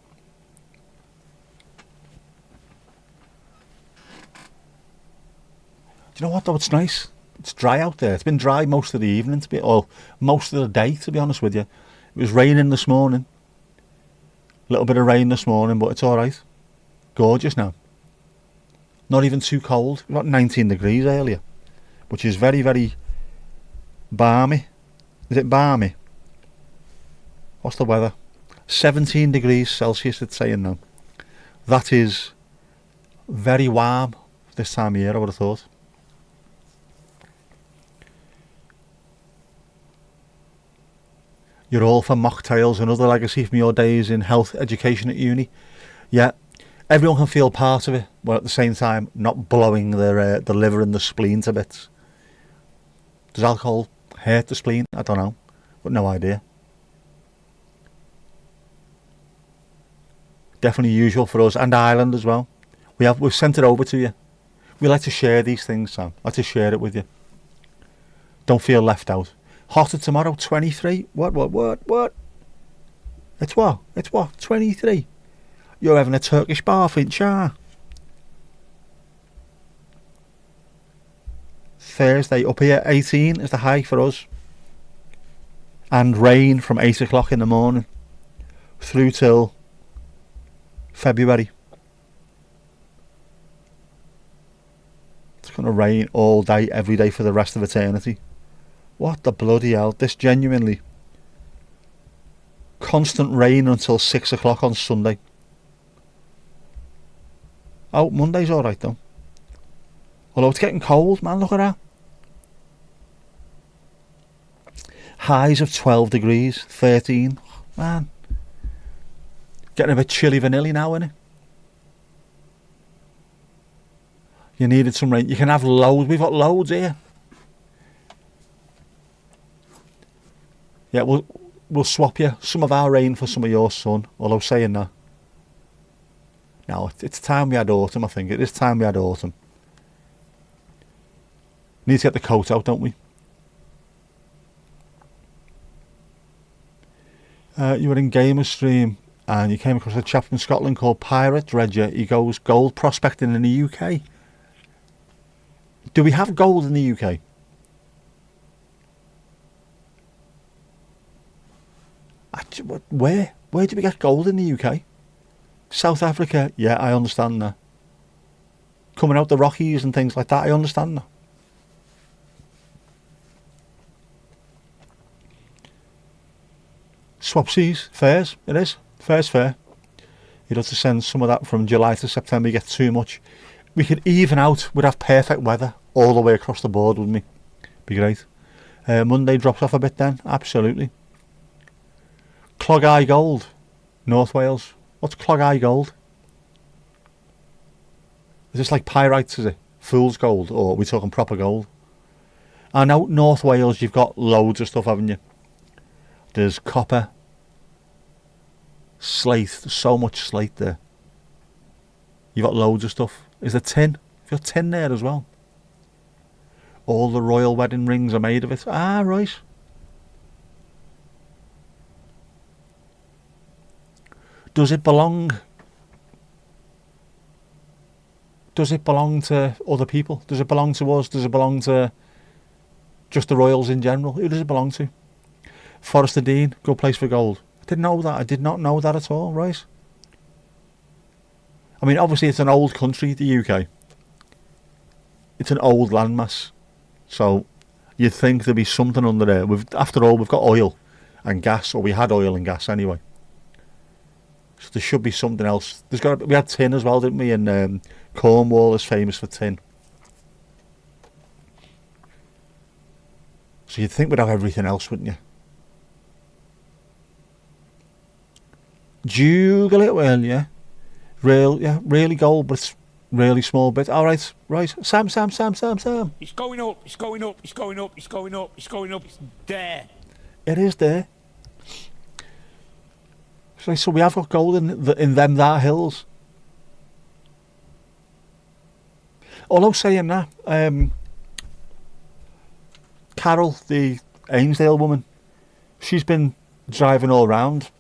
Do you know what though? It's nice. It's dry out there. It's been dry most of the evening, or most of the day, to be honest with you. It was raining this morning. A little bit of rain this morning, but it's all right. Gorgeous now. Not even too cold. We got 19 degrees earlier, which is very, very balmy. Is it balmy? What's the weather? 17 degrees Celsius it's saying now. That is very warm this time of year, I would have thought. You're all for mocktails, another legacy from your days in health education at uni. Yeah, everyone can feel part of it, but at the same time not blowing their the liver and the spleen to bits. Does alcohol hurt the spleen? I don't know, but no idea. Definitely usual for us and Ireland as well. We've sent it over to you. We like to share these things, Sam. I like to share it with you. Don't feel left out. Hotter tomorrow, 23. What? It's what? 23. You're having a Turkish bath in Char. Thursday up here, 18 is the high for us. And rain from 8 o'clock in the morning through till February. It's going to rain all day, every day for the rest of eternity. What the bloody hell? This genuinely constant rain until 6 o'clock on Sunday. Oh, Monday's alright though. Although it's getting cold, man, look at that. Highs of 12 degrees, 13. Man. Getting a bit chilly vanilly now, innit? You needed some rain. You can have loads. We've got loads here. Yeah, we'll swap you some of our rain for some of your sun. Although saying that, no, it's time we had autumn. I think it is time we had autumn. Need to get the coat out, don't we? You were in Gamer Stream and you came across a chap from Scotland called Pirate Dredger. He goes gold prospecting in the UK. Do we have gold in the UK? Where do we get gold in the UK? South Africa, yeah, I understand that. Coming out the Rockies and things like that, I understand that. Swapsies, fairs, it is. Fair's fair. You'd have to send some of that from July to September, you get too much. We could even out, we'd have perfect weather all the way across the board, wouldn't we? Be great. Monday drops off a bit then, absolutely. Clog Eye Gold, North Wales. What's Clog Eye Gold? Is this like pyrites, is it? Fool's gold, or are we talking proper gold? I know North Wales, you've got loads of stuff, haven't you? There's copper, slate, there's so much slate there. You've got loads of stuff. Is there tin? You've got tin there as well. All the royal wedding rings are made of it. Ah, right. Does it belong to other people? Does it belong to us? Does it belong to just the royals in general? Who does it belong to? Forest of Dean, good place for gold. I didn't know that. I did not know that at all, right? I mean, obviously it's an old country, the UK. It's an old landmass. So you'd think there'd be something under there. After all, we've got oil and gas, or we had oil and gas anyway. So there should be something else. We had tin as well, didn't we? And Cornwall is famous for tin. So you'd think we'd have everything else, wouldn't you? Juggle it well, yeah. Really gold, but really small bit. All right, right. Sam. It's going up, it's going up, it's going up, it's going up, it's going up, it's there. It is there. So we have got gold in them there hills. Although saying that, Carol, the Ainsdale woman, she's been driving all around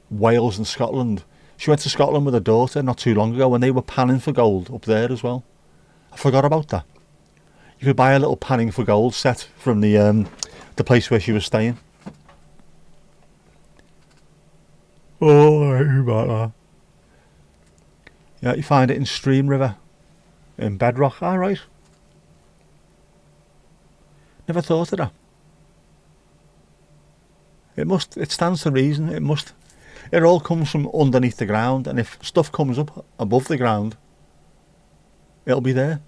Wales and Scotland. She went to Scotland with her daughter not too long ago, and they were panning for gold up there as well. I forgot about that. You could buy a little panning for gold set from the place where she was staying. Oh, I hear about that. Yeah, you find it in Stream River, in Bedrock. All right. Never thought of that. It stands to reason. It all comes from underneath the ground, and if stuff comes up above the ground, it'll be there.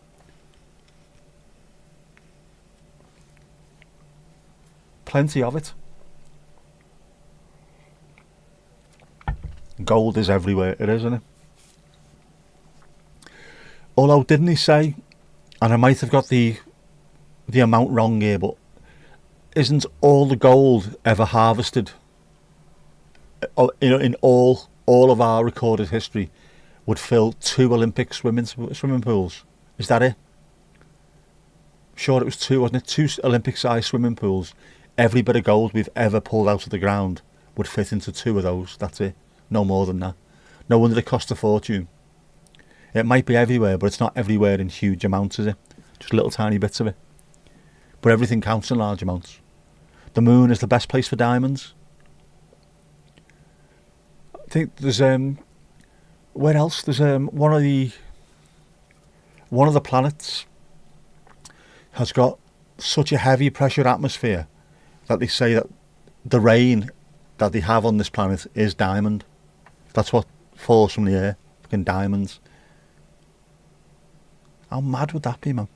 Plenty of it. Gold is everywhere, it is, isn't it? Although, didn't he say, and I might have got the amount wrong here, but isn't all the gold ever harvested? In all of our recorded history, would fill 2 Olympic swimming pools. Is that it? Sure, it was 2, wasn't it? 2 Olympic-sized swimming pools. Every bit of gold we've ever pulled out of the ground would fit into 2 of those. That's it. No more than that. No wonder it cost a fortune. It might be everywhere, but it's not everywhere in huge amounts, is it? Just little tiny bits of it. But everything counts in large amounts. The moon is the best place for diamonds. I think there's where else? There's one of the planets has got such a heavy pressure atmosphere that they say that the rain that they have on this planet is diamond. That's what falls from the air. Fucking diamonds. How mad would that be, man?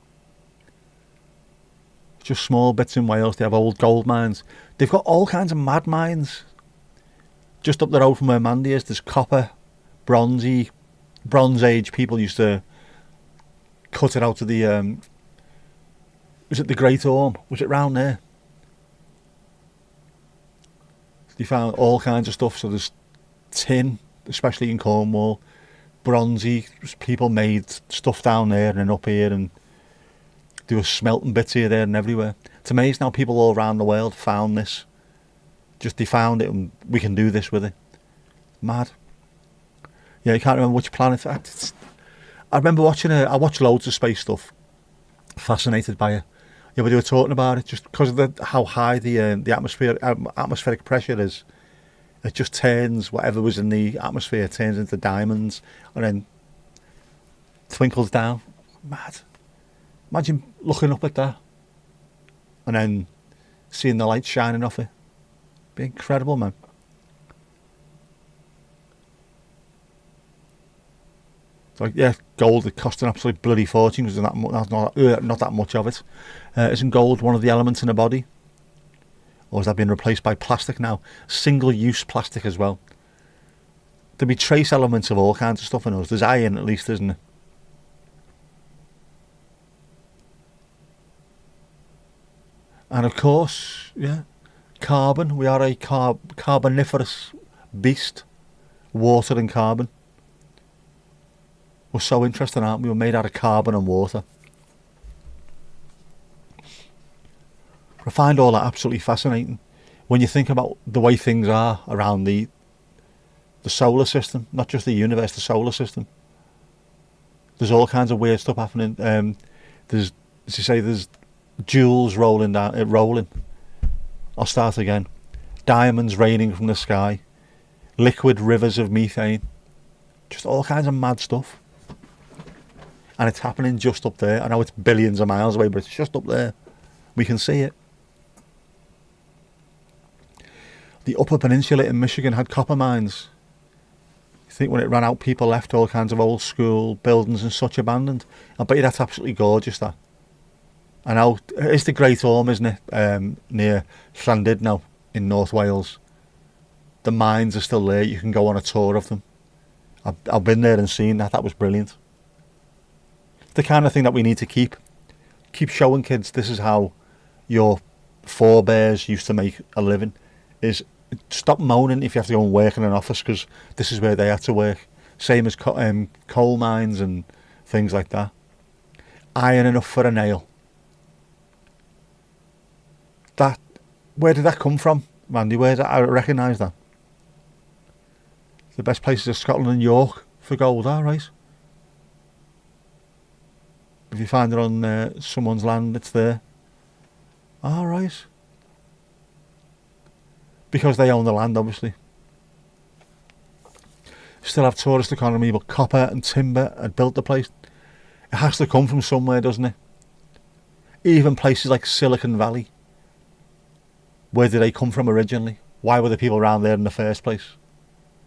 Just small bits in Wales. They have old gold mines. They've got all kinds of mad mines. Just up the road from where Mandy is, there's copper, Bronze Age people used to cut it out of the was it the Great Orme? Was it round there? They found all kinds of stuff. So there's tin, especially in Cornwall, bronzy. People made stuff down there and up here, and there were smelting bits here, there, and everywhere. It's amazing how people all around the world found this. Just they found it, and we can do this with it. Mad. Yeah, you can't remember which planet. I remember watching I watch loads of space stuff. Fascinated by it. Yeah, but they were talking about it just because of how high the atmospheric pressure is. It just turns whatever was in the atmosphere turns into diamonds and then twinkles down. Mad. Imagine looking up at that and then seeing the light shining off it. Be incredible, man. It's like, yeah, gold, it cost an absolute bloody fortune because there's not that much of it. Isn't gold one of the elements in the body? Or has that been replaced by plastic now? Single-use plastic as well. There'd be trace elements of all kinds of stuff in us. There's iron at least, isn't there? And of course, yeah, carbon. We are a carboniferous beast. Water and carbon. We're so interesting, aren't we? We're made out of carbon and water. I find all that absolutely fascinating. When you think about the way things are around the solar system, not just the universe, the solar system. There's all kinds of weird stuff happening. There's, as you say, there's jewels rolling. I'll start again. Diamonds raining from the sky. Liquid rivers of methane. Just all kinds of mad stuff. And it's happening just up there. I know it's billions of miles away, but it's just up there. We can see it. The Upper Peninsula in Michigan had copper mines. You think when it ran out, people left all kinds of old school buildings and such abandoned. I bet you that's absolutely gorgeous, that. I know, it's the Great Orme, isn't it? Near Llandudno in North Wales. The mines are still there. You can go on a tour of them. I've been there and seen that. That was brilliant. the kind of thing that we need to keep showing kids. This is how your forebears used to make a living. Is stop moaning if you have to go and work in an office, because this is where they had to work. Same as coal mines and things like that. Iron enough for a nail. Where did that come from, Randy? I recognise that. The best places are Scotland and York for gold, right? If you find it on someone's land, it's there. Right. Because they own the land, obviously. Still have tourist economy, but copper and timber had built the place. It has to come from somewhere, doesn't it? Even places like Silicon Valley. Where did they come from originally? Why were the people around there in the first place?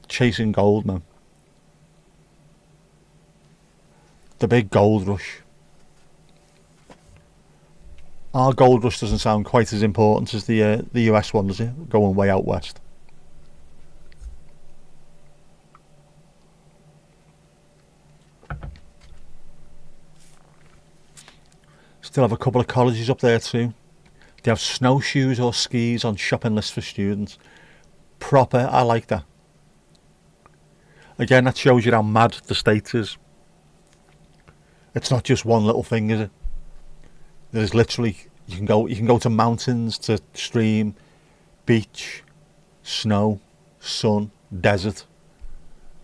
Chasing gold, man. The big gold rush. Our gold rush doesn't sound quite as important as the US one, does it? Going way out west. Still have a couple of colleges up there too. They have snowshoes or skis on shopping lists for students. Proper, I like that. Again, that shows you how mad the States is. It's not just one little thing, is it? There's literally, you can go to mountains, to stream, beach, snow, sun, desert,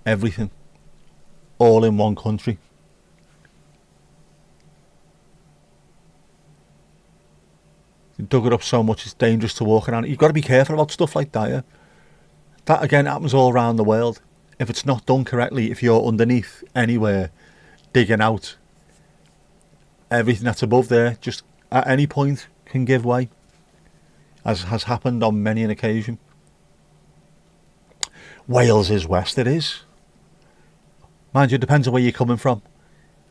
everything, all in one country. You dug it up so much it's dangerous to walk around. You've got to be careful about stuff like that, yeah? That again happens all around the world. If it's not done correctly, if you're underneath anywhere digging out, everything that's above there just at any point can give way, as has happened on many an occasion. Wales is west, it is. Mind you, it depends on where you're coming from.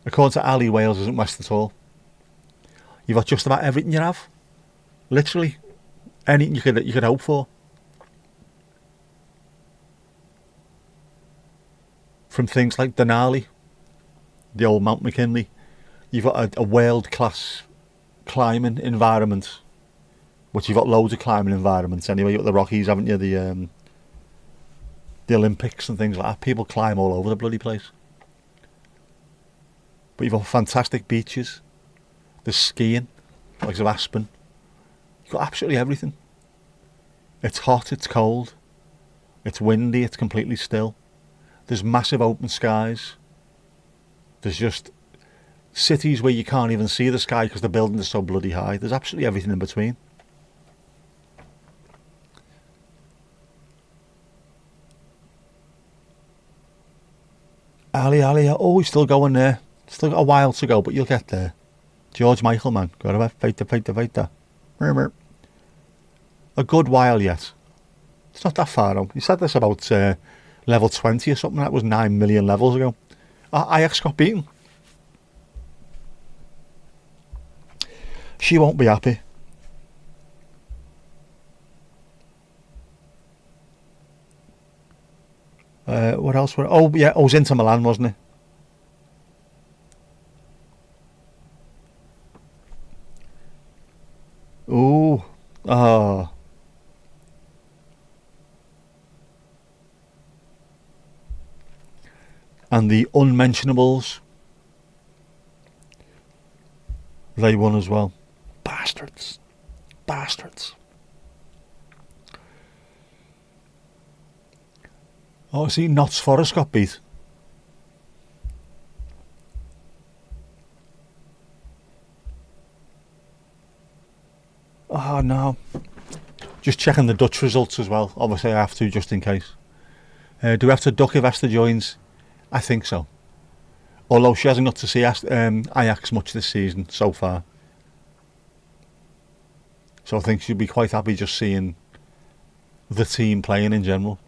According to Ali, Wales isn't west at all. You've got just about everything you have. Literally anything you could hope for. From things like Denali, the old Mount McKinley, you've got a world-class climbing environment, which you've got loads of climbing environments anyway. You've got the Rockies, haven't you? The Olympics and things like that. People climb all over the bloody place. But you've got fantastic beaches. There's skiing, like of Aspen. You've got absolutely everything. It's hot, it's cold, it's windy, it's completely still. There's massive open skies. There's just cities where you can't even see the sky because the buildings are so bloody high. There's absolutely everything in between. Ali, oh, he's still going there. Still got a while to go, but you'll get there. George Michael, man. Gotta fight the. A good while yet. It's not that far out. He said this about level 20 or something. That was 9 million levels ago. Ajax got beaten. She won't be happy. What else? It was Inter Milan, wasn't it? Ooh. Ah. And the unmentionables, they won as well. Bastards. Oh, see, Notts Forest got beat. Oh no. Just checking the Dutch results as well. Obviously I have to, just in case. Do we have to duck if Esther joins? I think so. Although she hasn't got to see Ajax much this season so far. So I think she'll be quite happy just seeing the team playing in general.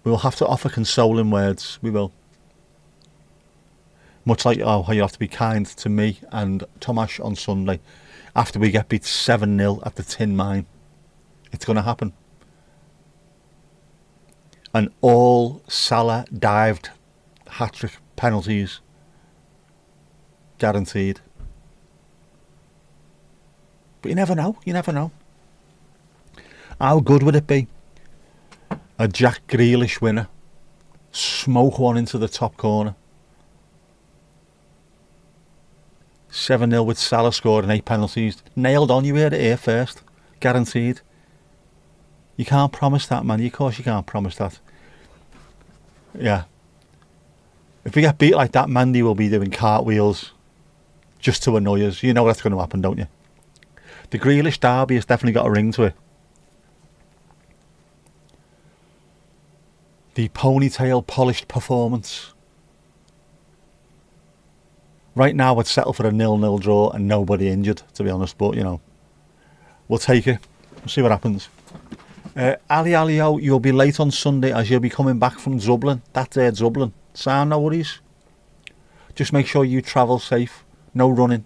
We'll have to offer consoling words. We will. Much like how you have to be kind to me and Tomasz on Sunday after we get beat 7-0 at the Tin Mine. It's going to happen. And all Salah dived hat-trick penalties guaranteed. But you never know, you never know. How good would it be? A Jack Grealish winner, smoke one into the top corner. 7-0 with Salah scored and 8 penalties. Nailed on, you heard it here first. Guaranteed. You can't promise that, man. Of course you can't promise that. Yeah. If we get beat like that, Mandy will be doing cartwheels just to annoy us. You know that's going to happen, don't you? The Grealish derby has definitely got a ring to it. The ponytail polished performance. Right now I'd settle for a 0-0 draw and nobody injured, to be honest, but you know, we'll take it. We'll see what happens. Ali Alio, you'll be late on Sunday as you'll be coming back from Dublin. That's Dublin. Sound, no worries. Just make sure you travel safe. No running.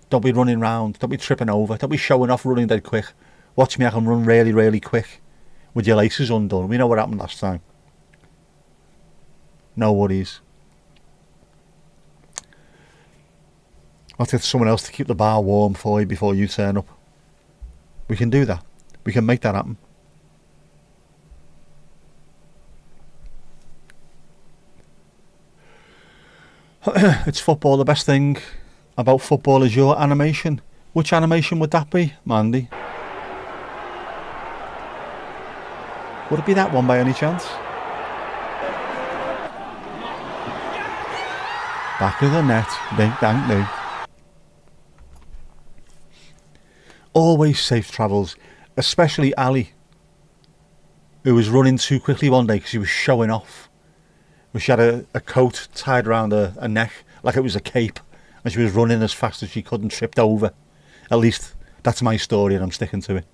Don't be running round. Don't be tripping over. Don't be showing off running dead quick. Watch me, I can run really, really quick with your laces undone. We know what happened last time. No worries. I'll get someone else to keep the bar warm for you before you turn up. We can do that. We can make that happen. It's football. The best thing about football is your animation. Which animation would that be, Mandy? Would it be that one by any chance? Back of the net. Ding, dang, ding. Always safe travels, especially Ali, who was running too quickly one day because she was showing off. She had a coat tied around her neck like it was a cape, and she was running as fast as she could and tripped over. At least that's my story and I'm sticking to it.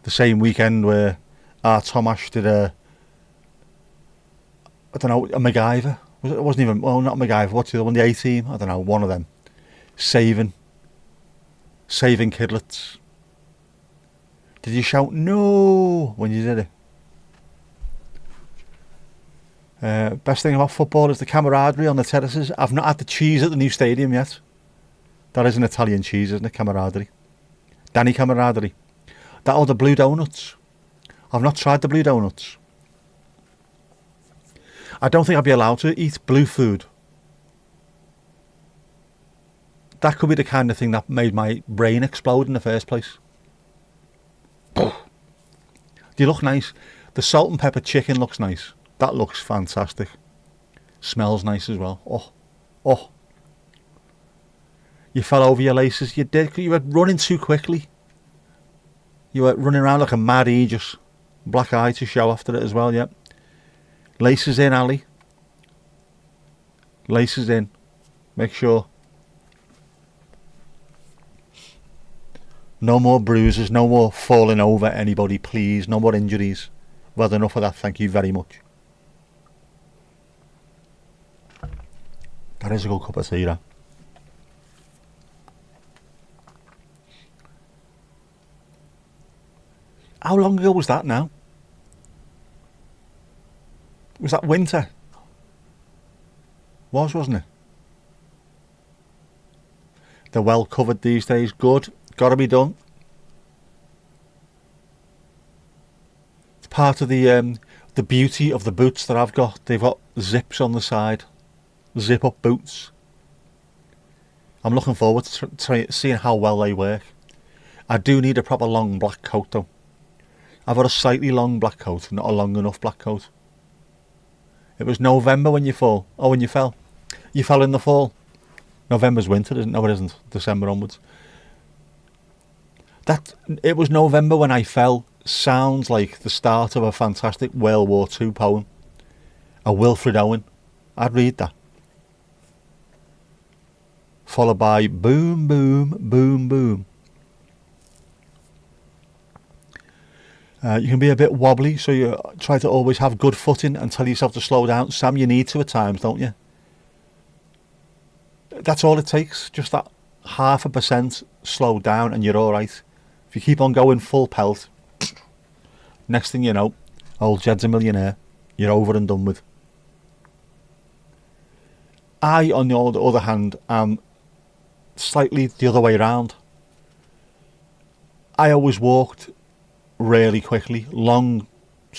The same weekend where our Tomash did a MacGyver. It wasn't even, well, not MacGyver, what's the other one, the A-Team? I don't know, one of them. Saving kidlets. Did you shout no when you did it? Best thing about football is the camaraderie on the terraces. I've not had the cheese at the new stadium yet. That is an Italian cheese, isn't it? Camaraderie. Danny Camaraderie. That or the blue donuts. I've not tried the blue donuts. I don't think I'd be allowed to eat blue food. That could be the kind of thing that made my brain explode in the first place. They look nice. The salt and pepper chicken looks nice. That looks fantastic. Smells nice as well. Oh. You fell over your laces. You did. You were running too quickly. You were running around like a mad Aegis. Black eye to show after it as well, yep. Laces in, Ali. Laces in. Make sure. No more bruises, no more falling over anybody, please. No more injuries. Well, enough of that, thank you very much. That is a good cup of tea, that. How long ago was that now? Was that winter? Wasn't it? They're well covered these days. Good. Got to be done. It's part of the beauty of the boots that I've got. They've got zips on the side. Zip up boots. I'm looking forward to seeing how well they work. I do need a proper long black coat though. I've got a slightly long black coat, not a long enough black coat. It was November when you fall. Oh, when you fell. You fell in the fall. November's winter, isn't it? No, it isn't. December onwards. It was November when I fell. Sounds like the start of a fantastic World War II poem. A Wilfred Owen. I'd read that. Followed by boom, boom, boom, boom. You can be a bit wobbly, so you try to always have good footing and tell yourself to slow down. Sam, you need to at times, don't you? That's all it takes. Just that 0.5% slow down and you're alright. If you keep on going full pelt, next thing you know, old Jed's a millionaire. You're over and done with. I, on the other hand, am slightly the other way around. I always walked really quickly, long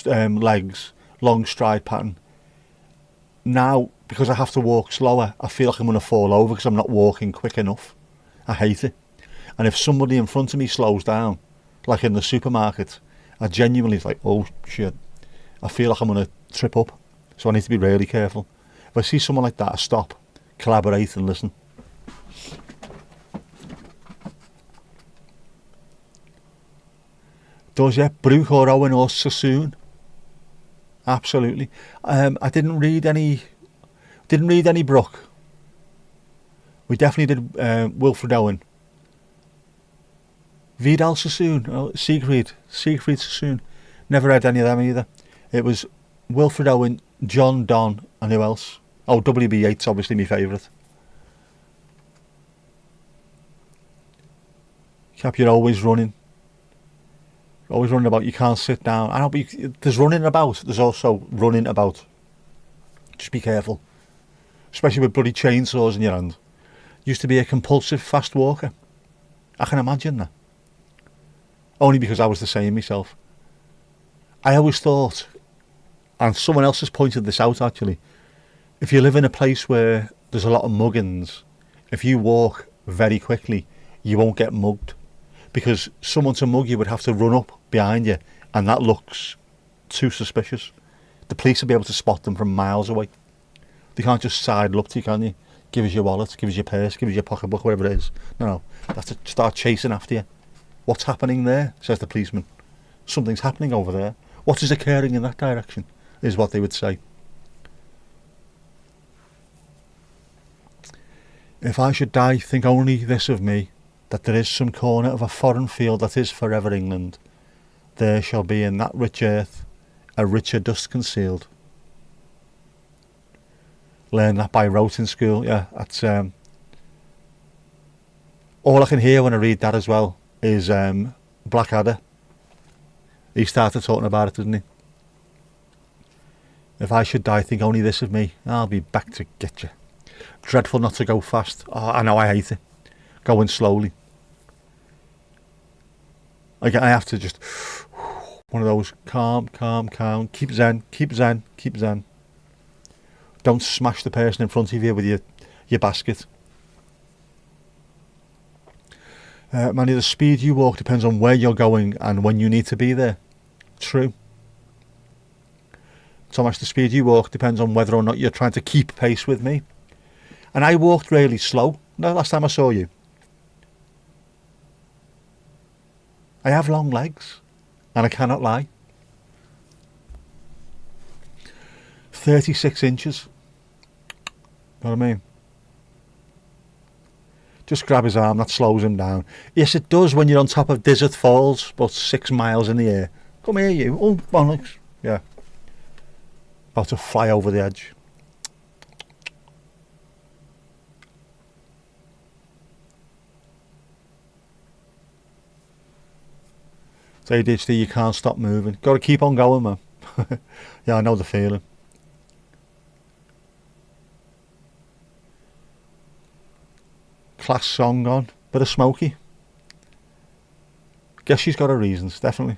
legs, long stride pattern. Now, because I have to walk slower, I feel like I'm going to fall over because I'm not walking quick enough. I hate it. And if somebody in front of me slows down, like in the supermarket, I genuinely like, oh shit, I feel like I'm going to trip up. So I need to be really careful. If I see someone like that, I stop, collaborate and listen. Does, yeah, Brooke or Owen or Sassoon? Absolutely. I didn't read any Brooke. We definitely did Wilfred Owen. Vidal Sassoon, Siegfried Sassoon. Never read any of them either. It was Wilfred Owen, John Donne, and who else? Oh, W.B. Yeats, obviously my favourite. Cap, you're always running. Always running about, you can't sit down. I know, but there's running about, there's also running about. Just be careful. Especially with bloody chainsaws in your hand. Used to be a compulsive fast walker. I can imagine that. Only because I was the same myself. I always thought, and someone else has pointed this out actually, if you live in a place where there's a lot of muggins, if you walk very quickly, you won't get mugged. Because someone to mug you would have to run up behind you, and that looks too suspicious. The police will be able to spot them from miles away. They can't just sidle up to you, can you? Give us your wallet, give us your purse, give us your pocketbook, whatever it is. No. They have to start chasing after you. What's happening there? Says the policeman. Something's happening over there. What is occurring in that direction? Is what they would say. If I should die, think only this of me, that there is some corner of a foreign field that is forever England. There shall be in that rich earth a richer dust concealed. Learned that by rote in school. Yeah, that's all I can hear when I read that as well is Blackadder. He started talking about it, didn't he? If I should die, think only this of me, I'll be back to get you. Dreadful not to go fast. Oh, I know, I hate it. Going slowly. Like, I have to just one of those calm. Keep zen. Don't smash the person in front of you with your basket. Manny, the speed you walk depends on where you're going and when you need to be there. True. Thomas, the speed you walk depends on whether or not you're trying to keep pace with me. And I walked really slow. No, last time I saw you. I have long legs, and I cannot lie. 36 inches. Know what I mean? Just grab his arm, that slows him down. Yes, it does when you're on top of Desert Falls, about 6 miles in the air. Come here, you. Oh, bollocks. Yeah. About to fly over the edge. So ADHD, you can't stop moving. Got to keep on going, man. Yeah, I know the feeling. Class song on. Bit of Smokey. Guess she's got her reasons, definitely.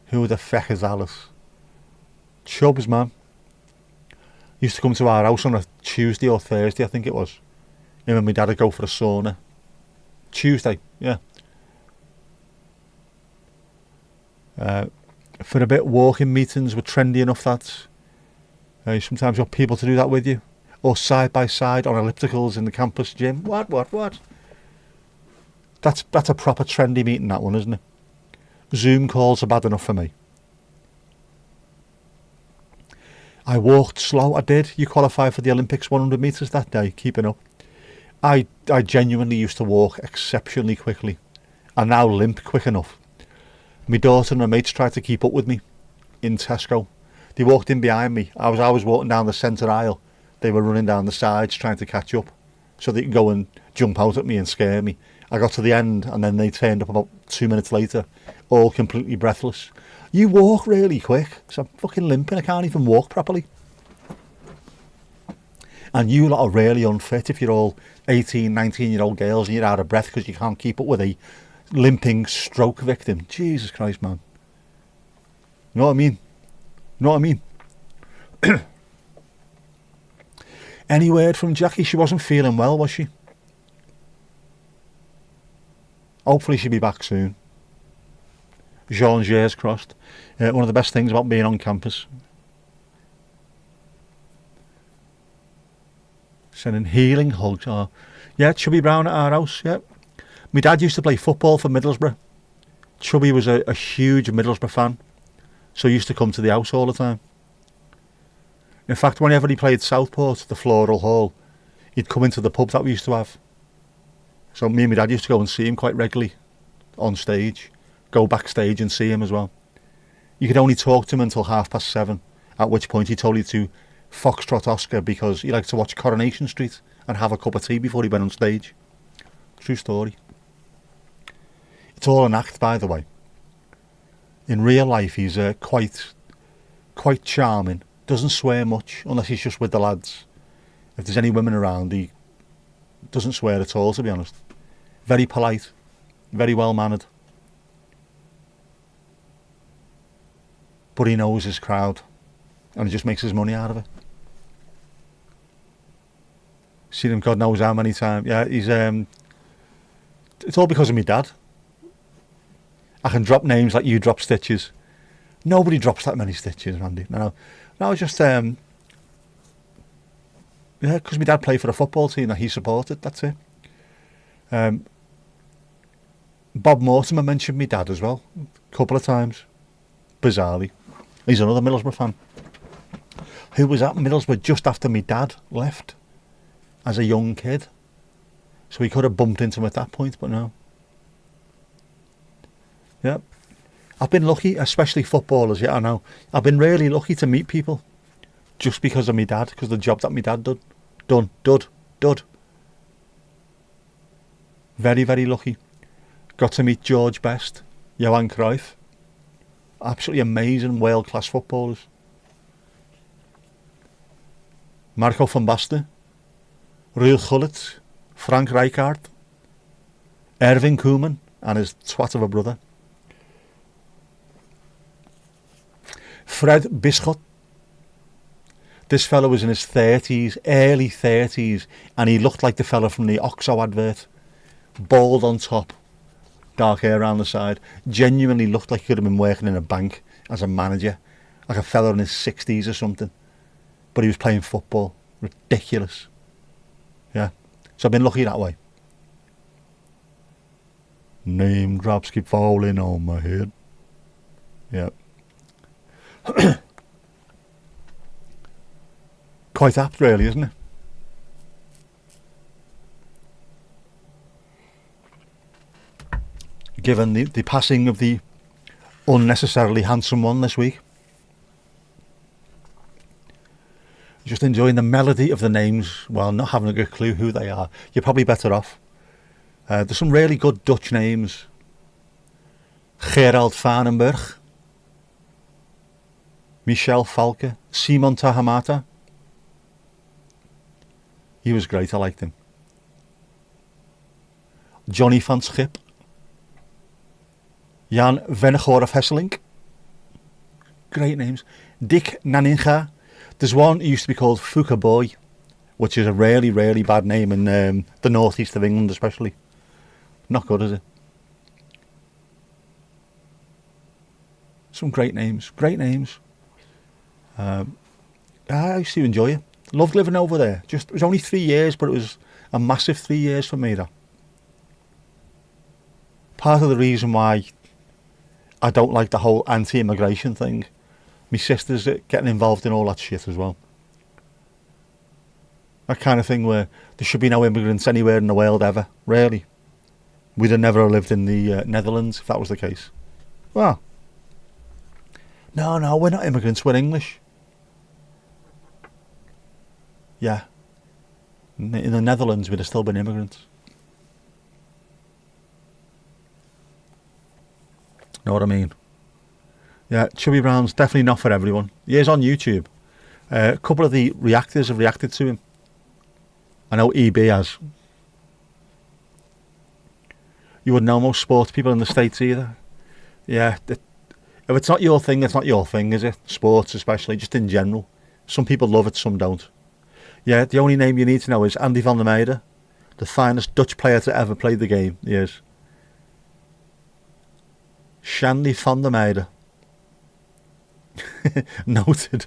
Who the feck is Alice? Chubbs, man. Used to come to our house on a Tuesday or Thursday, I think it was. Him and my dad would go for a sauna. Tuesday, yeah. For a bit, walking meetings were trendy enough that you sometimes got people to do that with you. Or side by side on ellipticals in the campus gym. What? That's a proper trendy meeting, that one, isn't it? Zoom calls are bad enough for me. I walked slow, I did. You qualified for the Olympics 100 metres that day, keeping up. I genuinely used to walk exceptionally quickly. I now limp quick enough. My daughter and her mates tried to keep up with me in Tesco. They walked in behind me. I was walking down the centre aisle. They were running down the sides trying to catch up so they could go and jump out at me and scare me. I got to the end and then they turned up about 2 minutes later, all completely breathless. You walk really quick. So I'm fucking limping. I can't even walk properly. And you lot are really unfit if you're all 18, 19-year-old girls and you're out of breath because you can't keep up with a limping stroke victim. Jesus Christ, man. You know what I mean? You know what I mean? Any word from Jackie? She wasn't feeling well, was she? Hopefully she'll be back soon. Jean's crossed. One of the best things about being on campus. Sending healing hugs. Oh, yeah, Chubby Brown at our house, yeah. My dad used to play football for Middlesbrough. Chubby was a huge Middlesbrough fan, so he used to come to the house all the time. In fact, whenever he played Southport, the Floral Hall, he'd come into the pub that we used to have. So me and my dad used to go and see him quite regularly on stage, go backstage and see him as well. You could only talk to him until 7:30, at which point he told you to foxtrot Oscar because he liked to watch Coronation Street and have a cup of tea before he went on stage. True story. It's all an act, by the way. In real life, he's quite charming. Doesn't swear much unless he's just with the lads. If there's any women around, he doesn't swear at all, to be honest. Very polite, very well mannered. But he knows his crowd and he just makes his money out of it. Seen him God knows how many times. Yeah, he's it's all because of my dad. I can drop names like you drop stitches. Nobody drops that many stitches, Randy. No, it's just yeah, because my dad played for a football team that he supported. That's it. Bob Mortimer mentioned my dad as well a couple of times. Bizarrely, he's another Middlesbrough fan who was at Middlesbrough just after my dad left as a young kid. So we could have bumped into him at that point, but no. Yeah. I've been lucky, especially footballers, yeah, I know. I've been really lucky to meet people just because of my dad, because of the job that my dad done. Very, very lucky. Got to meet George Best, Johan Cruyff. Absolutely amazing, world-class footballers. Marco van Basten, Ruud Gullit, Frank Rijkaard, Erwin Koeman and his twat of a brother. Fred Bisschot. This fellow was in his 30s, early 30s, and he looked like the fella from the Oxo advert. Bald on top, dark hair around the side. Genuinely looked like he could have been working in a bank as a manager, like a fella in his 60s or something. But he was playing football. Ridiculous. Yeah. So I've been lucky that way. Name drops keep falling on my head. Yeah. Quite apt, really, isn't it? Given the passing of the unnecessarily handsome one this week. Just enjoying the melody of the names while not having a good clue who they are. You're probably better off. There's some really good Dutch names. Gerald Vanenburg, Michel Falke, Simon Tahamata. He was great, I liked him. Johnny van Schip, Jan Vennegoor of Hesselink. Great names. Dick Naninga. There's one who used to be called Fuka Boy, which is a really, really bad name in the northeast of England especially. Not good, is it? Some great names. Great names. I used to enjoy it. Loved living over there. It was only 3 years, but it was a massive 3 years for me, that. Part of the reason why I don't like the whole anti-immigration thing. My sister's getting involved in all that shit as well. That kind of thing where there should be no immigrants anywhere in the world ever, really. We'd have never lived in the Netherlands if that was the case. Well, no, we're not immigrants, we're English. Yeah. In the Netherlands, we'd have still been immigrants. Know what I mean? Yeah, Chubby Brown's definitely not for everyone. He is on YouTube. A couple of the reactors have reacted to him. I know EB has. You wouldn't know most sports people in the States either. Yeah, if it's not your thing, it's not your thing, is it? Sports especially, just in general. Some people love it, some don't. Yeah, the only name you need to know is Andy van der Meijden, the finest Dutch player to ever play the game. He is. Shandy van der Meijden. Noted.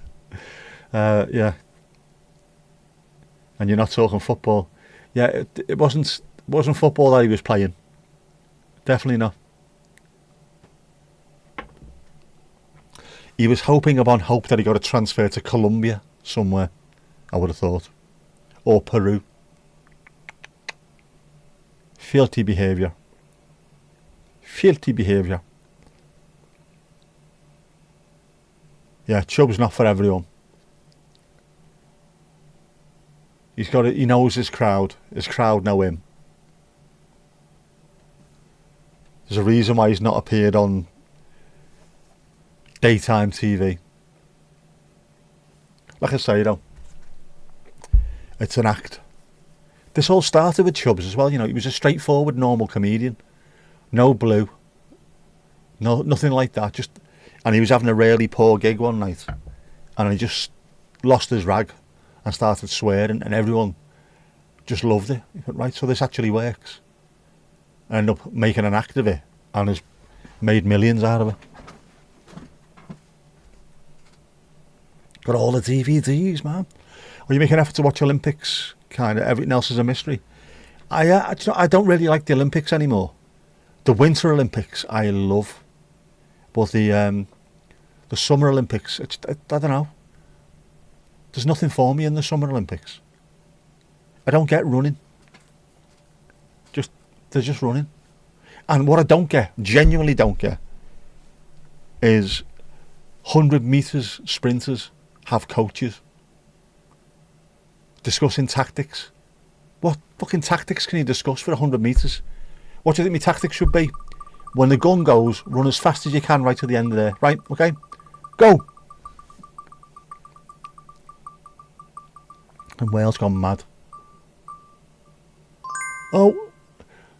Yeah. And you're not talking football. Yeah, it wasn't football that he was playing. Definitely not. He was hoping upon hope that he got a transfer to Colombia somewhere, I would have thought. Or Peru. Filthy behaviour. Filthy behaviour. Yeah, Chubb's not for everyone. He knows his crowd. His crowd know him. There's a reason why he's not appeared on daytime TV. Like I say though, it's an act. This all started with Chubbs as well, you know, he was a straightforward normal comedian. No blue. Nothing like that. And he was having a really poor gig one night and he just lost his rag and started swearing and everyone just loved it. He thought, right, so this actually works. And ended up making an act of it and has made millions out of it. Got all the DVDs, man. Well, you make an effort to watch Olympics, kind of. Everything else is a mystery. I don't really like the Olympics anymore. The Winter Olympics, I love. But the Summer Olympics, I don't know. There's nothing for me in the Summer Olympics. I don't get running. They're just running. And what I don't get, genuinely don't get, is 100 metres sprinters have coaches discussing tactics. What fucking tactics can you discuss for 100 metres? What do you think my tactics should be? When the gun goes, run as fast as you can right to the end of there. Right, okay? Go! And Wales gone mad. Oh,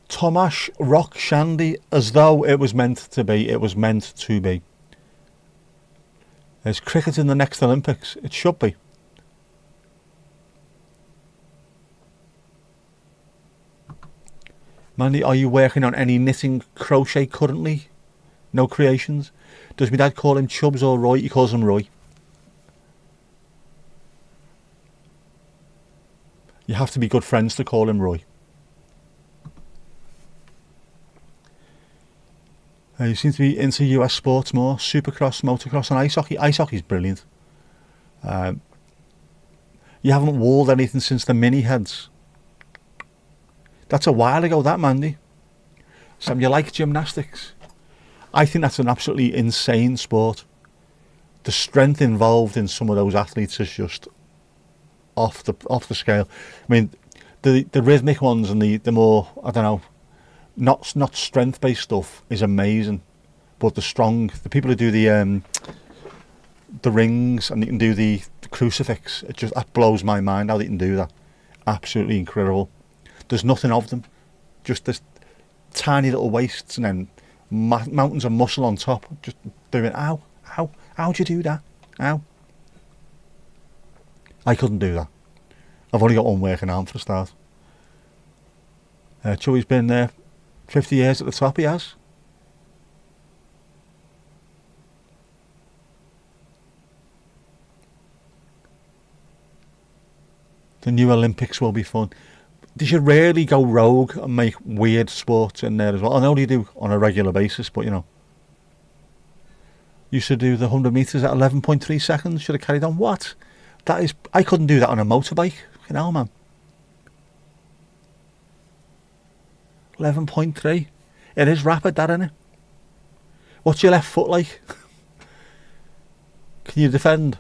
Tomasz Rock Shandy, as though it was meant to be. It was meant to be. There's cricket in the next Olympics. It should be. Mandy, are you working on any knitting crochet currently? No creations? Does my dad call him Chubbs or Roy? He calls him Roy. You have to be good friends to call him Roy. You seem to be into US sports more. Supercross, motocross and ice hockey. Ice hockey's brilliant. You haven't walled anything since the mini heads. That's a while ago, that, Mandy. Sam, you like gymnastics? I think that's an absolutely insane sport. The strength involved in some of those athletes is just off the scale. I mean, the rhythmic ones and the more, I don't know, not strength based stuff is amazing, but the people who do the rings and they can do the crucifix, that blows my mind how they can do that. Absolutely incredible. There's nothing of them, just this tiny little waists and then mountains of muscle on top, just doing how'd you do that? How? I couldn't do that. I've only got one working arm for a start. Chewy's been there 50 years at the top, he has. The new Olympics will be fun. They should really go rogue and make weird sports in there as well. I know they do on a regular basis, but you know. Used to do the 100 metres at 11.3 seconds. Should have carried on. What? I couldn't do that on a motorbike. You know, man. 11.3. It is rapid, that, isn't it? What's your left foot like? Can you defend?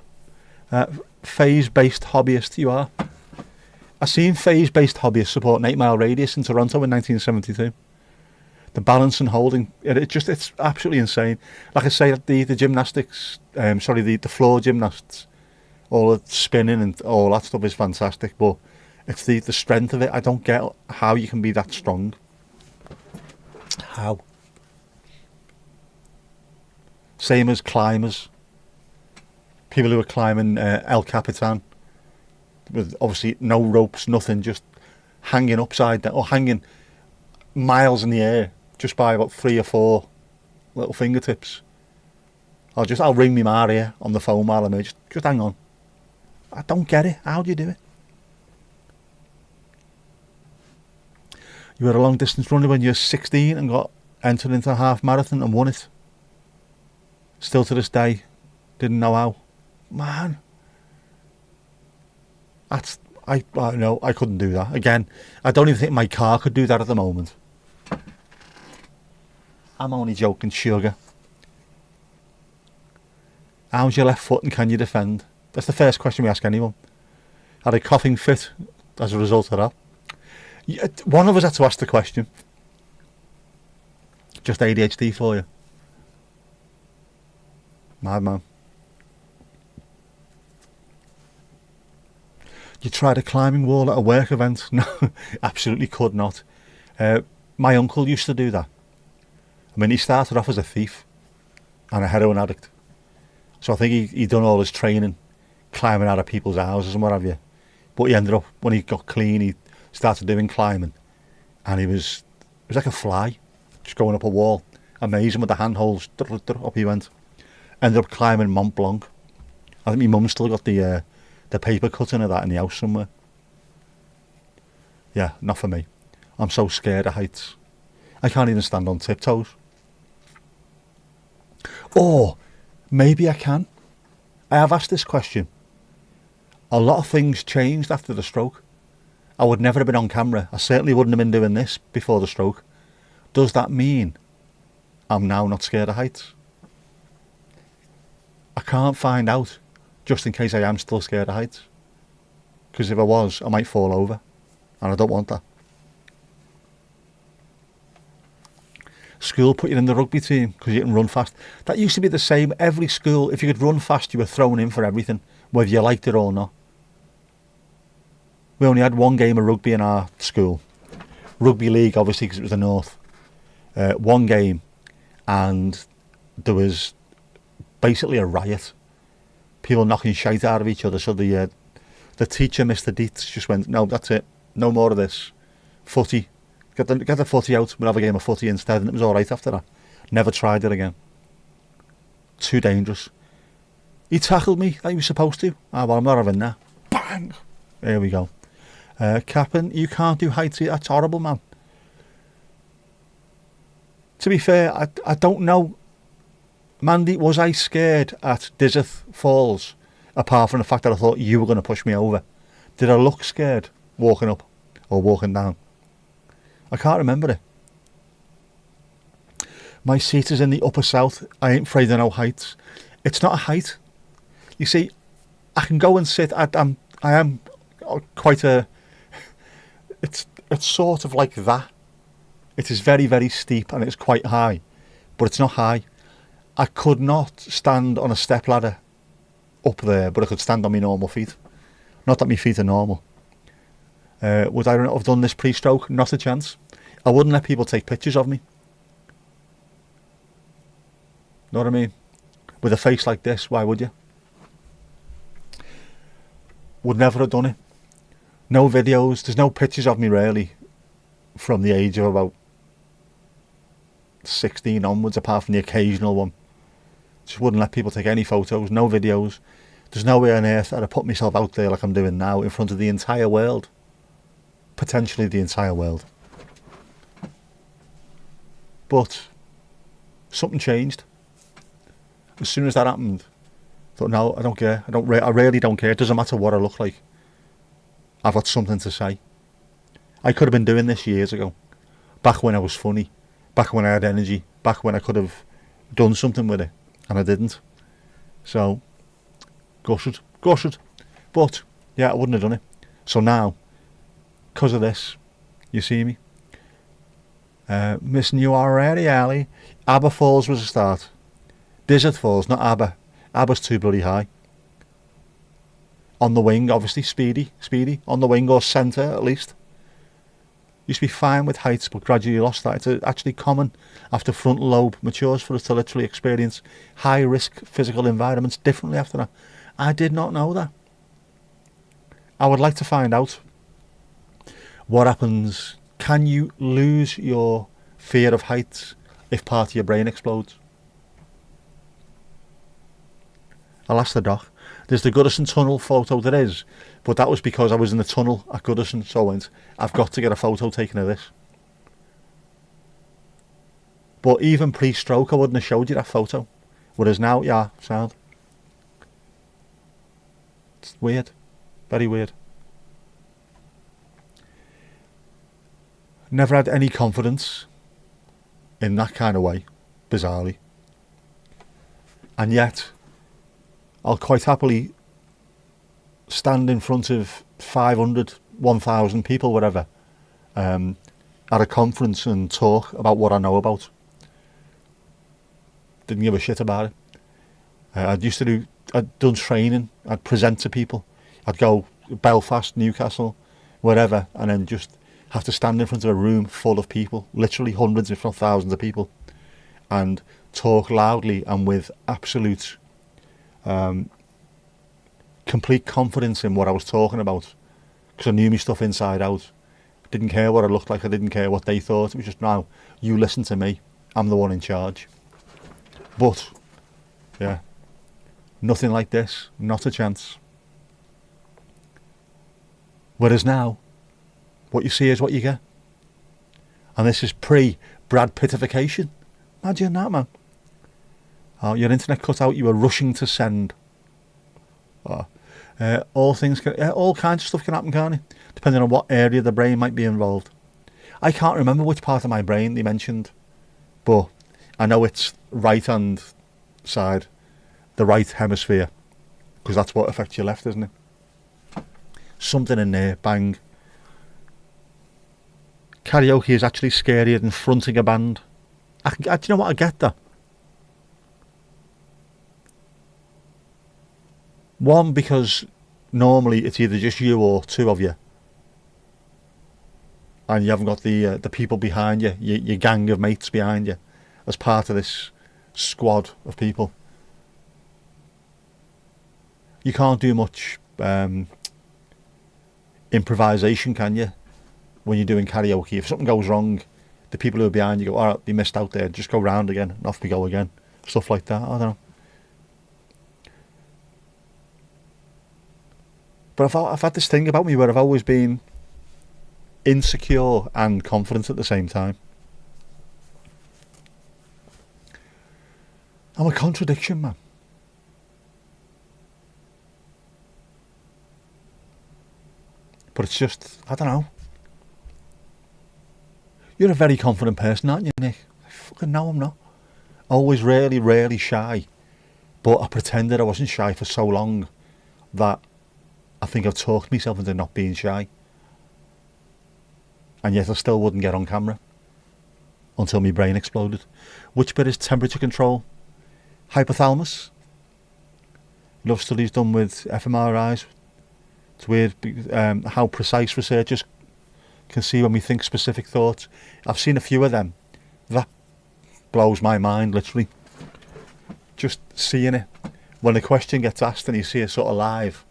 Phase-based hobbyist you are. I seen phase-based hobbyists support an 8 mile radius in Toronto in 1972. The balance and holding, it's absolutely insane. Like I say, the gymnastics, the floor gymnasts, all the spinning and all that stuff is fantastic, but It's the strength of it. I don't get how you can be that strong. How? Same as climbers. People who are climbing El Capitan with obviously no ropes, nothing, just hanging upside down or hanging miles in the air just by about 3 or 4 little fingertips. I'll ring me Maria on the phone while I'm here. Just hang on. I don't get it. How do you do it? You were a long distance runner when you were 16 and got entered into a half marathon and won it. Still to this day, didn't know how. Man, I know I couldn't do that. Again, I don't even think my car could do that at the moment. I'm only joking, sugar. How's your left foot and can you defend? That's the first question we ask anyone. Had a coughing fit as a result of that. One of us had to ask the question. Just ADHD for you. Madman. You tried a climbing wall at a work event? No, absolutely could not. My uncle used to do that. I mean, he started off as a thief and a heroin addict. So I think he'd done all his training climbing out of people's houses and what have you. But he ended up, when he got clean, he started doing climbing. And it was like a fly, just going up a wall. Amazing with the handholds. Up he went. Ended up climbing Mont Blanc. I think my mum still got the paper cutting of that in the house somewhere. Yeah, not for me. I'm so scared of heights. I can't even stand on tiptoes. Or maybe I can. I have asked this question. A lot of things changed after the stroke. I would never have been on camera. I certainly wouldn't have been doing this before the stroke. Does that mean I'm now not scared of heights? I can't find out, just in case I am still scared of heights. Because if I was, I might fall over. And I don't want that. School put you in the rugby team because you can run fast. That used to be the same. Every school, if you could run fast, you were thrown in for everything, whether you liked it or not. We only had one game of rugby in our school. Rugby league, obviously, because it was the north. One game, and there was basically a riot. People knocking shite out of each other. So the teacher, Mr. Dietz, just went, no, that's it. No more of this. Footy. Get the footy out. We'll have a game of footy instead. And it was all right after that. Never tried it again. Too dangerous. He tackled me like he was supposed to. Ah, well, I'm not having that. Bang! There we go. Captain, you can't do heights. That's horrible, man. To be fair, I don't know. Mandy, was I scared at Dizeth Falls? Apart from the fact that I thought you were going to push me over. Did I look scared walking up or walking down? I can't remember it. My seat is in the upper south. I ain't afraid of no heights. It's not a height. You see, I can go and sit. I am quite a. It's sort of like that. It is very, very steep and it's quite high, but it's not high. I could not stand on a stepladder up there, but I could stand on my normal feet. Not that my feet are normal. Would I have done this pre-stroke? Not a chance. I wouldn't let people take pictures of me. Know what I mean? With a face like this, why would you? Would never have done it. No videos, there's no pictures of me really from the age of about 16 onwards, apart from the occasional one. Just wouldn't let people take any photos, no videos. There's no way on earth that I'd put myself out there like I'm doing now in front of the entire world. Potentially the entire world. But something changed. As soon as that happened, I thought, no, I don't care. I really don't care. It doesn't matter what I look like. I've got something to say. I could have been doing this years ago. Back when I was funny. Back when I had energy. Back when I could have done something with it. And I didn't. So, gutted. But, yeah, I wouldn't have done it. So now, because of this, you see me. Missing you already, Ali. Aber Falls was a start. Dizard Falls, not Aber. Aber's too bloody high. on the wing, obviously speedy, on the wing or centre at least. Used to be fine with heights, but gradually lost that. It's actually common after frontal lobe matures for us to literally experience high risk physical environments differently after that. I did not know that. I would like to find out what happens. Can you lose your fear of heights if part of your brain explodes? I'll ask the doc. There's the Goodison Tunnel photo, there is, but that was because I was in the tunnel at Goodison, so I went, I've got to get a photo taken of this. But even pre-stroke I wouldn't have showed you that photo, whereas now, yeah, sound. It's weird, very weird. Never had any confidence in that kind of way, bizarrely. And yet, I'll quite happily stand in front of 500, 1,000 people, whatever, at a conference and talk about what I know about. Didn't give a shit about it. I'd done training, I'd present to people. I'd go Belfast, Newcastle, wherever, and then just have to stand in front of a room full of people, literally hundreds if not thousands of people, and talk loudly and with absolute complete confidence in what I was talking about, because I knew my stuff inside out. Didn't care what I looked like, I didn't care what they thought. It was just, now you listen to me, I'm the one in charge. But yeah, nothing like this, not a chance. Whereas now, what you see is what you get. And this is pre-Brad Pittification. Imagine that, man. Oh, your internet cut out, you were rushing to send. Oh, all kinds of stuff can happen, can't it? Depending on what area of the brain might be involved. I can't remember which part of my brain they mentioned, but I know it's right hand side, the right hemisphere, because that's what affects your left, isn't it? Something in there, bang. Karaoke is actually scarier than fronting a band. Do you know what? I get that. One, because normally it's either just you or two of you, and you haven't got the people behind you, your gang of mates behind you, as part of this squad of people. You can't do much improvisation, can you, when you're doing karaoke? If something goes wrong, the people who are behind you go, all right, you missed out there, just go round again, and off we go again. Stuff like that, I don't know. But I've had this thing about me where I've always been insecure and confident at the same time. I'm a contradiction, man. But it's just, I don't know. You're a very confident person, aren't you, Nick? Fucking no, I'm not. Always really shy. But I pretended I wasn't shy for so long that I think I've talked myself into not being shy. And yet I still wouldn't get on camera until my brain exploded. Which bit is temperature control? Hypothalamus. Love studies done with fMRIs. It's weird how precise researchers can see when we think specific thoughts. I've seen a few of them. That blows my mind, literally. Just seeing it. When a question gets asked and you see it sort of live,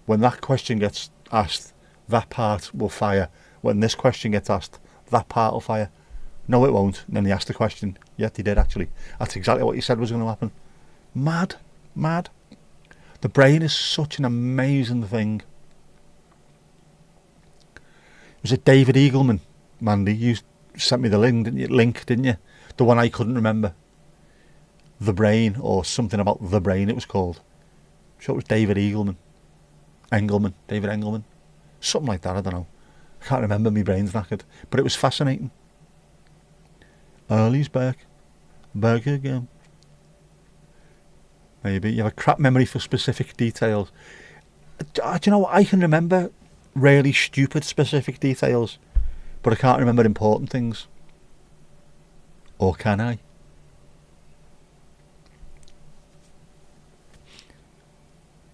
when that question gets asked, that part will fire. When this question gets asked, that part will fire. No, it won't. And then he asked the question. Yet he did, actually. That's exactly what he said was going to happen. Mad. The brain is such an amazing thing. Was it David Eagleman, Mandy? You sent me the link, didn't you? The one I couldn't remember. The Brain, or something about the brain it was called. I'm sure it was David David Engelman. Something like that, I don't know. I can't remember, my brain's knackered. But it was fascinating. Early's back again. Maybe you have a crap memory for specific details. Do you know what? I can remember really stupid specific details, but I can't remember important things. Or can I?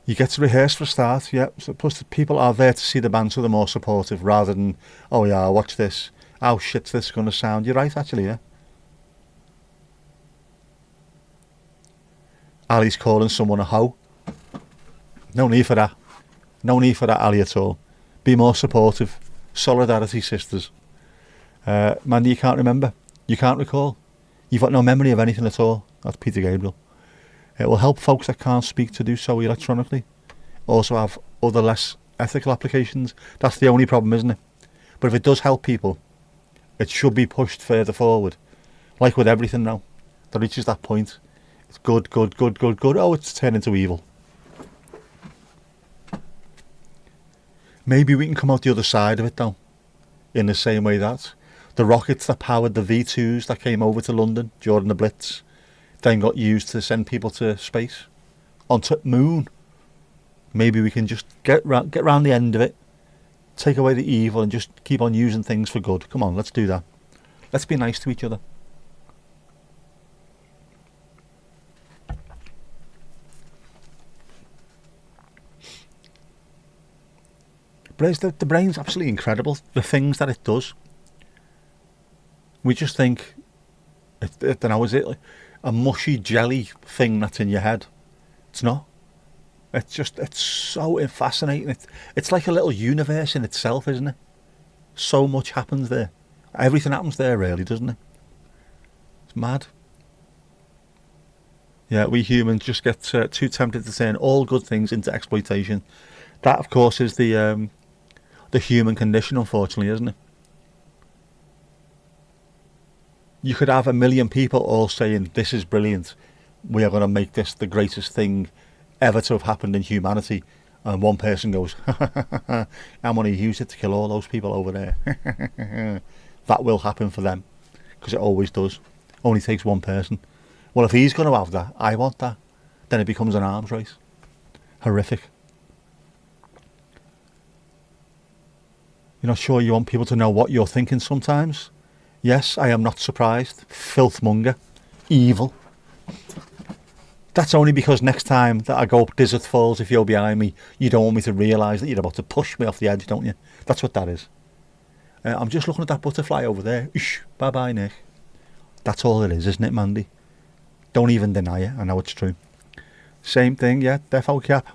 You get to rehearse for a start, yeah. So plus the people are there to see the band, so they're more supportive rather than, oh yeah, watch this. How shit's this going to sound? You're right, actually, yeah. Ali's calling someone a hoe. No need for that. No need for that, Ali, at all. Be more supportive. Solidarity, sisters. Mandy, you can't remember. You can't recall. You've got no memory of anything at all. That's Peter Gabriel. It will help folks that can't speak to do so electronically. Also have other less ethical applications. That's the only problem, isn't it? But if it does help people, it should be pushed further forward. Like with everything now, that reaches that point. It's good, good, good, good, good. Oh, it's turned into evil. Maybe we can come out the other side of it, though. In the same way that the rockets that powered the V2s that came over to London during the Blitz then got used to send people to space, onto moon. Maybe we can just get round the end of it, take away the evil and just keep on using things for good. Come on, let's do that. Let's be nice to each other. But the brain's absolutely incredible, the things that it does. We just think, I don't know, is it like a mushy jelly thing that's in your head? It's not. It's so fascinating. It's like a little universe in itself, isn't it? So much happens there. Everything happens there, really, doesn't it? It's mad. Yeah, we humans just get too tempted to turn all good things into exploitation. That, of course, is the human condition, unfortunately, isn't it? You could have 1 million people all saying, this is brilliant, we are going to make this the greatest thing ever to have happened in humanity, and one person goes, I'm going to use it to kill all those people over there. That will happen for them, because it always does. Only takes one person. Well, if he's going to have that, I want that. Then it becomes an arms race. Horrific. You're not sure you want people to know what you're thinking sometimes? Yes, I am not surprised. Filthmonger. Evil. That's only because next time that I go up Desert Falls, if you're behind me, you don't want me to realise that you're about to push me off the edge, don't you? That's what that is. I'm just looking at that butterfly over there. Bye-bye, Nick. That's all it is, isn't it, Mandy? Don't even deny it. I know it's true. Same thing, yeah. Defo cap.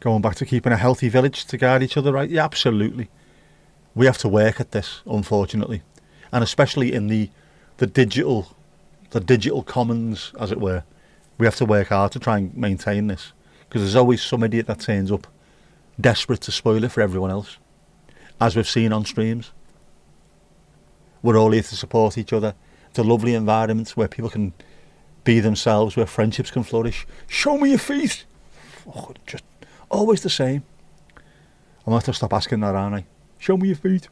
Going back to keeping a healthy village to guard each other, right? Yeah, absolutely. We have to work at this, unfortunately, and especially in the digital commons, as it were. We have to work hard to try and maintain this, because there's always some idiot that turns up desperate to spoil it for everyone else, as we've seen on streams. We're all here to support each other. It's a lovely environment where people can be themselves, where friendships can flourish. Show me your feet. Oh, just always the same. I might have to stop asking that, aren't I? Show me your feet.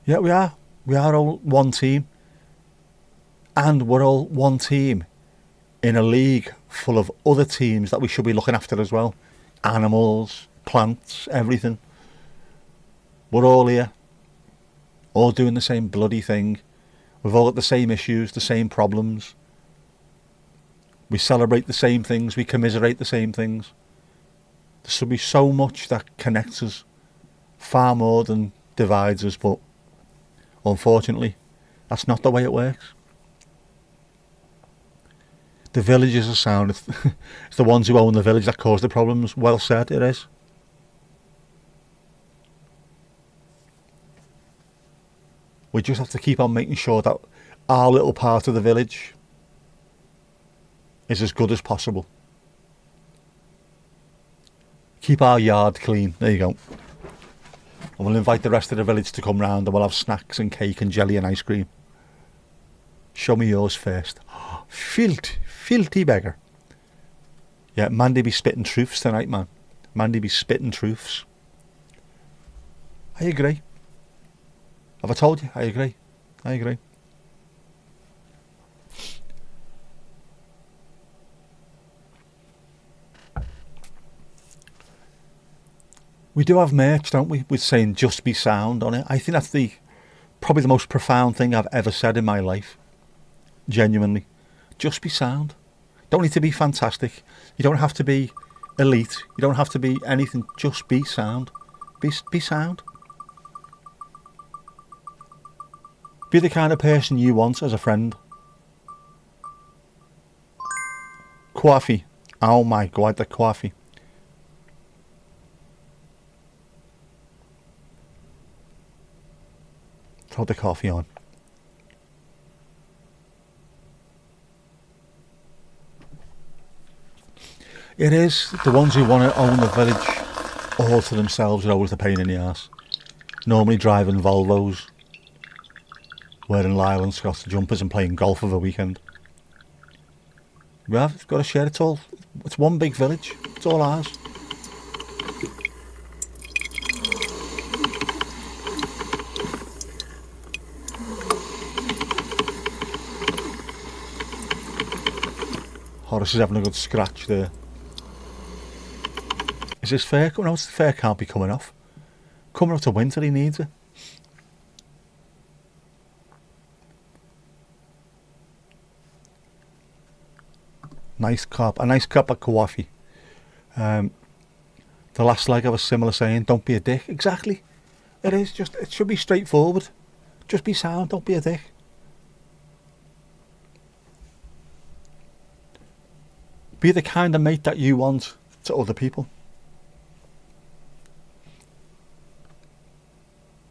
Yeah, we are. We are all one team. And we're all one team in a league full of other teams that we should be looking after as well. Animals, plants, everything. We're all here. All doing the same bloody thing. We've all got the same issues, the same problems. We celebrate the same things, we commiserate the same things. There should be so much that connects us, far more than divides us, but unfortunately, that's not the way it works. The villagers are sound. It's the ones who own the village that cause the problems. Well said, it is. We just have to keep on making sure that our little part of the village is as good as possible. Keep our yard clean. There you go. And we'll invite the rest of the village to come round and we'll have snacks and cake and jelly and ice cream. Show me yours first. Filthy beggar. Yeah, Mandy be spitting truths tonight, man. Mandy be spitting truths. I agree. Have I told you? I agree. I agree. We do have merch, don't we, with saying just be sound on it. I think that's the probably the most profound thing I've ever said in my life. Genuinely. Just be sound. Don't need to be fantastic. You don't have to be elite. You don't have to be anything. Just be sound. Be sound. Be the kind of person you want as a friend. Coffee. Oh my God, the coffee. Throw the coffee on. It is. The ones who want to own the village all to themselves are always the pain in the arse. Normally driving Volvos, wearing Lyle and Scott's jumpers and playing golf over a weekend. We have got to share it all. It's one big village. It's all ours. Horace is having a good scratch there. Is this fair? No, it's fair can't be coming off. Coming up to winter, he needs it. A nice cup of coffee. The last leg I was similar saying, don't be a dick. Exactly. It is just, it should be straightforward. Just be sound, don't be a dick. Be the kind of mate that you want to other people.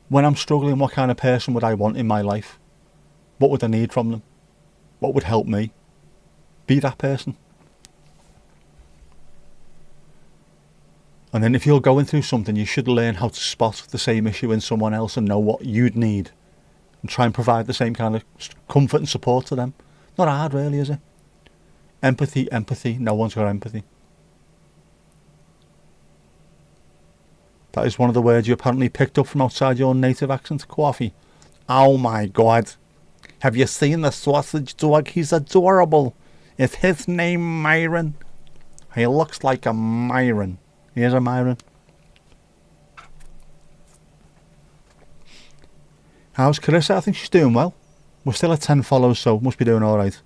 When I'm struggling, what kind of person would I want in my life? What would I need from them? What would help me? Be that person. And then if you're going through something, you should learn how to spot the same issue in someone else and know what you'd need. And try and provide the same kind of comfort and support to them. Not hard really, is it? Empathy. No one's got empathy. That is one of the words you apparently picked up from outside your native accent. Coffee. Oh my God. Have you seen the sausage dog? He's adorable. Is his name Myron? He looks like a Myron. He is a Myron. How's Carissa? I think she's doing well. We're still at 10 follows, so must be doing alright.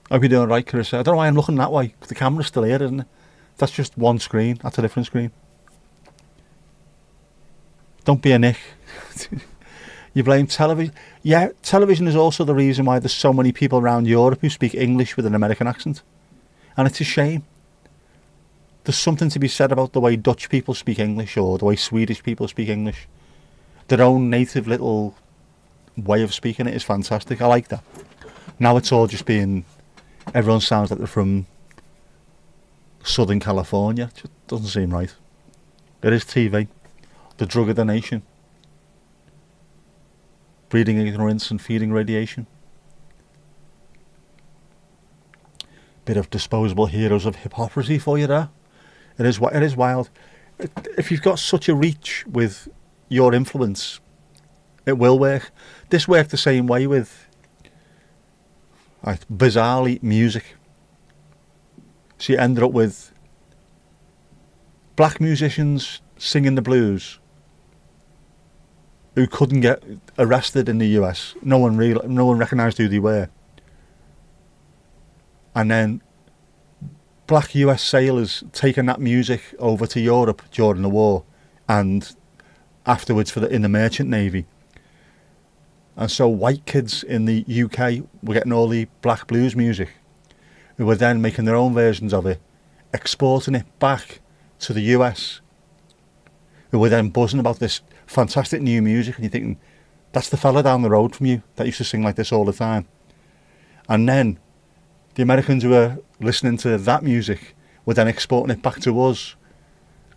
I hope you're doing right, Carissa. I don't know why I'm looking that way. The camera's still here, isn't it? That's just one screen. That's a different screen. Don't be a Nick. You blame television. Yeah, television is also the reason why there's so many people around Europe who speak English with an American accent. And it's a shame. There's something to be said about the way Dutch people speak English or the way Swedish people speak English. Their own native little way of speaking it is fantastic. I like that. Now it's all just being... Everyone sounds like they're from Southern California. It just doesn't seem right. It is TV. The drug of the nation. Breeding ignorance and feeding radiation. Bit of disposable heroes of hypocrisy for you there. It is wild. If you've got such a reach with your influence, it will work. This worked the same way with... bizarrely, music. So you ended up with black musicians singing the blues who couldn't get arrested in the US. No one recognised who they were. And then black US sailors taking that music over to Europe during the war and afterwards in the merchant navy. And so white kids in the UK were getting all the black blues music, who were then making their own versions of it, exporting it back to the US, who were then buzzing about this fantastic new music, and you're thinking, that's the fella down the road from you that used to sing like this all the time. And then the Americans who were listening to that music were then exporting it back to us,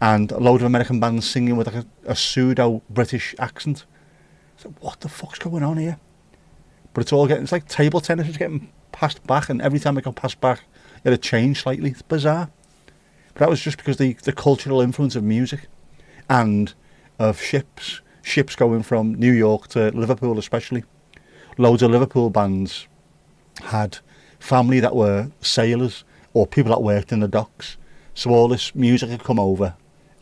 and a load of American bands singing with like a pseudo-British accent. So what the fuck's going on here? But it's like table tennis. It's getting passed back, and every time it got passed back, it had changed slightly. It's bizarre. But that was just because the cultural influence of music and of ships going from New York to Liverpool especially. Loads of Liverpool bands had family that were sailors or people that worked in the docks. So all this music had come over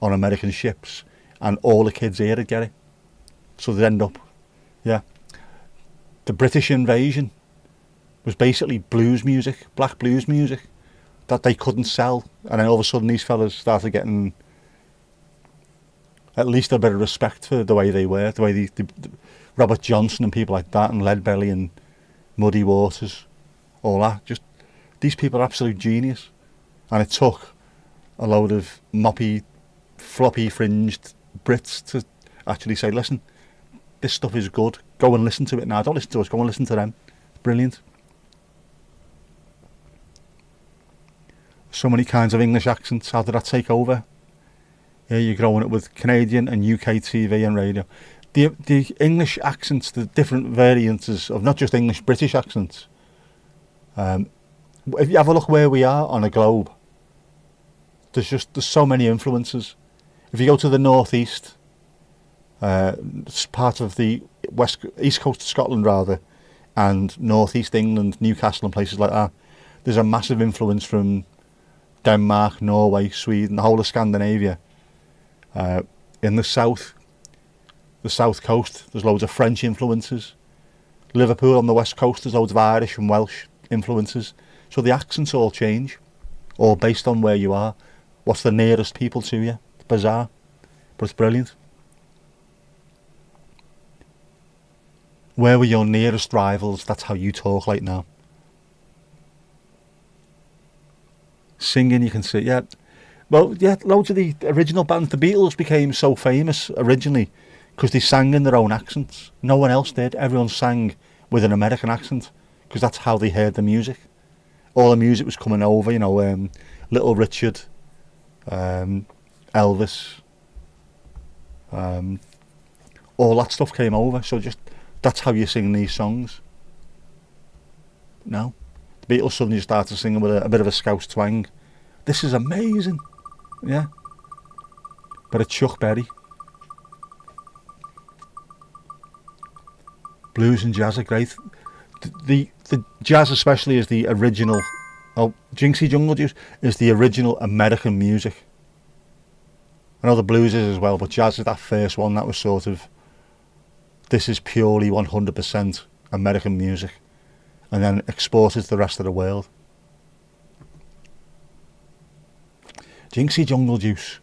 on American ships and all the kids here would get it. So they'd end up, yeah. The British invasion was basically blues music, black blues music, that they couldn't sell. And then all of a sudden these fellas started getting at least a bit of respect for the way they were, the way the Robert Johnson and people like that, and Leadbelly and Muddy Waters, all that. Just, these people are absolute genius. And it took a load of moppy, floppy fringed Brits to actually say, listen, this stuff is good. Go and listen to it now. Don't listen to us, go and listen to them. Brilliant. So many kinds of English accents. How did that take over? Yeah, you're growing up with Canadian and UK TV and radio. The English accents, the different variances of not just English, British accents. If you have a look where we are on a globe, there's so many influences. If you go to the northeast, it's part of the east coast of Scotland rather, and northeast England, Newcastle and places like that, there's a massive influence from Denmark, Norway, Sweden, the whole of Scandinavia. In the south coast, there's loads of French influences. Liverpool on the west coast, there's loads of Irish and Welsh influences. So the accents all change, all based on where you are. What's the nearest people to you? It's bizarre, but it's brilliant. Where were your nearest rivals? That's how you talk like now. Singing, you can see, yeah. Well, yeah, loads of the original bands, the Beatles became so famous originally because they sang in their own accents. No one else did. Everyone sang with an American accent because that's how they heard the music. All the music was coming over, Little Richard, Elvis, all that stuff came over. So just that's how you sing these songs. No, the Beatles suddenly started singing with a bit of a Scouse twang. This is amazing. Yeah. But it's Chuck Berry. Blues and jazz are great. The jazz especially is the original. Oh, Jinxie Jungle Juice is the original American music. I know the blues is as well, but jazz is that first one that was sort of, this is purely 100% American music, and then exported to the rest of the world. Jinxie Jungle Juice.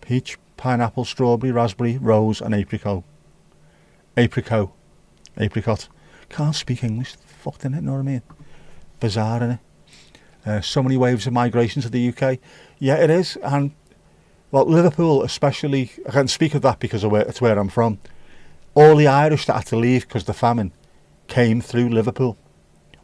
Peach, pineapple, strawberry, raspberry, rose and apricot. Apricot. Can't speak English. Fucked in it, know what I mean? Bizarre, innit? So many waves of migration to the UK. Yeah, it is. And, well, Liverpool especially, I can speak of that because it's where I'm from. All the Irish that had to leave because of the famine came through Liverpool.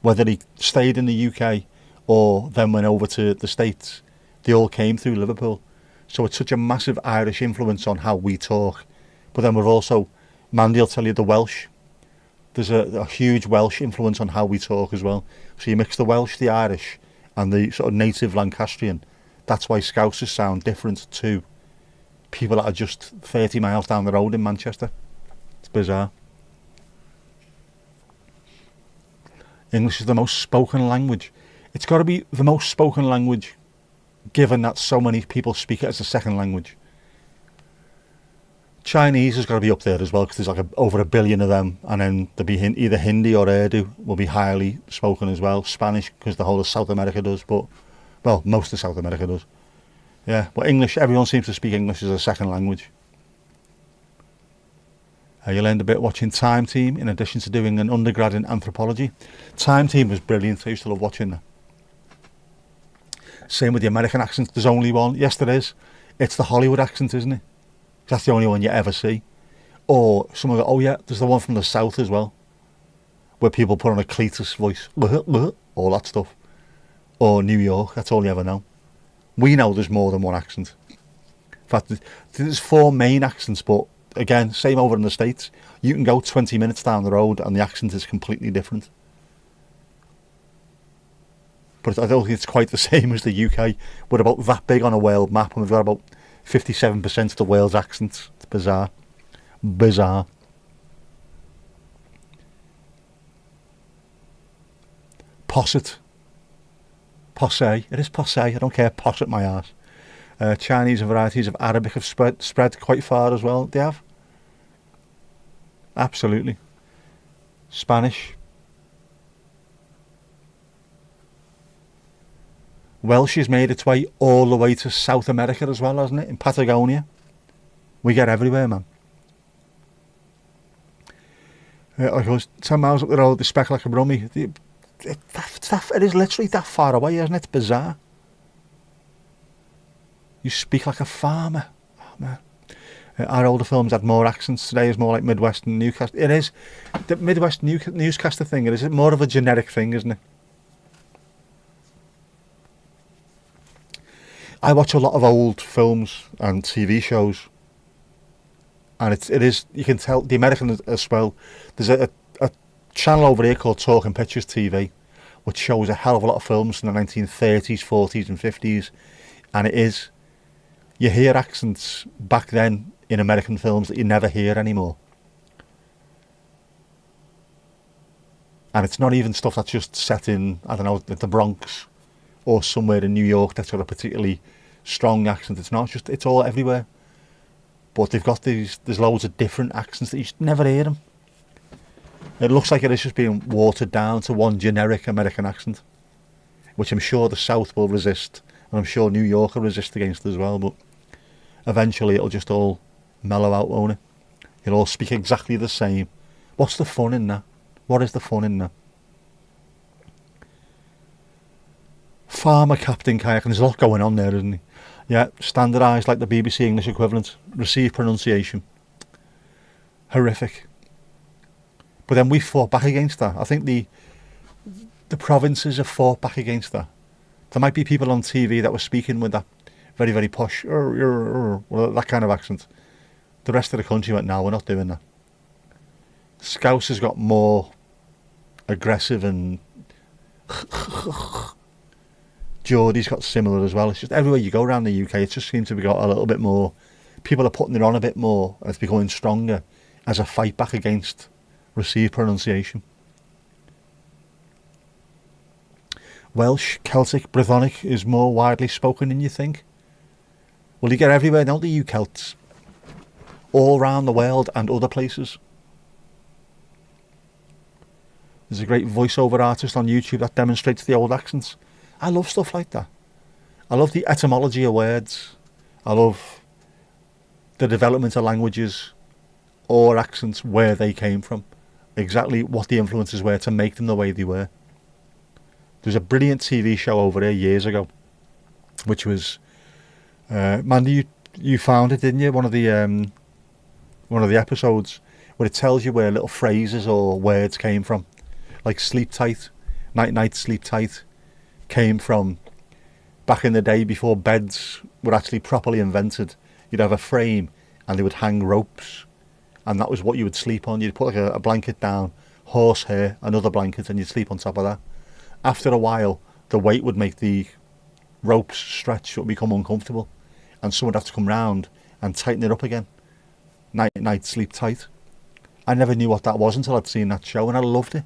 Whether they stayed in the UK or then went over to the States, they all came through Liverpool. So it's such a massive Irish influence on how we talk. But then we're also, Mandy will tell you, the Welsh. There's a huge Welsh influence on how we talk as well. So you mix the Welsh, the Irish, and the sort of native Lancastrian. That's why Scousers sound different to people that are just 30 miles down the road in Manchester. It's bizarre. English is the most spoken language. It's got to be the most spoken language, given that so many people speak it as a second language. Chinese has got to be up there as well, because there's like over 1 billion of them, and then there'll be either Hindi or Urdu will be highly spoken as well. Spanish, because the whole of South America does, but, well, most of South America does. Yeah, but English, everyone seems to speak English as a second language. You learned a bit watching Time Team, in addition to doing an undergrad in anthropology. Time Team was brilliant. I used to love watching that. Same with the American accent. There's only one. Yes, there is. It's the Hollywood accent, isn't it? That's the only one you ever see. Or someone go, oh yeah, there's the one from the South as well, where people put on a Cletus voice, all that stuff. Or New York, that's all you ever know. We know there's more than one accent. In fact, there's 4 main accents, but again, same over in the States. You can go 20 minutes down the road and the accent is completely different. But I don't think it's quite the same as the UK. We're about that big on a world map, and we've got about 57% of the world's accents. It's bizarre. Bizarre. Posset. Posse. It is posse. I don't care. Posset my ass. Chinese and varieties of Arabic have spread quite far as well. They have. Absolutely. Spanish. Welsh has made its way all the way to South America as well, hasn't it? In Patagonia. We get everywhere, man. Like I was 10 miles up the road, the speck like a brummie. It is literally that far away, isn't it? It's bizarre. You speak like a farmer. Oh, man. Our older films had more accents. Today is more like Midwest and Newcastle. It is. The Midwest newscaster thing, it is more of a generic thing, isn't it? I watch a lot of old films and TV shows. And it is, you can tell, the American as well. There's a channel over here called Talking Pictures TV, which shows a hell of a lot of films from the 1930s, 40s and 50s. And it is, you hear accents back then in American films that you never hear anymore. And it's not even stuff that's just set in, I don't know, the Bronx or somewhere in New York that's got a particularly strong accent. It's not just, it's all everywhere. But they've got there's loads of different accents that you just never hear them. It looks like it is just being watered down to one generic American accent, which I'm sure the South will resist, and I'm sure New York will resist against as well, but eventually it'll just all mellow out, won't it? You'll all speak exactly the same. What's the fun in that? What is the fun in that? Farmer, captain, kayak, and there's a lot going on there, isn't there? Yeah, standardised like the BBC English equivalent. Received pronunciation. Horrific. But then we fought back against that. I think the provinces have fought back against that. There might be people on TV that were speaking with that very, very posh, that kind of accent. The rest of the country went, no, we're not doing that. Scouse has got more aggressive and Geordie's got similar as well. It's just everywhere you go around the UK, it just seems to be got a little bit more. People are putting it on a bit more, and it's becoming stronger as a fight back against received pronunciation. Welsh, Celtic, Brythonic is more widely spoken than you think. Well, you get everywhere, don't you Celts? All around the world and other places. There's a great voiceover artist on YouTube that demonstrates the old accents. I love stuff like that. I love the etymology of words. I love the development of languages or accents, where they came from. Exactly what the influences were to make them the way they were. There's a brilliant TV show over there years ago, which was, Mandy, you found it, didn't you? One of the episodes where it tells you where little phrases or words came from, like sleep tight, night, sleep tight, came from back in the day before beds were actually properly invented. You'd have a frame and they would hang ropes, and that was what you would sleep on. You'd put like a blanket down, horsehair, another blanket, and you'd sleep on top of that. After a while, the weight would make the ropes stretch, it would become uncomfortable, and someone would have to come round and tighten it up again. Night, sleep tight. I never knew what that was until I'd seen that show, and I loved it.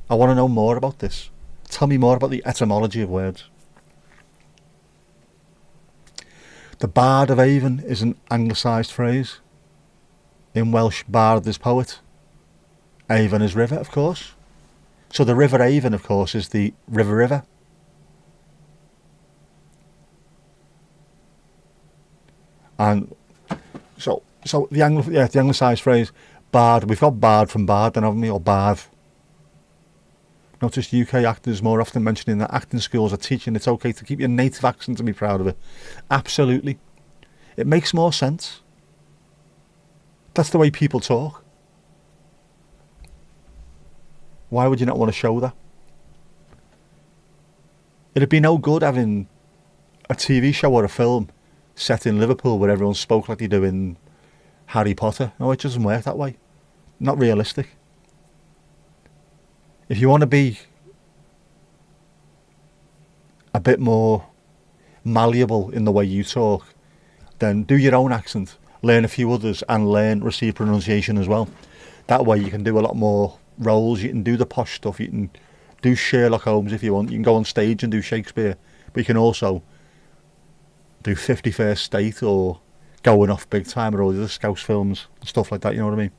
I want to know more about this. Tell me more about the etymology of words. The Bard of Avon is an anglicised phrase. In Welsh, bard is poet. Avon is river, of course. So the River Avon, of course, is the river. And so the anglicised phrase, bard, we've got bard from bard, then haven't we, or bard. Notice UK actors more often mentioning that acting schools are teaching it's okay to keep your native accent and be proud of it. Absolutely. It makes more sense. That's the way people talk. Why would you not want to show that? It'd be no good having a TV show or a film set in Liverpool where everyone spoke like they do in Harry Potter. No, it doesn't work that way. Not realistic. If you want to be a bit more malleable in the way you talk, then do your own accent, learn a few others, and learn received pronunciation as well. That way you can do a lot more roles. You can do the posh stuff. You can do Sherlock Holmes if you want. You can go on stage and do Shakespeare, but you can also do 51st State or Going Off Big Time or all the other Scouse films and stuff like that, you know what I mean?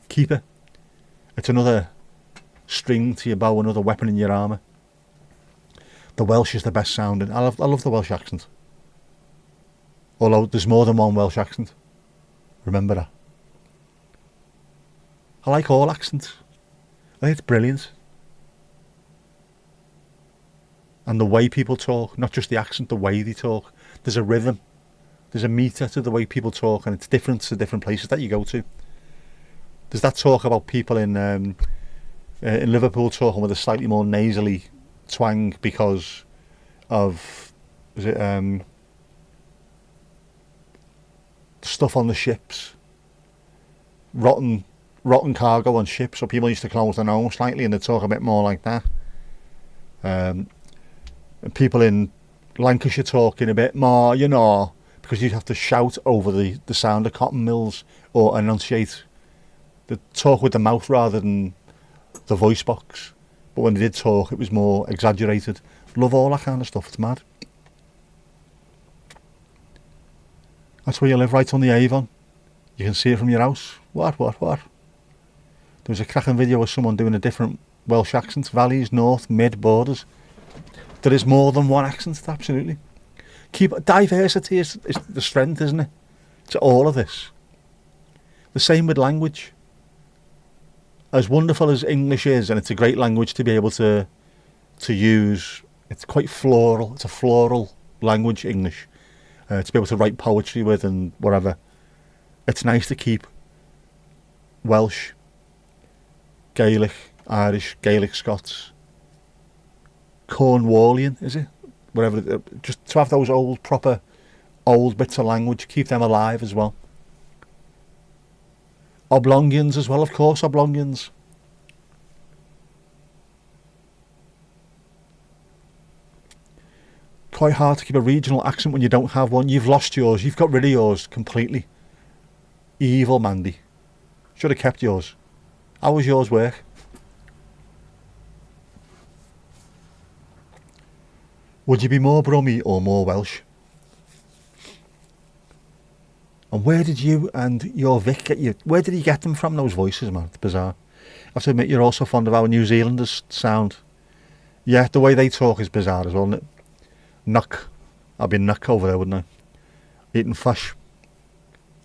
Keep it. It's another string to your bow, another weapon in your armour. The Welsh is the best sounding. I love the Welsh accent. Although there's more than one Welsh accent. Remember that. I like all accents. I think it's brilliant. And the way people talk, not just the accent, the way they talk. There's a rhythm. There's a meter to the way people talk, and it's different to different places that you go to. There's that talk about people in Liverpool talking with a slightly more nasally twang because of stuff on the ships, rotten cargo on ships, so people used to close their nose slightly and they talk a bit more like that. And people in Lancashire talking a bit more, you know, because you'd have to shout over the sound of cotton mills or enunciate. They talk with the mouth rather than the voice box. But when they did talk, it was more exaggerated. Love all that kind of stuff. It's mad. That's where you live, right on the Avon. You can see it from your house. What? There was a cracking video of someone doing a different Welsh accent. Valleys, north, mid, borders. There is more than one accent, absolutely. Diversity is the strength, isn't it? To all of this. The same with language. As wonderful as English is, and it's a great language to be able to use, it's quite floral. It's a floral language, English. To be able to write poetry with and whatever. It's nice to keep Welsh, Gaelic, Irish, Gaelic Scots, Cornwallian, is it? Whatever, just to have those proper old bits of language, keep them alive as well. Oblongians as well, of course, Oblongians. Quite hard to keep a regional accent when you don't have one. You've lost yours. You've got rid of yours completely. Evil Mandy. Should have kept yours. How was yours work? Would you be more Brummie or more Welsh? And where did you and your Vic where did he get them from, those voices, man? It's bizarre. I have to admit, you're also fond of our New Zealanders sound. Yeah, the way they talk is bizarre as well, isn't it? Nuck. I'd be nuck over there, wouldn't I? Eating fish.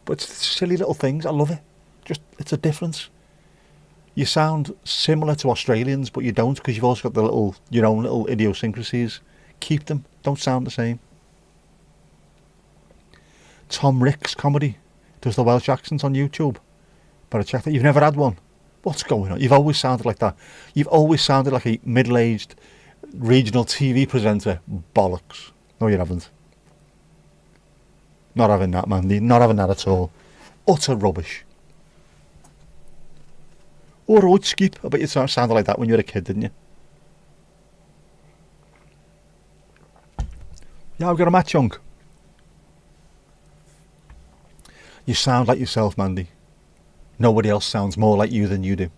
But it's silly little things. I love it. Just, it's a difference. You sound similar to Australians, but you don't, because you've also got your own little idiosyncrasies. Keep them. Don't sound the same. Tom Ricks comedy does the Welsh accents on YouTube. Better check that. You've never had one. What's going on? You've always sounded like that. You've always sounded like a middle-aged regional TV presenter. Bollocks. No, you haven't. Not having that, man. Not having that at all. Utter rubbish. All right, Skip. I bet you sounded like that when you were a kid, didn't you? Yeah, I've got a match, young. You sound like yourself, Mandy. Nobody else sounds more like you than you do.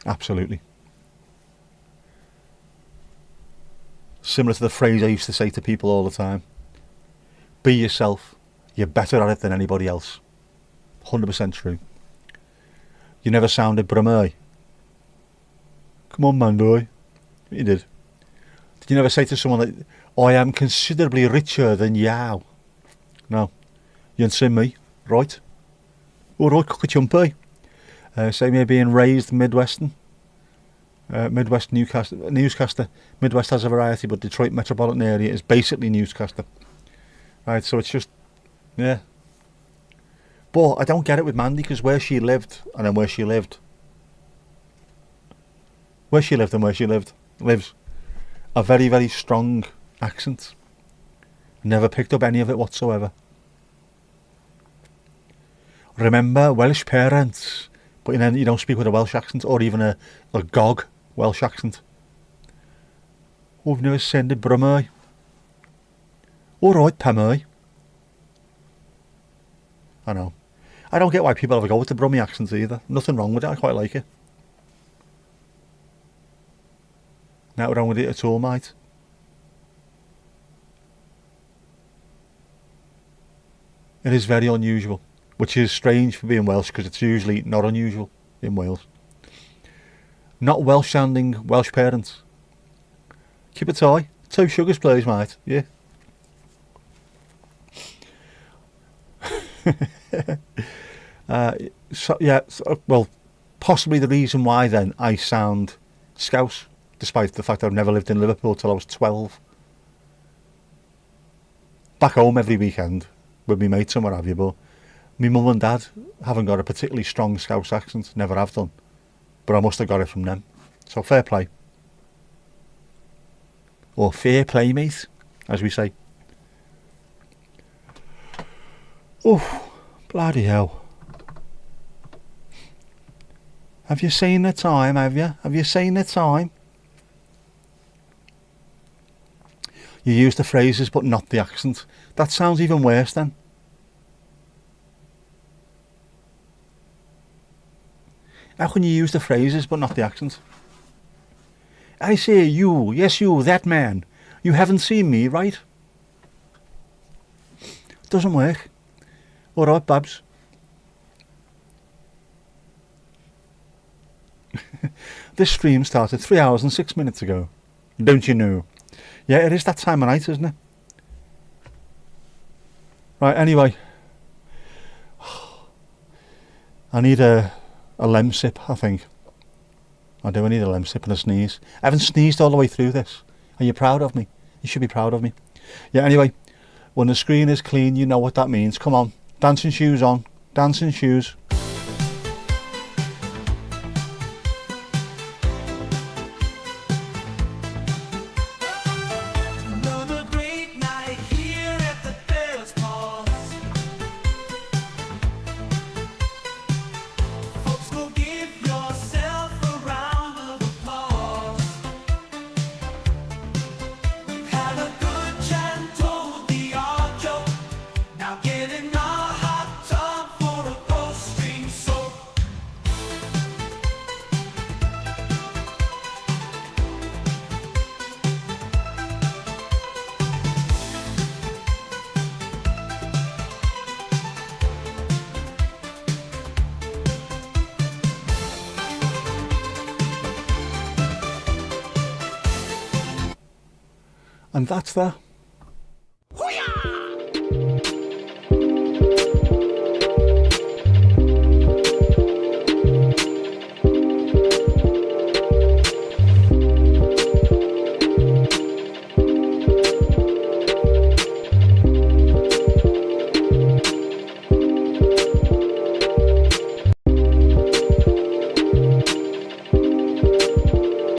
Absolutely. Similar to the phrase I used to say to people all the time. Be yourself. You're better at it than anybody else. 100% true. You never sounded Brummie. Come on, Mandy. You did. Did you never say to someone that I am considerably richer than you? No. You ain't seen me, right? All right, cockatchumpy. Say me being raised Midwestern. Midwest newscaster. Midwest has a variety, but Detroit metropolitan area is basically newscaster. Right, so it's just, yeah. But I don't get it with Mandy, because where she lived and then where she lived. Where she lived and where she lives. A very, very strong accent. Never picked up any of it whatsoever. Remember, Welsh parents. But then you don't speak with a Welsh accent, or even a GOG Welsh accent. Oh, I've never seen the Brummie. Alright, Pammy. I know. I don't get why people have a go with the Brummie accent either. Nothing wrong with it, I quite like it. Nothing wrong with it at all, mate. It is very unusual, which is strange for being Welsh because it's usually not unusual in Wales. Not Welsh sounding Welsh parents. Keep it tie. 2 sugars please, mate. Yeah. Well, possibly the reason why then I sound Scouse, despite the fact I've never lived in Liverpool till I was 12. Back home every weekend with me mates and what have you, but my mum and dad haven't got a particularly strong Scouse accent, never have done, but I must have got it from them. So fair play. Or fair play, mate, as we say. Oh, bloody hell. Have you seen the time, have you? Have you seen the time? You use the phrases but not the accent. That sounds even worse then. How can you use the phrases but not the accent? I say you, yes you, that man. You haven't seen me, right? Doesn't work. Alright, Babs. This stream started 3 hours and 6 minutes ago. Don't you know? Yeah, it is that time of night, isn't it? Right, anyway. I need a lem sip, I think. I do, I need a lem sip and a sneeze. I haven't sneezed all the way through this. Are you proud of me? You should be proud of me. Yeah, anyway. When the screen is clean, you know what that means. Come on. Dancing shoes on. Dancing shoes. And that's that.